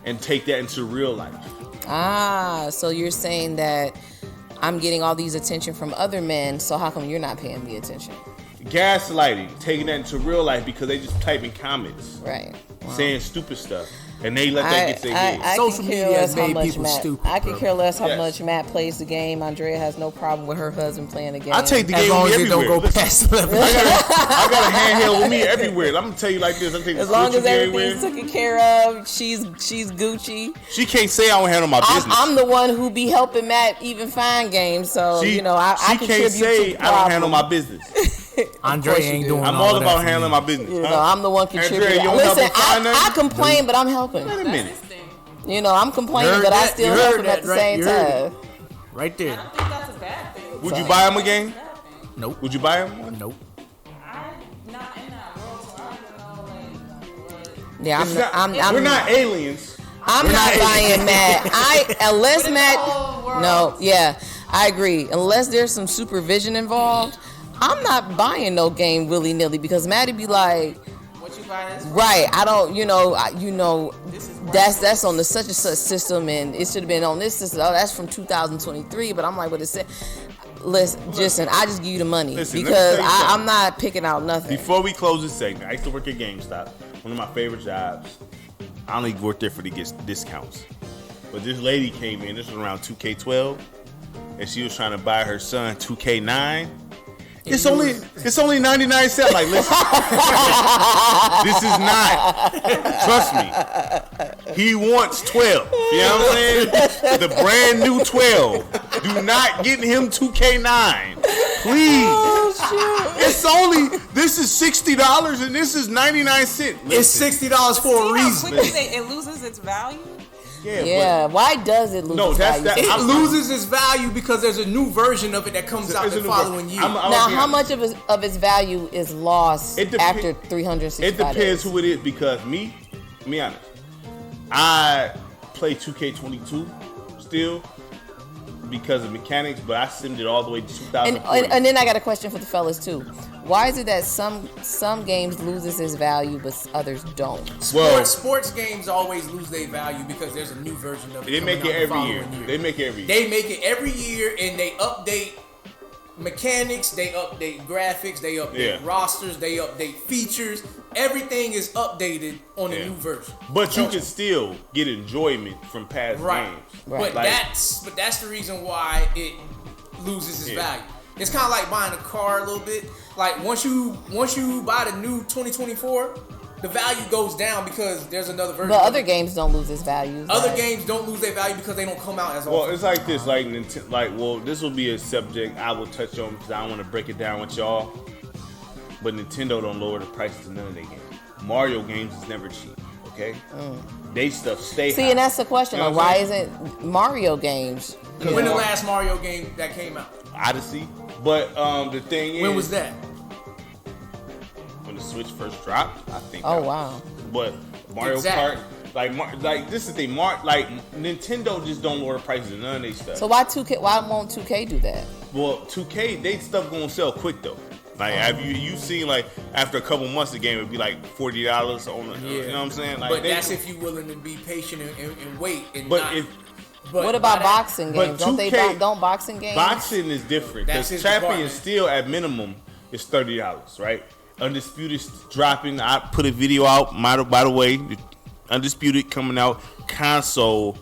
and take that into real life. So you're saying that I'm getting all these attention from other men, so how come you're not paying me attention? Gaslighting, taking that into real life because they just typing comments. Right. Wow. Saying stupid stuff. And they let that get their head. Social media has made people stupid. I could care less how much Matt plays the game. Andrea has no problem with her husband playing the game. I take the game as long as it don't go Listen, past the level. I got a handheld with me everywhere. I'm gonna tell you like this. I'm taking as long as everything's taken care of, she's Gucci. She can't say I don't handle my business. I'm the one who be helping Matt even find games, so I contribute can't say to the I don't handle my business. Andre ain't doing. I'm all about handling my business. I'm the one contributing. Andrea, Listen, I complain, but I'm helping. Wait a minute. You know, I'm complaining, but I still help him at the same time. Right there. I don't think that's a bad thing. Would you buy him a game? Nope. Would you buy him one? Nope. I'm not in that world, so I don't know, like, what. Yeah, I'm we're not aliens. I'm not buying Matt. Unless Matt. No, yeah, I agree. Unless there's some supervision involved, I'm not buying no game willy nilly because Matt'd be like, What you buy this for? right? I don't, This is that's on the such and such system, and it should have been on this system. Oh, that's from 2023. But I'm like, what it said. Listen, I just give you the money because I'm not picking out nothing. Before we close this segment, I used to work at GameStop, one of my favorite jobs. I only worked there for the discounts. But this lady came in, this was around 2K12, and she was trying to buy her son 2K9. It's only 99 cents. Like, listen, this is not. Trust me. He wants 12. You know what I'm saying? The brand new 12. Do not get him 2K9. Please. Oh, shoot. It's only, this is $60 and this is 99 cents. It's $60 for a reason. Quickly it loses its value. Yeah, why does it lose its value? It loses its value because there's a new version of it that comes out the following year. Now, how much of its value is lost after 365 It depends days? who it is because me honest, I play 2K22 still because of mechanics, but I simmed it all the way to 2040. And then I got a question for the fellas too. Why is it that some games loses its value but others don't? Sports games always lose their value because there's a new version of it. They make it every year. They make it every year, and they update mechanics, they update graphics, they update rosters, they update features. Everything is updated on the new version. But you can still get enjoyment from past games. Right. But that's the reason why it loses its value. It's kind of like buying a car a little bit. Like once you buy the new 2024, the value goes down because there's another version. But other games don't lose its value. Other games don't lose their value because they don't come out as often. Well, it's like this, this will be a subject I will touch on because I don't want to break it down with y'all. But Nintendo don't lower the prices of none of their games. Mario games is never cheap, okay? They stuff stay high. See, and that's the question. You know why isn't Mario games? When the last Mario game that came out? Odyssey. But the thing is, when was that? When the Switch first dropped, I think. Oh wow! But Mario Kart, like this is the thing. Like Nintendo just don't lower the prices of none of their stuff. So why 2K? Why won't 2K do that? Well, 2K, they stuff gonna sell quick though. Like have you seen like after a couple months the game would be like $40 on the, you know what I'm saying? Like, but that's if you're willing to be patient and wait and but not. But what about boxing games? But don't boxing games? Boxing is different because Champion Steel at minimum is $30, right? Undisputed dropping. I put a video out. By the way, Undisputed coming out console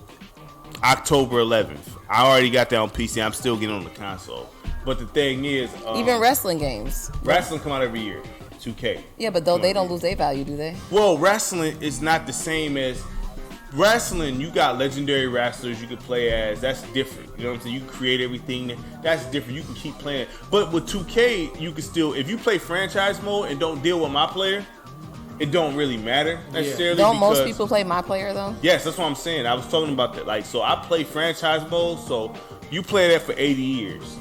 October 11th. I already got that on PC. I'm still getting on the console. But the thing is, even wrestling games. Wrestling come out every year. 2K. Yeah, but they don't lose their value, do they? Well, wrestling is not the same as. Wrestling, you got legendary wrestlers you can play as. That's different. You know what I'm saying? You can create everything. That's different. You can keep playing. But with 2K, you can still, if you play franchise mode and don't deal with my player, it don't really matter necessarily. Don't most people play my player though? Yes, that's what I'm saying. I was talking about that. Like, so I play franchise mode. So you play that for 80 years.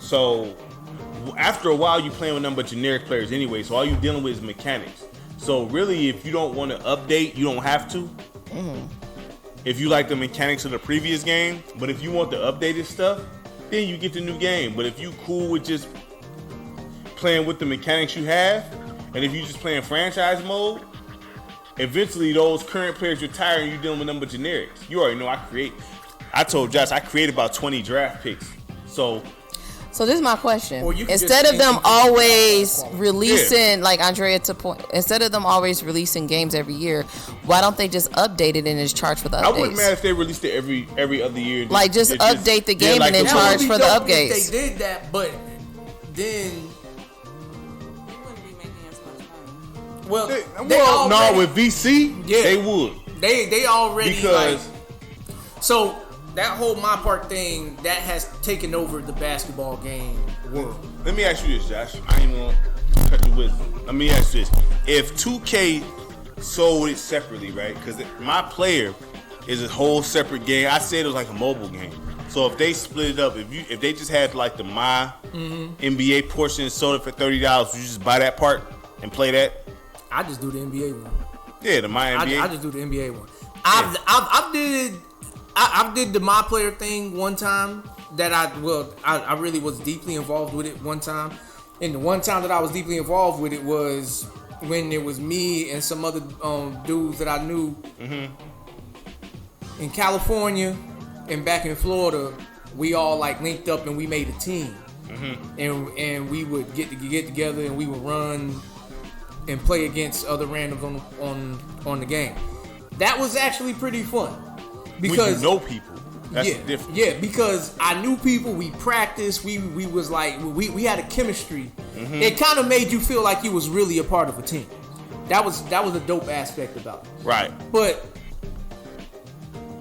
So after a while, you playing with nothing but generic players anyway. So all you dealing with is mechanics. So really, if you don't want to update, you don't have to. If you like the mechanics of the previous game, but if you want the updated stuff, then you get the new game. But if you cool with just playing with the mechanics you have, and if you just playing franchise mode, eventually those current players retire and you're dealing with number generics. You already know I told Josh I created about 20 draft picks. So this is my question. Instead of them always releasing, like Andrea to point, instead of them always releasing games every year, why don't they just update it and just charge for the updates? I wouldn't mind if they released it every other year. Like just update the game and then charge for the updates. If they did that, but then You wouldn't be making as much money. well, with VC, they would. They already because so. That whole My Part thing, that has taken over the basketball game world. Let me ask you this, Josh. I ain't gonna cut your wisdom. Let me ask you this. If 2K sold it separately, right? Because my player is a whole separate game. I said it was like a mobile game. So if they split it up, if they just had like the my NBA portion sold it for $30, you just buy that part and play that. I just do the NBA one. Yeah, the my NBA. I just do the NBA one. I did the my player thing one time. I really was deeply involved with it one time. And the one time that I was deeply involved with it was when it was me and some other dudes that I knew in California and back in Florida. We all like linked up and we made a team, and we would get together and we would run and play against other randoms on the game. That was actually pretty fun because when you know people. That's different. Yeah, because I knew people. We practiced. We was like we had a chemistry. It kind of made you feel like you was really a part of a team. That was a dope aspect about it. Right. But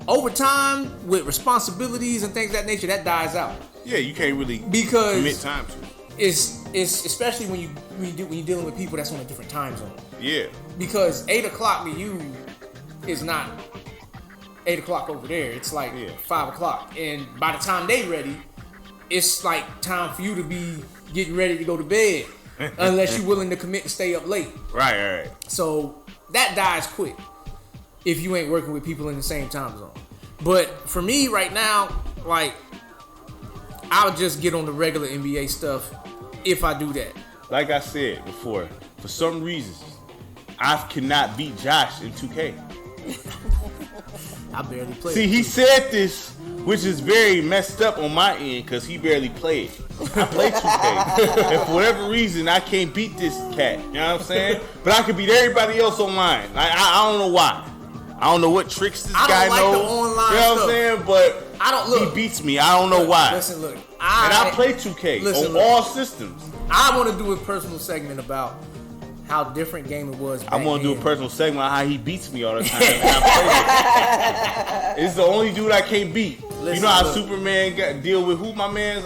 over time, with responsibilities and things of that nature, that dies out. Yeah, you can't really commit time to it. It's especially when you're dealing with people that's on a different time zone. Yeah. Because 8 o'clock to you is not 8 o'clock over there. It's like 5 o'clock, and by the time they ready, it's like time for you to be getting ready to go to bed, unless you're willing to commit to stay up late. Right. So that dies quick if you ain't working with people in the same time zone. But for me right now, like, I'll just get on the regular NBA stuff if I do that. Like I said before, for some reasons, I cannot beat Josh in 2K. I barely play. See, he said this, which is very messed up on my end, because he barely played. I play 2K. And for whatever reason, I can't beat this cat. You know what I'm saying? But I can beat everybody else online. I don't know why. I don't know what tricks this guy knows. I don't like the online You know what stuff. I'm saying? But he beats me. I don't know why. Listen, look. I play 2K on all systems. I want to do a personal segment about how different game it was back I want to do a then. personal segment on how he beats me all the time. And I play it. It's the only dude I can't beat. You know how Superman got deal with who my man's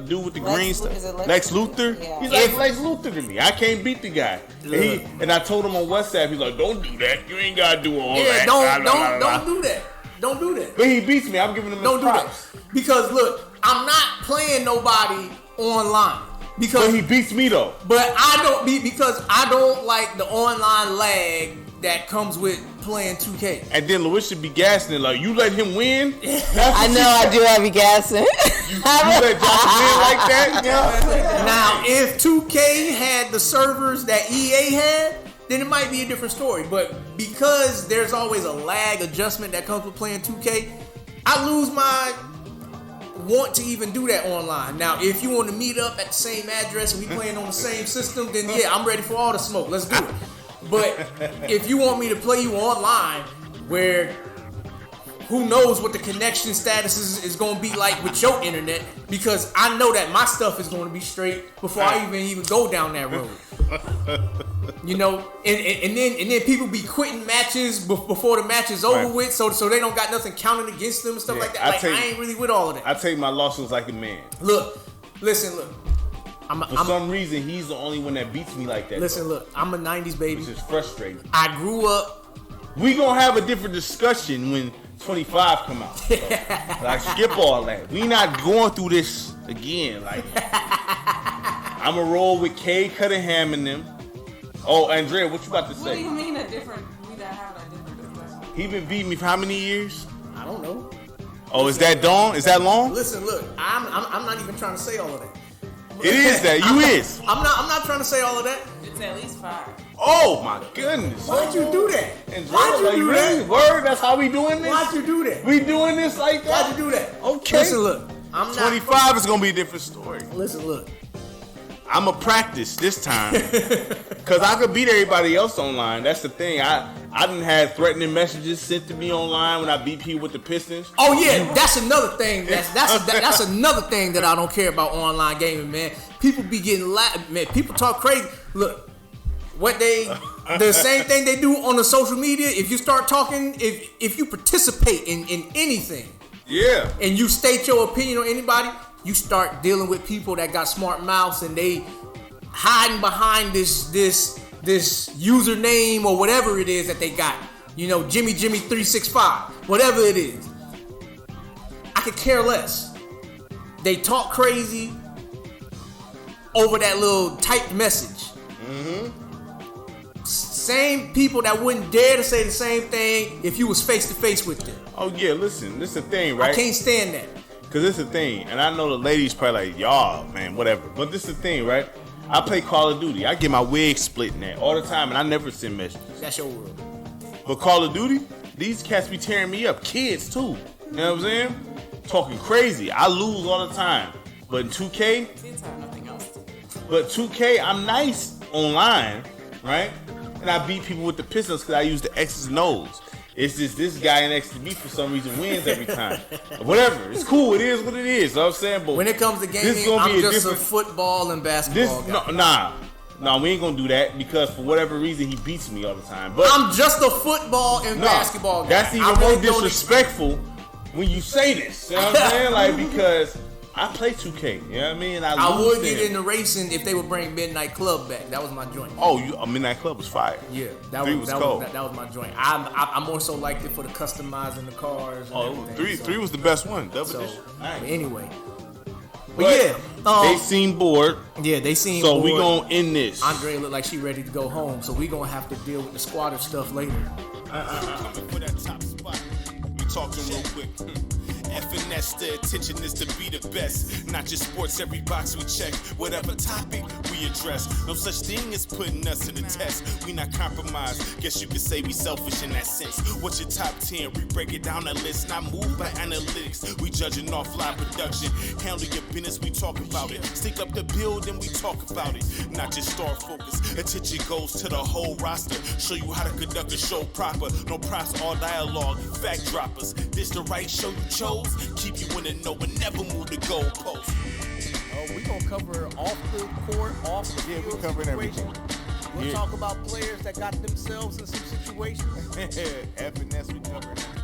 dude with the green stuff? Lex Luthor? Yeah. He's like Lex Luthor to me. I can't beat the guy. And I told him on WhatsApp, he's like, don't do that. You ain't gotta do all that. Don't do that. Don't do that. But he beats me. I'm giving him his props. Do that. Because look, I'm not playing nobody online. But he beats me though. But I don't because I don't like the online lag that comes with playing 2K. And then LaWisha be gassing it like, you let him win? I know I do have you gassing. You let Josh win like that? Yeah. Now, if 2K had the servers that EA had, then it might be a different story. But because there's always a lag adjustment that comes with playing 2K, I lose my want to even do that online. Now, if you want to meet up at the same address and we playing on the same system, then yeah, I'm ready for all the smoke. Let's do it. But if you want me to play you online, where who knows what the connection status is going to be like with your internet, because I know that my stuff is going to be straight before I even go down that road. You know, and then people be quitting matches before the match is over with, so they don't got nothing counted against them and stuff like that. I ain't really with all of that. I take my losses like a man. Look. For some reason, he's the only one that beats me like that. Listen, look, I'm a 90s baby. Which is frustrating. I grew up. We gonna have a different discussion when 25 come out. So, like, skip all that. We not going through this again. Like, I'm a roll with K Cunningham and them. Oh, Andrea, what you about to say? What do you mean a different? We gotta have a different discussion. He been beating me for how many years? I don't know. Oh, is that long? Is that long? Listen, look, I'm not even trying to say all of that. It is that. You is. I'm not trying to say all of that. It's at least 5. Oh my goodness. Why'd you do that? Why'd you do that? Word, that's how we doing this? Why'd you do that? We doing this like that? Why'd you do that? Okay. Listen, look. I'm 25 is gonna be a different story. Listen, look. I'm a practice this time because I could beat everybody else online. That's the thing. I done had threatening messages sent to me online when I beat people with the Pistons. Oh yeah, that's another thing. That's another thing that I don't care about online gaming, man. People be getting man. People talk crazy. Look, the same thing they do on the social media. If you start talking, if you participate in anything, yeah, and you state your opinion on anybody, you start dealing with people that got smart mouths and they hiding behind this username or whatever it is that they got. Jimmy 365, whatever it is. I could care less. They talk crazy over that little typed message. Same people that wouldn't dare to say the same thing if you was face to face with them. Oh yeah, listen, this is the thing, right? I can't stand that. Cause this is the thing, and I know the ladies probably like, y'all, man, whatever. But this is the thing, right? I play Call of Duty. I get my wig split in there all the time, and I never send messages. That's your world. But Call of Duty, these cats be tearing me up. Kids too. You know what I'm saying? Talking crazy. I lose all the time. But in 2K, Kids have nothing else to do. but 2K, I'm nice online, right? And I beat people with the pistols because I use the X's and O's. It's just this guy next to me for some reason wins every time. Whatever. It's cool. It is what it is. You know what I'm saying? But when it comes to gaming, I'm just a football and basketball guy. Nah, we ain't gonna do that because for whatever reason he beats me all the time. But I'm just a football and basketball guy. That's even more disrespectful when you say this. You know what I'm saying? Like, because I play 2K. You know what I mean? I would get into racing if they would bring Midnight Club back. That was my joint. Oh, Midnight Club was fire. Yeah, that was cold. That was my joint. I more so liked it for the customizing the cars. And three was the best one. Double edition. Anyway. But they seem bored. Yeah, they seem bored. So bored. we gonna end this. Andre looked like she ready to go home, so we gonna have to deal with the squatter stuff later. Coming for that top spot. We talking real quick. F&S, the attention is to be the best. Not just sports, every box we check. Whatever topic we address. No such thing as putting us to the test. We not compromised. Guess you could say we selfish in that sense. What's your top 10? We break it down a list. Not moved by analytics. We judging off live production. Handle your business, we talk about it. Stick up the building, we talk about it. Not just star focus. Attention goes to the whole roster. Show you how to conduct a show proper. No props, all dialogue. Fact droppers. This the right show you chose. Keep you in the know and never move the goalpost. We gonna cover off the court, off the field. We covering everything. We'll talk about players that got themselves in some situations. F&S, we covering everything.